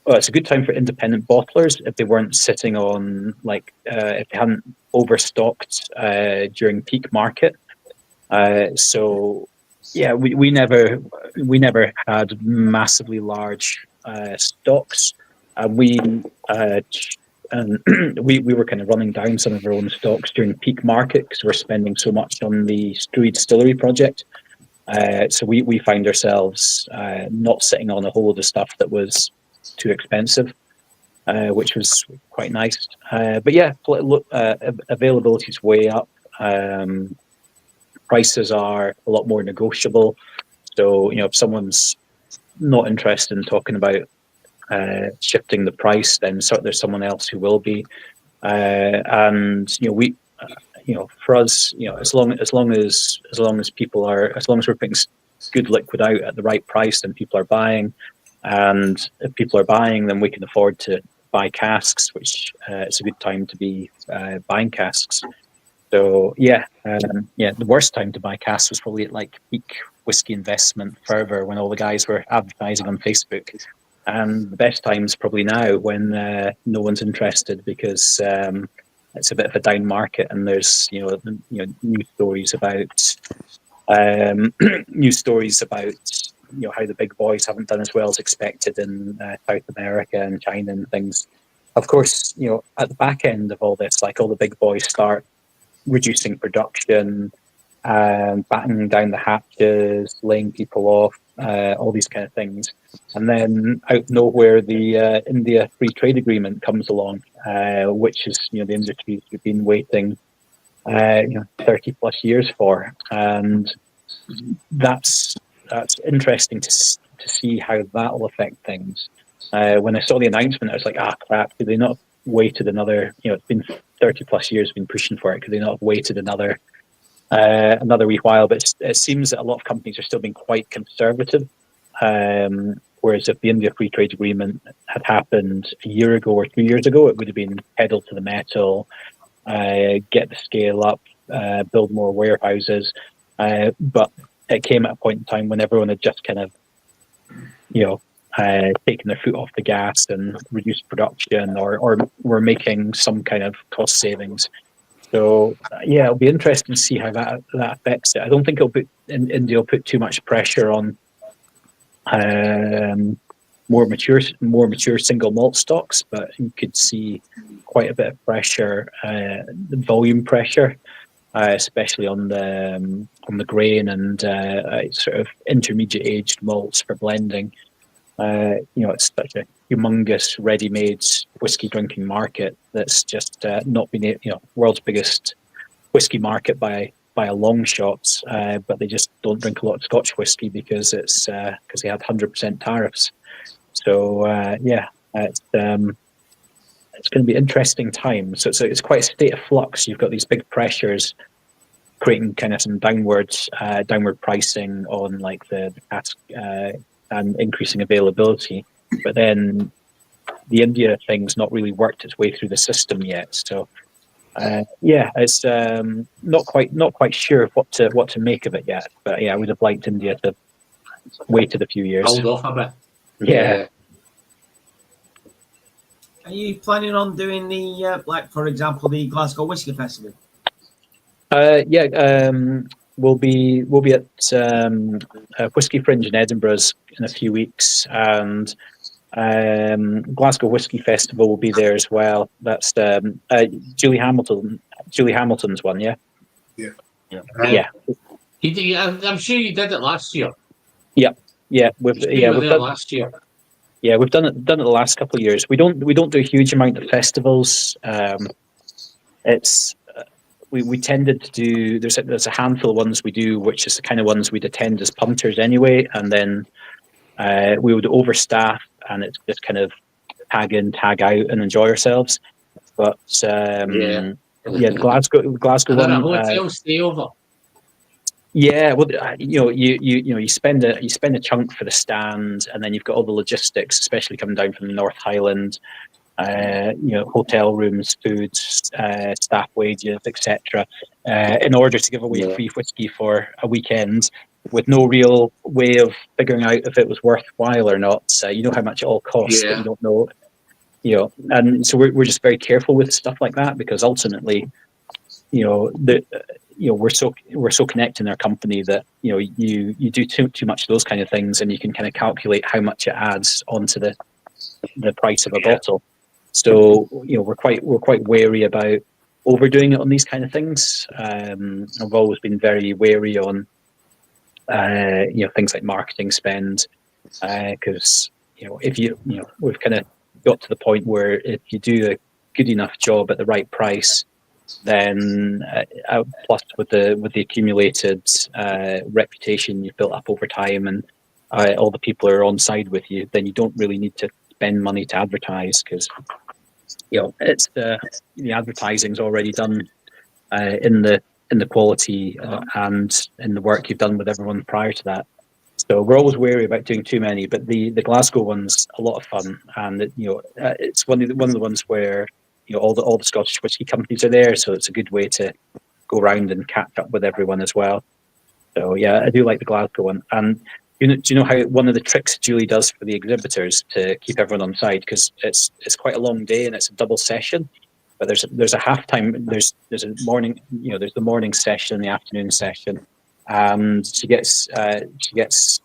independent bottlers if they weren't sitting on if they hadn't overstocked during peak market. So yeah, we never had massively large stocks. We were kind of running down some of our own stocks during peak market because we're spending so much on the Strewy Distillery project. So we find ourselves not sitting on a whole lot of stuff that was too expensive, which was quite nice. But yeah, availability is way up. Prices are a lot more negotiable. So if someone's not interested in talking about shifting the price, then there's someone else who will be. And for us, as long as we're putting good liquid out at the right price, then people are buying. And if people are buying, then we can afford to buy casks, which it's a good time to be buying casks. So the worst time to buy casks was probably at like peak whiskey investment fervor when all the guys were advertising on Facebook. And the best time is probably now when no one's interested because it's a bit of a down market, and there's news stories about how the big boys haven't done as well as expected in South America and China and things. Of course, at the back end of all this, like all the big boys start reducing production, battening down the hatches, laying people off, all these kind of things. And then out of nowhere, the India Free Trade Agreement comes along, which is the industry's been waiting 30 plus years for. And that's interesting to see how that will affect things. When I saw the announcement, I was like, crap, could they not have waited another, it's been 30 plus years been pushing for it, could they not have waited another wee while? But it seems that a lot of companies are still being quite conservative. Whereas if the India Free Trade Agreement had happened a year ago or 2 years ago, it would have been pedal to the metal, get the scale up, build more warehouses. But it came at a point in time when everyone had just kind of, taken their foot off the gas and reduced production, or were making some kind of cost savings. So it'll be interesting to see how that affects it. I don't think India will put too much pressure on more mature single malt stocks, but you could see quite a bit of pressure, volume pressure, especially on the grain and sort of intermediate aged malts for blending. It's such a humongous ready-made whiskey drinking market that's just not been, world's biggest whiskey market by a long shot, but they just don't drink a lot of Scotch whiskey because they had 100% tariffs. So it's going to be interesting times. So it's quite a state of flux. You've got these big pressures creating kind of some downward pricing on like the cask and increasing availability, but then the India thing's not really worked its way through the system yet. So it's not quite sure what to make of it yet. But I would have liked India to waited a few years. Hold off a bit. Yeah. Are you planning on doing the for example, the Glasgow Whisky Festival? We'll be at Whisky Fringe in Edinburgh's in a few weeks, and Glasgow Whisky Festival will be there as well. That's Julie Hamilton's one, yeah. I'm sure you did it last year. We've done last year. Yeah, we've done it the last couple of years. We don't do a huge amount of festivals. We tended to do there's a handful of ones we do, which is the kind of ones we'd attend as punters anyway, and then we would overstaff, and it's just kind of tag in, tag out, and enjoy ourselves. But the Glasgow and then one. A hotel stay over. Yeah, well, you spend a chunk for the stand, and then you've got all the logistics, especially coming down from the North Highland. Hotel rooms, food, staff wages, etc. In order to give away free whiskey for a weekend, with no real way of figuring out if it was worthwhile or not. You know how much it all costs, but you don't know. And so we're just very careful with stuff like that, because ultimately, we're so connected in our company that you do too much of those kind of things, and you can kind of calculate how much it adds onto the price of a bottle. So we're quite wary about overdoing it on these kind of things. I've always been very wary on things like marketing spend, because if we've kind of got to the point where if you do a good enough job at the right price, then plus with the accumulated reputation you've built up over time, and all the people who are on side with you, then you don't really need to spend money to advertise because it's the advertising's already done in the quality and in the work you've done with everyone prior to that. So we're always wary about doing too many, but the Glasgow one's a lot of fun, and it's one of the ones where all the Scottish whisky companies are there, so it's a good way to go around and catch up with everyone as well. So yeah, I do like the Glasgow one. And do you know how one of the tricks Julie does for the exhibitors to keep everyone on side, because it's quite a long day and it's a double session, but there's a halftime, there's a morning, there's the morning session and the afternoon session, and she gets there's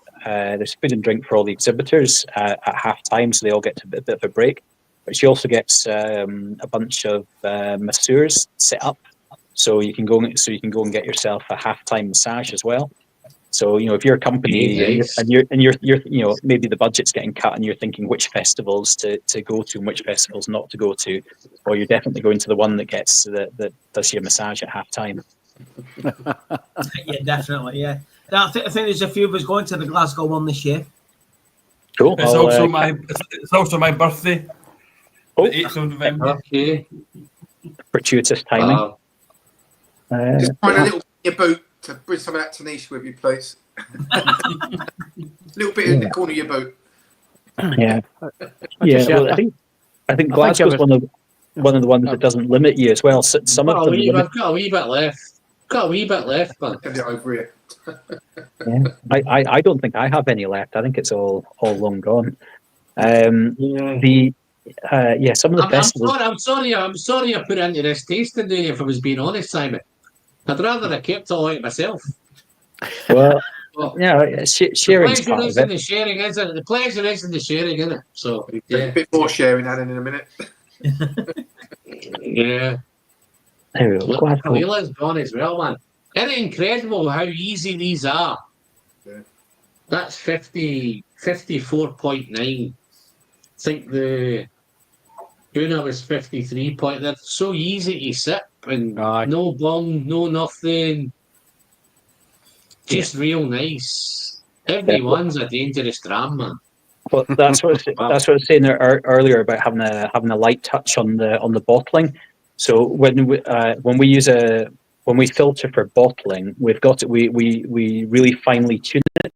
food and drink for all the exhibitors at halftime, so they all get a bit of a break. But she also gets a bunch of masseurs set up, so you can go and get yourself a halftime massage as well. So if you're a company and you're maybe the budget's getting cut and you're thinking which festivals to go to and which festivals not to go to, well, you're definitely going to the one that does your massage at halftime. Yeah, definitely. Yeah, I think there's a few of us going to the Glasgow one this year. Cool. It's also my birthday. Oh, the 8th of November. Okay. Fortuitous timing. Just find a little bit in your boot to bring some of that Teaninich with you, please. little bit in the corner of your boot. Yeah. Well, I think Glasgow's one of the ones that doesn't limit you as well. Some of them. I've got a wee bit left. Man. Get it over here. Yeah. I don't think I have any left. I think it's all long gone. Some of the festivals. I'm sorry I put into this tasting day, if I was being honest, Simon. I'd rather have kept all out myself. Well, sharing the pleasure is in the sharing, isn't it? The pleasure is in the sharing, isn't it? So a bit more sharing, Alan, in a minute. Yeah. Leela's gone as well, man. Isn't it incredible how easy these are? Yeah. That's 54.9. I think the Guna was 53 point. They're so easy to sip and no bung, no nothing. Just real nice. Everyone's a dangerous dram, man. Well, that's what I was saying earlier about having a light touch on the bottling. So when we filter for bottling, we really finely tune it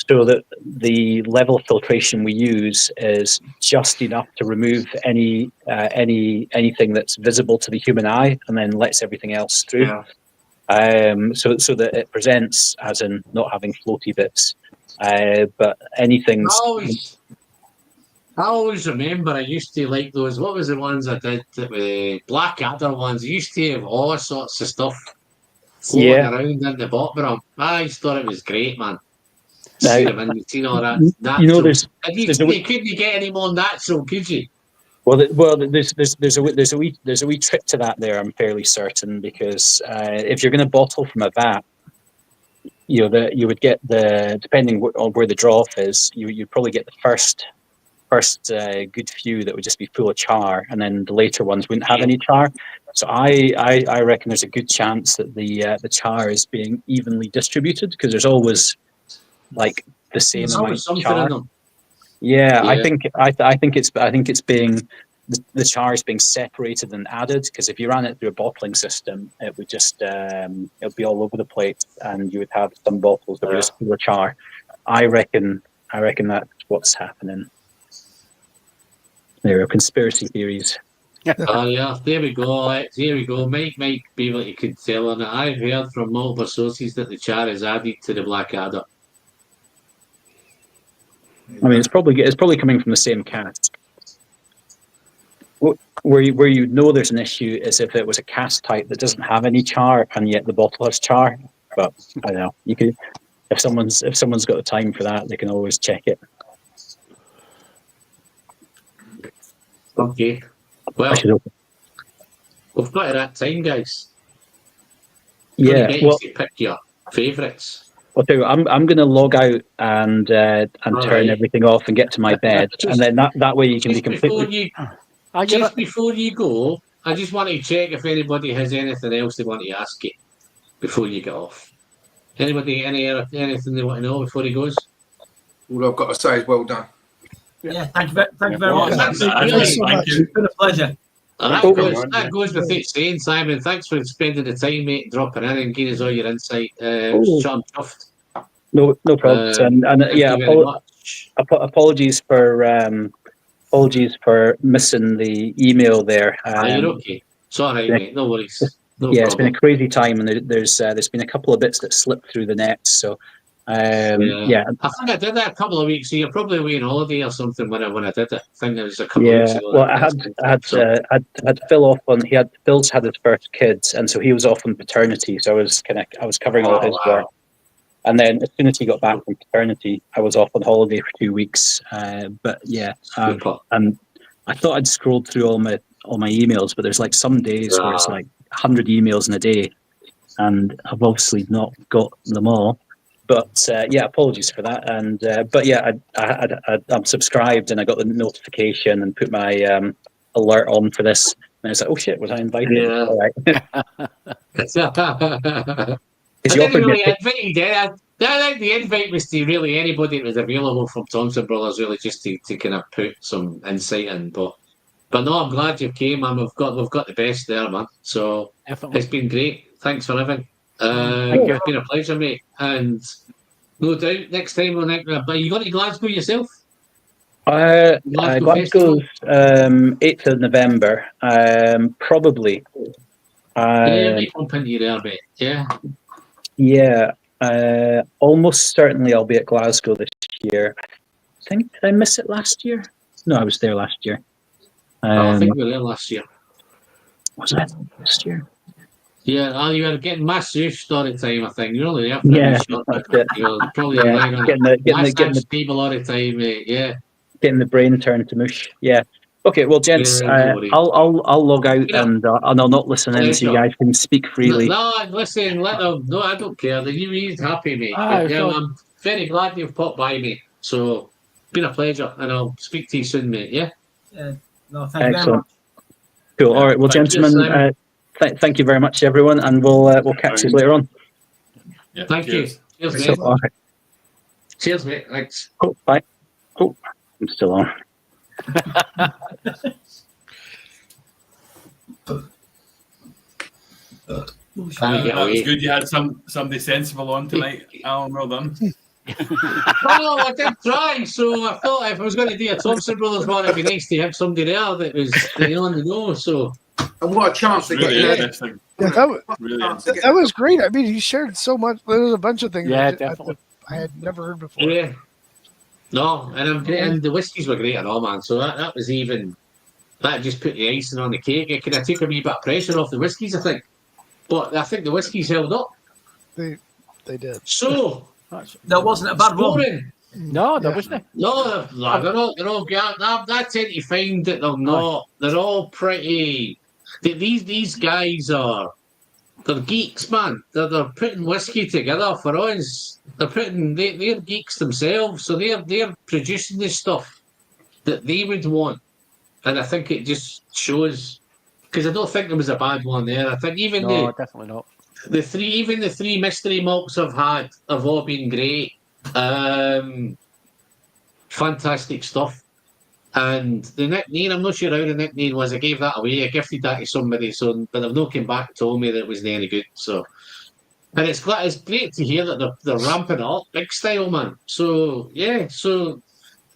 so that the level of filtration we use is just enough to remove anything that's visible to the human eye, and then lets everything else through. Yeah. So that it presents as in not having floaty bits, but anything. I always remember I used to like those. What was the ones I did? The Blackadder ones. I used to have all sorts of stuff floating around in the bottom of them. I just thought it was great, man. Seen all that. Natural. You couldn't get any more natural, could you? Well, there's a wee trick to that there. I'm fairly certain, because if you're going to bottle from a vat, you would get depending on where the draw-off is, you'd probably get the first good few that would just be full of char, and then the later ones wouldn't have any char. So I reckon there's a good chance that the char is being evenly distributed, because there's always like the same amount of char. Yeah, I think it's being the char is being separated and added, because if you ran it through a bottling system, it would just it'd be all over the place, and you would have some bottles that were just full of char. I reckon that's what's happening. There are conspiracy theories. Yeah, there we go. Mike might be able to tell on it. I've heard from multiple sources that the char is added to the Blackadder. I mean, it's probably coming from the same cask. Where you know there's an issue is if it was a cask type that doesn't have any char and yet the bottle has char. But I don't know, you could, if someone's got the time for that, they can always check it. Okay. Well, we've got to that time, guys. Yeah. Well, to pick your favourites. I'll tell you, I'm going to log out and turn everything off and get to my bed, and then that way you can be completely. Before you go, I just want to check if anybody has anything else they want to ask you before you get off. Anybody anything they want to know before he goes? All I've got to say is well done. Yeah, thank you very much. Thank It's you. been a pleasure. And Cool. that goes with it saying, Simon, thanks for spending the time, mate, dropping in and giving us all your insight. Oh. I'm chuffed. No problems. And Thank yeah, you very much. apologies for missing the email there. You're okay. It's all right, mate. No worries. No yeah, it's been problem. a crazy time, and there's been a couple of bits that slipped through the nets. So yeah, I think I did that a couple of weeks. So you're probably away on holiday or something when I did it. I think it was a couple of weeks ago. Well, I had Phil off on. Phil's had his first kids, and so he was off on paternity. So I was covering all his work. And then as soon as he got back from paternity, I was off on holiday for 2 weeks. But yeah, and I thought I'd scrolled through all my emails, but there's like some days where it's like 100 emails in a day, and I've obviously not got them all. But yeah, apologies for that. And but yeah, I'm subscribed, and I got the notification and put my alert on for this. And I was like, oh shit, was I invited? Yeah. All right. I didn't really invite you there. I think the invite was to really anybody that was available from Thompson Brothers, really just to kind of put some insight in. But no, I'm glad you came, man. We've got the best there, man. So Definitely. It's been great. Thanks for having. Thank you. It's been a pleasure, mate. And no doubt next time are you going to Glasgow yourself? Glasgow's 8th of November, probably. Yeah, mate, bump into you there, mate. Yeah. Yeah, almost certainly I'll be at Glasgow this year. I think, did I miss it last year? No, I was there last year. I think we were there last year. Was I last year? Yeah, you were getting massive story time, I think. You're only there for Yeah, a shot, that's but it. you're probably Yeah, relying on getting the stable all the time, mate. Yeah. getting the brain turned to mush. Yeah. Okay, well, gents, Yeah, no worries. I'll log out Yeah. and I'll not listen in, so you guys can speak freely. No, listen, let them. No, I don't care. He's happy, mate. Ah, But, yeah, so- I'm very glad you've popped by, mate. So, been a pleasure, and I'll speak to you soon, mate. Yeah. No, thank you very Excellent. much. Cool. All right. Well, Thank you, gentlemen, Simon. thank you very much, everyone, and we'll catch you later on. Yeah, Thank cheers. you. Cheers, So, mate. all right. Cheers, mate. Thanks. Cool. Bye. Cool. I'm still on. Thank you. That was good. You had somebody sensible on tonight, Alan. Well done. Well, I did try, so I thought if I was going to do a Thompson Brothers one, it'd be nice to have somebody there that was on the know. So, And what a chance to Really get in. interesting. Yeah, Really that was great. I mean, he shared so much. There was a bunch of things Yeah, that definitely. I had never heard before. yeah. No, and I'm great, and the whiskies were great and all, man. So that was even that just put the icing on the cake. It kind of took a wee bit of pressure off the whiskies, I think. But I think the whiskies held up. They did. So That wasn't a bad one. scoring. No, there Yeah. wasn't. No, they're all. I tend to find that they're not. They're all pretty. These guys they're geeks, man. They're putting whiskey together for us. They're geeks themselves, so they're producing the stuff that they would want, and I think it just shows. Because I don't think there was a bad one there. I think even No, definitely not. the three mystery malts I've had have all been great. Fantastic stuff. And the nickname, I'm not sure how the nickname was. I gave that away. I gifted that to somebody, but they've not come back and told me that it wasn't any good. So, and it's great to hear that they're ramping it up big style, man. So yeah, so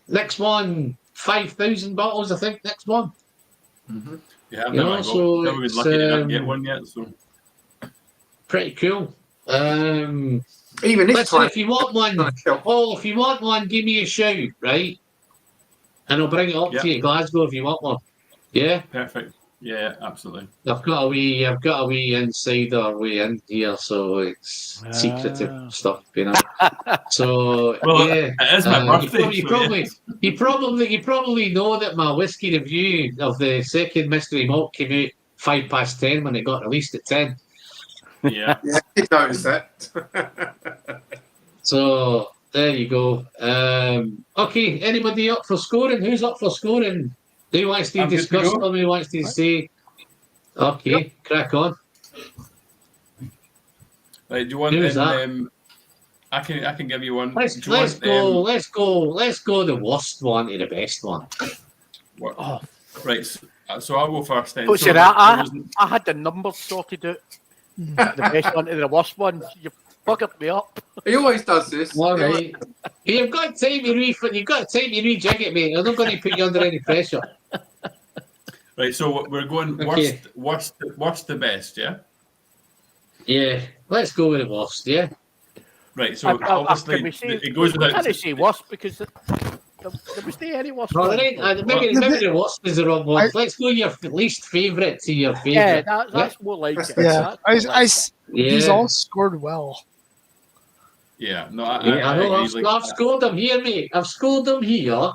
next one, 5,000 bottles, I think. Next one. Mm-hmm. Yeah, I've You know, never so been it's, lucky to not get one yet. So Pretty cool. Even this Listen, time. if you want one, Paul, if you want one, give me a shout, right? And I'll bring it up to you, Glasgow, if you want one. Yeah, perfect. Yeah, absolutely. I've got a wee insider way in here, so it's secretive stuff, you know. So Well, yeah, it is my birthday. you probably know that my whiskey review of the second mystery malt came out 10:05 when it got released at 10. Yeah. Yeah, I did notice that. So there you go. Okay, anybody up for scoring? Who's up for scoring? Who wants to I'm good to discuss go. them? Who wants to say? Okay, crack on. Right, do you want Who's that? I can give you one. Let's Do you want, go the worst one to the best one. what- Oh, Right. So I'll go first then. don't So say that. there was- I had the numbers sorted out. The best one to the worst one. You buggered me up. He always does this. All right. You've got time to rejig it, mate. I'm not going to put you under any pressure. Right, so we're going Okay. worst to best, yeah? Yeah. Let's go with the worst, yeah? Right, so Can obviously we say, it goes we without... can't say worst because there was no any worst. No, one. there ain't, maybe the worst is the wrong one. Let's go your least favourite to your Yeah, favourite. that's more like it. Yeah, That's more like it. these all scored well. Yeah, no, I I know. agree. I've scored them here, mate. I've scored them here,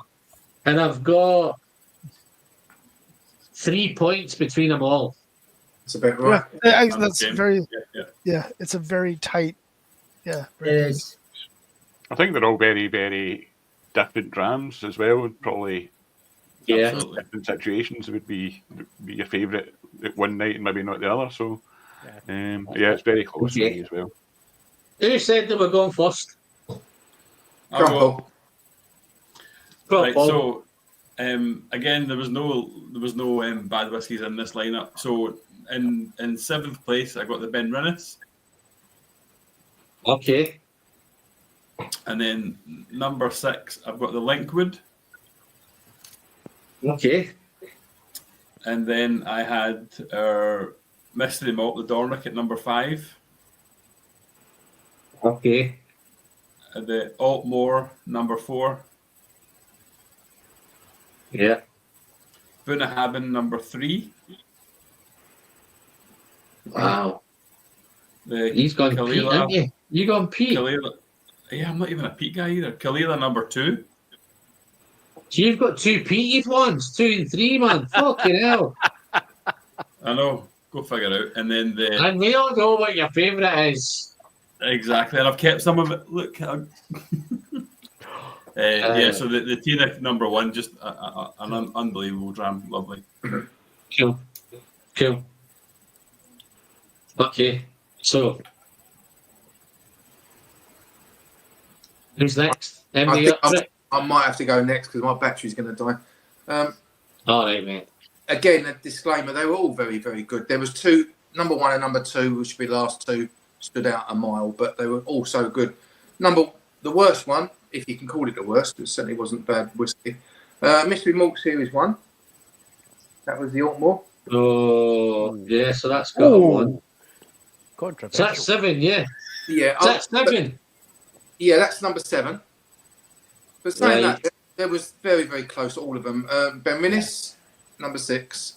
and I've got 3 points between them all. It's a bit right. That's Okay. very. Yeah. Yeah, it's a very tight. Yeah, It very tight. is. I think they're all very, very different drams as well. Probably Yeah. Absolutely. different situations would be your favourite at one night and maybe not the other. So, yeah, it's very close for me as well. Who said they were going first? I'll go. Right, Paul. so again, there was no bad whiskies in this lineup. So in seventh place, I got the Benrinnes, Okay. and then number 6, I've got the Linkwood, Okay. and then I had our mystery malt, the Dornoch, at number 5, Okay. the Altmore number 4, Yeah. Bunnahabhain number 3, Wow. the He's gone Pete, Kalila- haven't you? You gone Pete. Kalila. Yeah, I'm not even a Pete guy either. Kalila number 2. So you've got 2 Pete ones, 2 and 3, man. Fucking hell. I know. Go figure out. And then the And we all know what your favourite is. exactly, and I've kept some of it. Look, yeah. So the Teaninich number 1, just an unbelievable dram. Lovely. Cool. Cool. Okay. So who's next? Emily up for it? I might have to go next because my battery's going to die. All right, mate. Again, a disclaimer: they were all very, very good. There was 2, number 1 and number 2, which should be last 2, stood out a mile, but they were all so good. The worst one, if you can call it the worst, it certainly wasn't bad whiskey. Mystery Malt Series 1. That was the Altmore. Oh, yeah. So that's got a 1. So Controversial. that's 7, yeah. Yeah, So that's 7. yeah, that's number 7. But saying Right. that, there was very, very close, all of them. Benrinnes, number 6.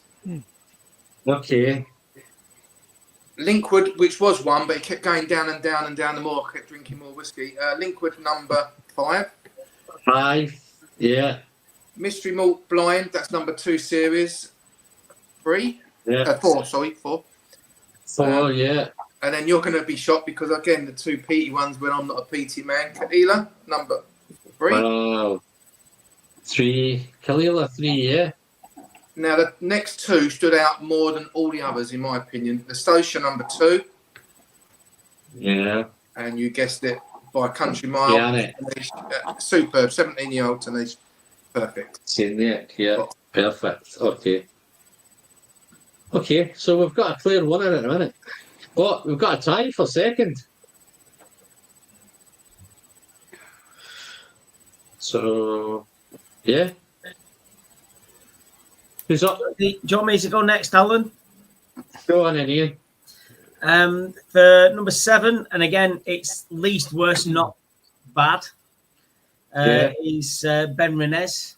Okay. Linkwood, which was 1, but it kept going down and down and down the more I kept drinking more whiskey. Linkwood, number 5. 5. Yeah. Mystery Malt Blind, that's number 2 series. 3. Yeah. 4, sorry, 4. 4, yeah. And then you're going to be shocked because, again, the 2 peaty ones when I'm not a peaty man. Kalila, number 3. Wow. 3. Kalila, 3, yeah. Now, the next 2 stood out more than all the others, in my opinion. The Station, number 2. Yeah. And you guessed it, by a country mile. Yeah, Superb, 17-year-old Teaninich. Perfect. Teaninich, yeah. Perfect. Okay. Okay, so we've got a clear winner in a minute. What? We've got a tie for second. So, yeah. Who's up? Do you want me to go next, Alan? Go on in, Ian. For number 7, and again, it's least worst, not bad. Is Benrinnes.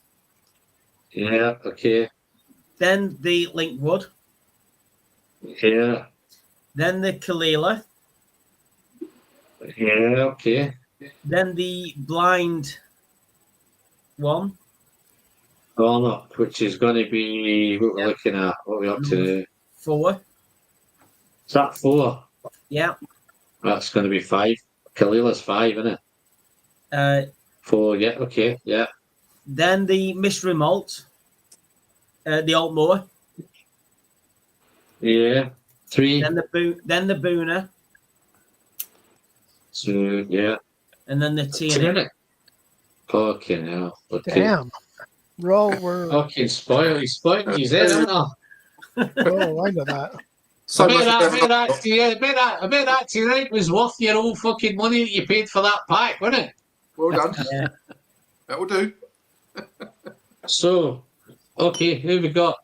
Yeah, okay. Then the Linkwood. Yeah. Then the Kalila. Yeah, okay. Then the Blind one. Dornoch, which is going to be what we're looking at. What are we up to? 4. Is that 4? Yeah. That's going to be 5. Kalila's 5, isn't it? 4, yeah, okay, yeah. Then the Mystery Malt. The Altmore. Yeah. 3. Then the Booner. 2, yeah. and then the Teaninich. Teaninich. Fucking hell. Okay. Damn. We're Fucking spoiled. He's spoiled you there, haven't I? oh, I know that. So I much bet that Teaninich was worth your old fucking money that you paid for that pack, wasn't it? Well done. Yeah. That will do. So, okay, who we got?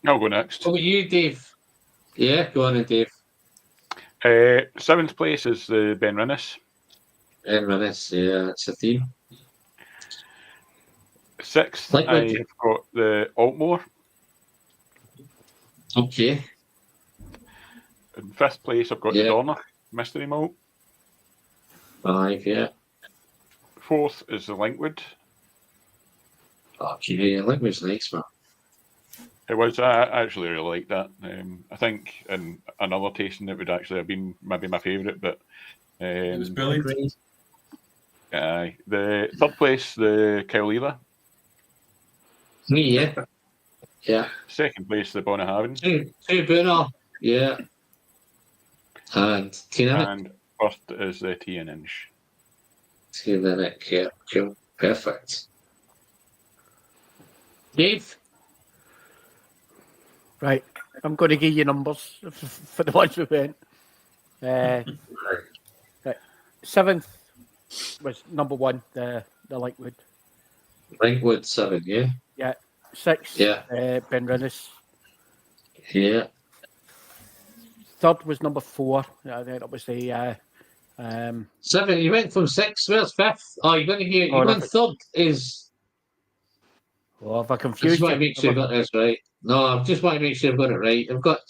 I'll go next. What about you, Dave? Yeah, go on then, Dave. 7th place is the Benrinnes. Benrinnes, yeah, that's a theme. 6th, Linkwood. I've got the Altmore. Okay. In 5th place, I've got the Yeah. Dornoch Mystery Malt. 5, yeah. 4th is the Linkwood. Okay, Linkwood's nice, man. It was. I actually really liked that. I think in another tasting it would actually have been maybe my favourite, but It was brilliant. Agreed. the 3rd place, the Kilchoman. Me, yeah. Yeah. 2nd place, the Bunnahabhain. Two Bunnahabhain, yeah. And Teaninich. And 1st is the Teaninich. Teaninich, yeah. Cool. Perfect. Dave? Right, I'm going to give you numbers for the ones we went. Right. 7th was number 1, the Linkwood. Linkwood 7, yeah. Yeah. 6th, Yeah. Benrinnes. Yeah. 3rd was number 4. I think that was the 7, you went from 6, where's 5th? Oh, you're going to hear, you're going 3rd is... well, if I I confuse just want to you. make sure I've got this right. No, I just want to make sure I've got it right. I've got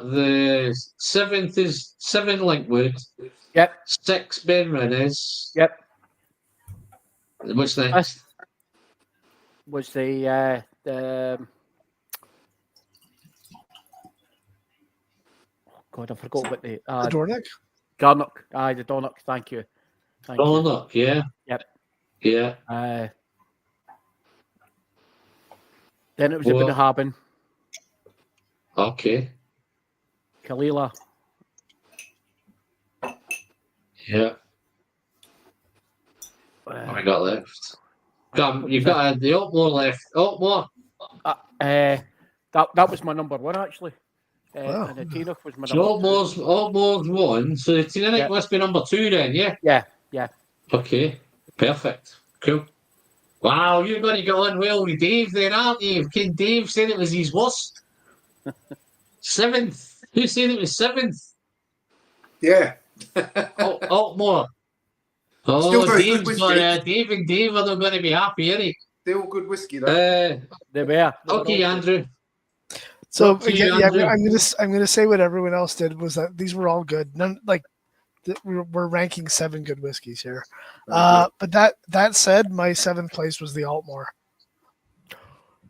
the 7th is 7 Linkwood. Yep. 6 Benrinnes. Yep. What's next? Was the God, I forgot what the The Dornoch? Dornoch. Aye, the Dornoch. Thank you. Thank you. Dornoch, yeah. Yep. Yeah. Then it was the What? Bunnahabhain, Okay. Kalila. Yeah. What have I got left? You've got the Altmore left. Altmore. That was my number 1 actually. Wow. And the Teaninich was my So number Altmore's 1. So the Teaninich Yeah. must be number 2 then, yeah? 2. Yeah. Okay. Perfect. Cool. Wow, you're going to get on well with Dave then, aren't you? Can Dave said it was his worst? 7th. Who said it was 7th? Yeah. Altmore. Oh, Still very good Dave's whiskey. Dave and Dave are not going to be happy, are they? Still good whiskey though. They were. Okay, Andrew. So Up to again, you, yeah, Andrew. I'm gonna say what everyone else did was that these were all good. None like we're ranking 7 good whiskeys here. But that said, my 7th place was the Altmore.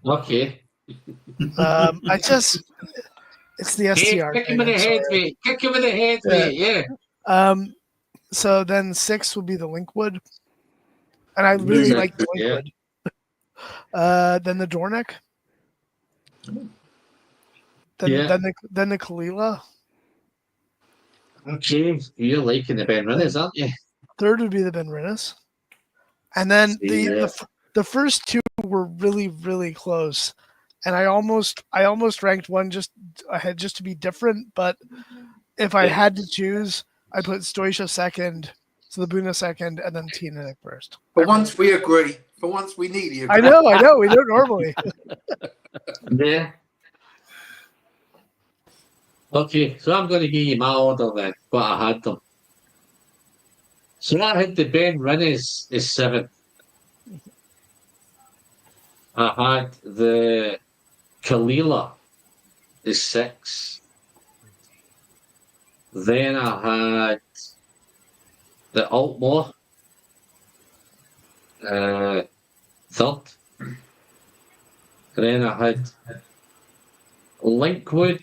Okay. It's the STR. Kick him in the I'm head, sorry. mate. Kick him in the head, mate. Yeah. So then 6 would be the Linkwood, and I really Yeah. like the Yeah. Linkwood. Then the Dornoch. Then the Kalila. Okay. You're liking the Benrinnes, aren't you? 3rd would be the Benrinnes, and then Yeah. the first 2 were really really close, and I almost ranked one just ahead just to be different. But if I had to choose, I put Stoisha 2nd, so the Buna 2nd, and then Teaninich 1st. For once we agree. For once we need you. I know, we don't normally. Yeah. Okay, so I'm going to give you my order then, but I had them. So I had the Benrinnes is 7th. I had the Kalila is 6. Then I had the Altmore 3rd. Then I had Linkwood.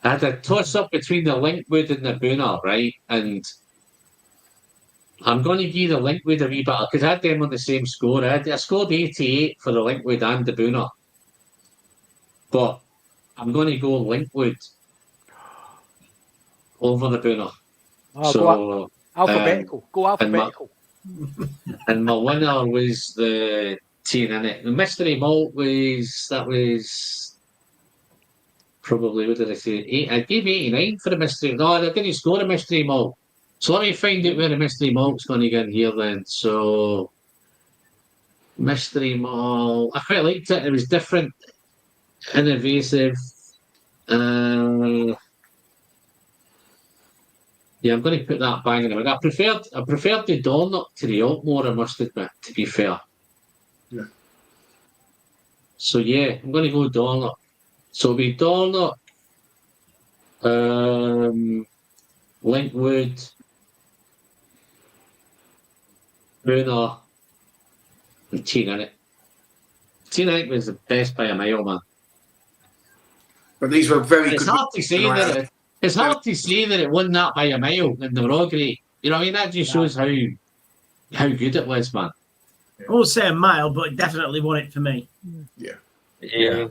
I had a toss up between the Linkwood and the Buna, right? And I'm going to give the Linkwood a wee bit because I had them on the same score. I scored 88 for the Linkwood and the Buna. But I'm going to go Linkwood over the Buna. Oh, So Alphabetical. Go alphabetical. And my winner was the Teaninich. The mystery malt was probably, what did I say? I gave 89 for the mystery. No, I didn't score a mystery malt. So let me find out where the mystery malt's going to get in here then. So mystery malt, I quite liked it. It was different, innovative. Yeah, I'm going to put that bang in the middle. I preferred the Dornoch to the Altmore, I must admit, to be fair. Yeah. So yeah, I'm going to go Dornoch. So it'll be Dornoch, Linkwood, Bunnahabhain, and Teaninich. Teaninich was the best by a mile, man. But these were very It's good. hard to say that it won that by a mile, and they were all great. You know what I mean? That just shows how good it was, man. I won't say a mile, but it definitely won it for me. Yeah. It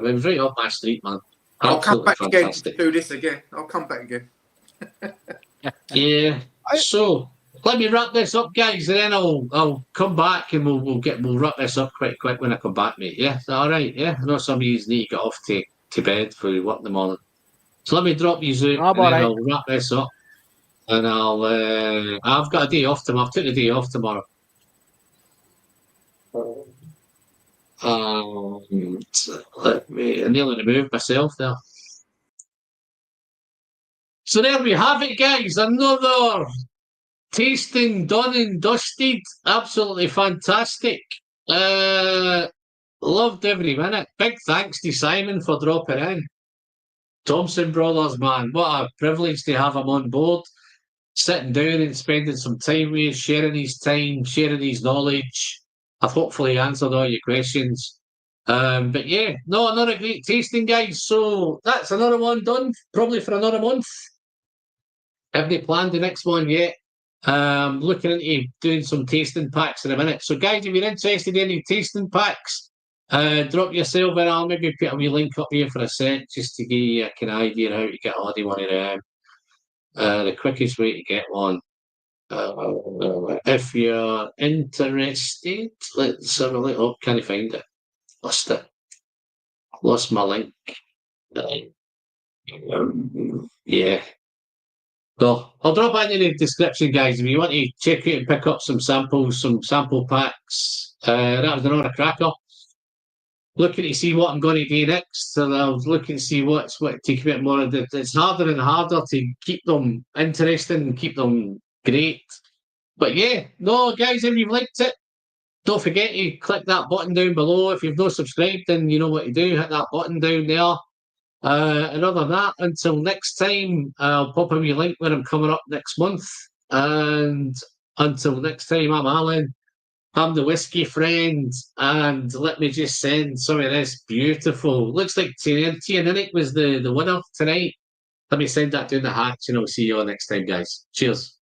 was right up my street, man. I'll come back Fantastic. again to do this again. I'll come back again. Yeah. So let me wrap this up, guys, and then I'll come back and we'll wrap this up quite quick when I come back, mate. Yeah, is that all right? Yeah, I know some of you need to get off to bed for work in the morning. So let me drop you out, and then I'll wrap this up. And I've got a day off tomorrow. I've took a day off tomorrow. Let me. I nearly removed myself there. So there we have it, guys. Another tasting done and dusted. Absolutely fantastic. Loved every minute. Big thanks to Simon for dropping in. Thompson brothers, man. What a privilege to have him on board. Sitting down and spending some time with us, sharing his time, sharing his knowledge. I've hopefully answered all your questions. But yeah, no, another great tasting, guys. So that's another one done, probably for another month. Haven't planned the next one yet. Looking into doing some tasting packs in a minute. So guys, if you're interested in any tasting packs, drop yourself in. I'll maybe put a wee link up here for a sec, just to give you an idea how to get all the one of them. The quickest way to get one. If you're interested, let's have a look. Oh, can't find it. Lost it. Lost my link. Yeah. So I'll drop that in the description, guys. If you want to check out and pick up some samples, some sample packs, that was another cracker. Looking to see what I'm going to do next. So I was looking to see what to keep it more. It's harder and harder to keep them interesting and keep them great. But yeah, no, guys, if you've liked it, don't forget to click that button down below. If you've not subscribed, then you know what to do. Hit that button down there. And other than that, until next time, I'll pop a wee link when I'm coming up next month. And until next time, I'm Alan. I'm the whiskey friend. And let me just send some of this beautiful. Looks like Teaninich was the winner tonight. Let me send that down the hatch, and I'll see you all next time, guys. Cheers.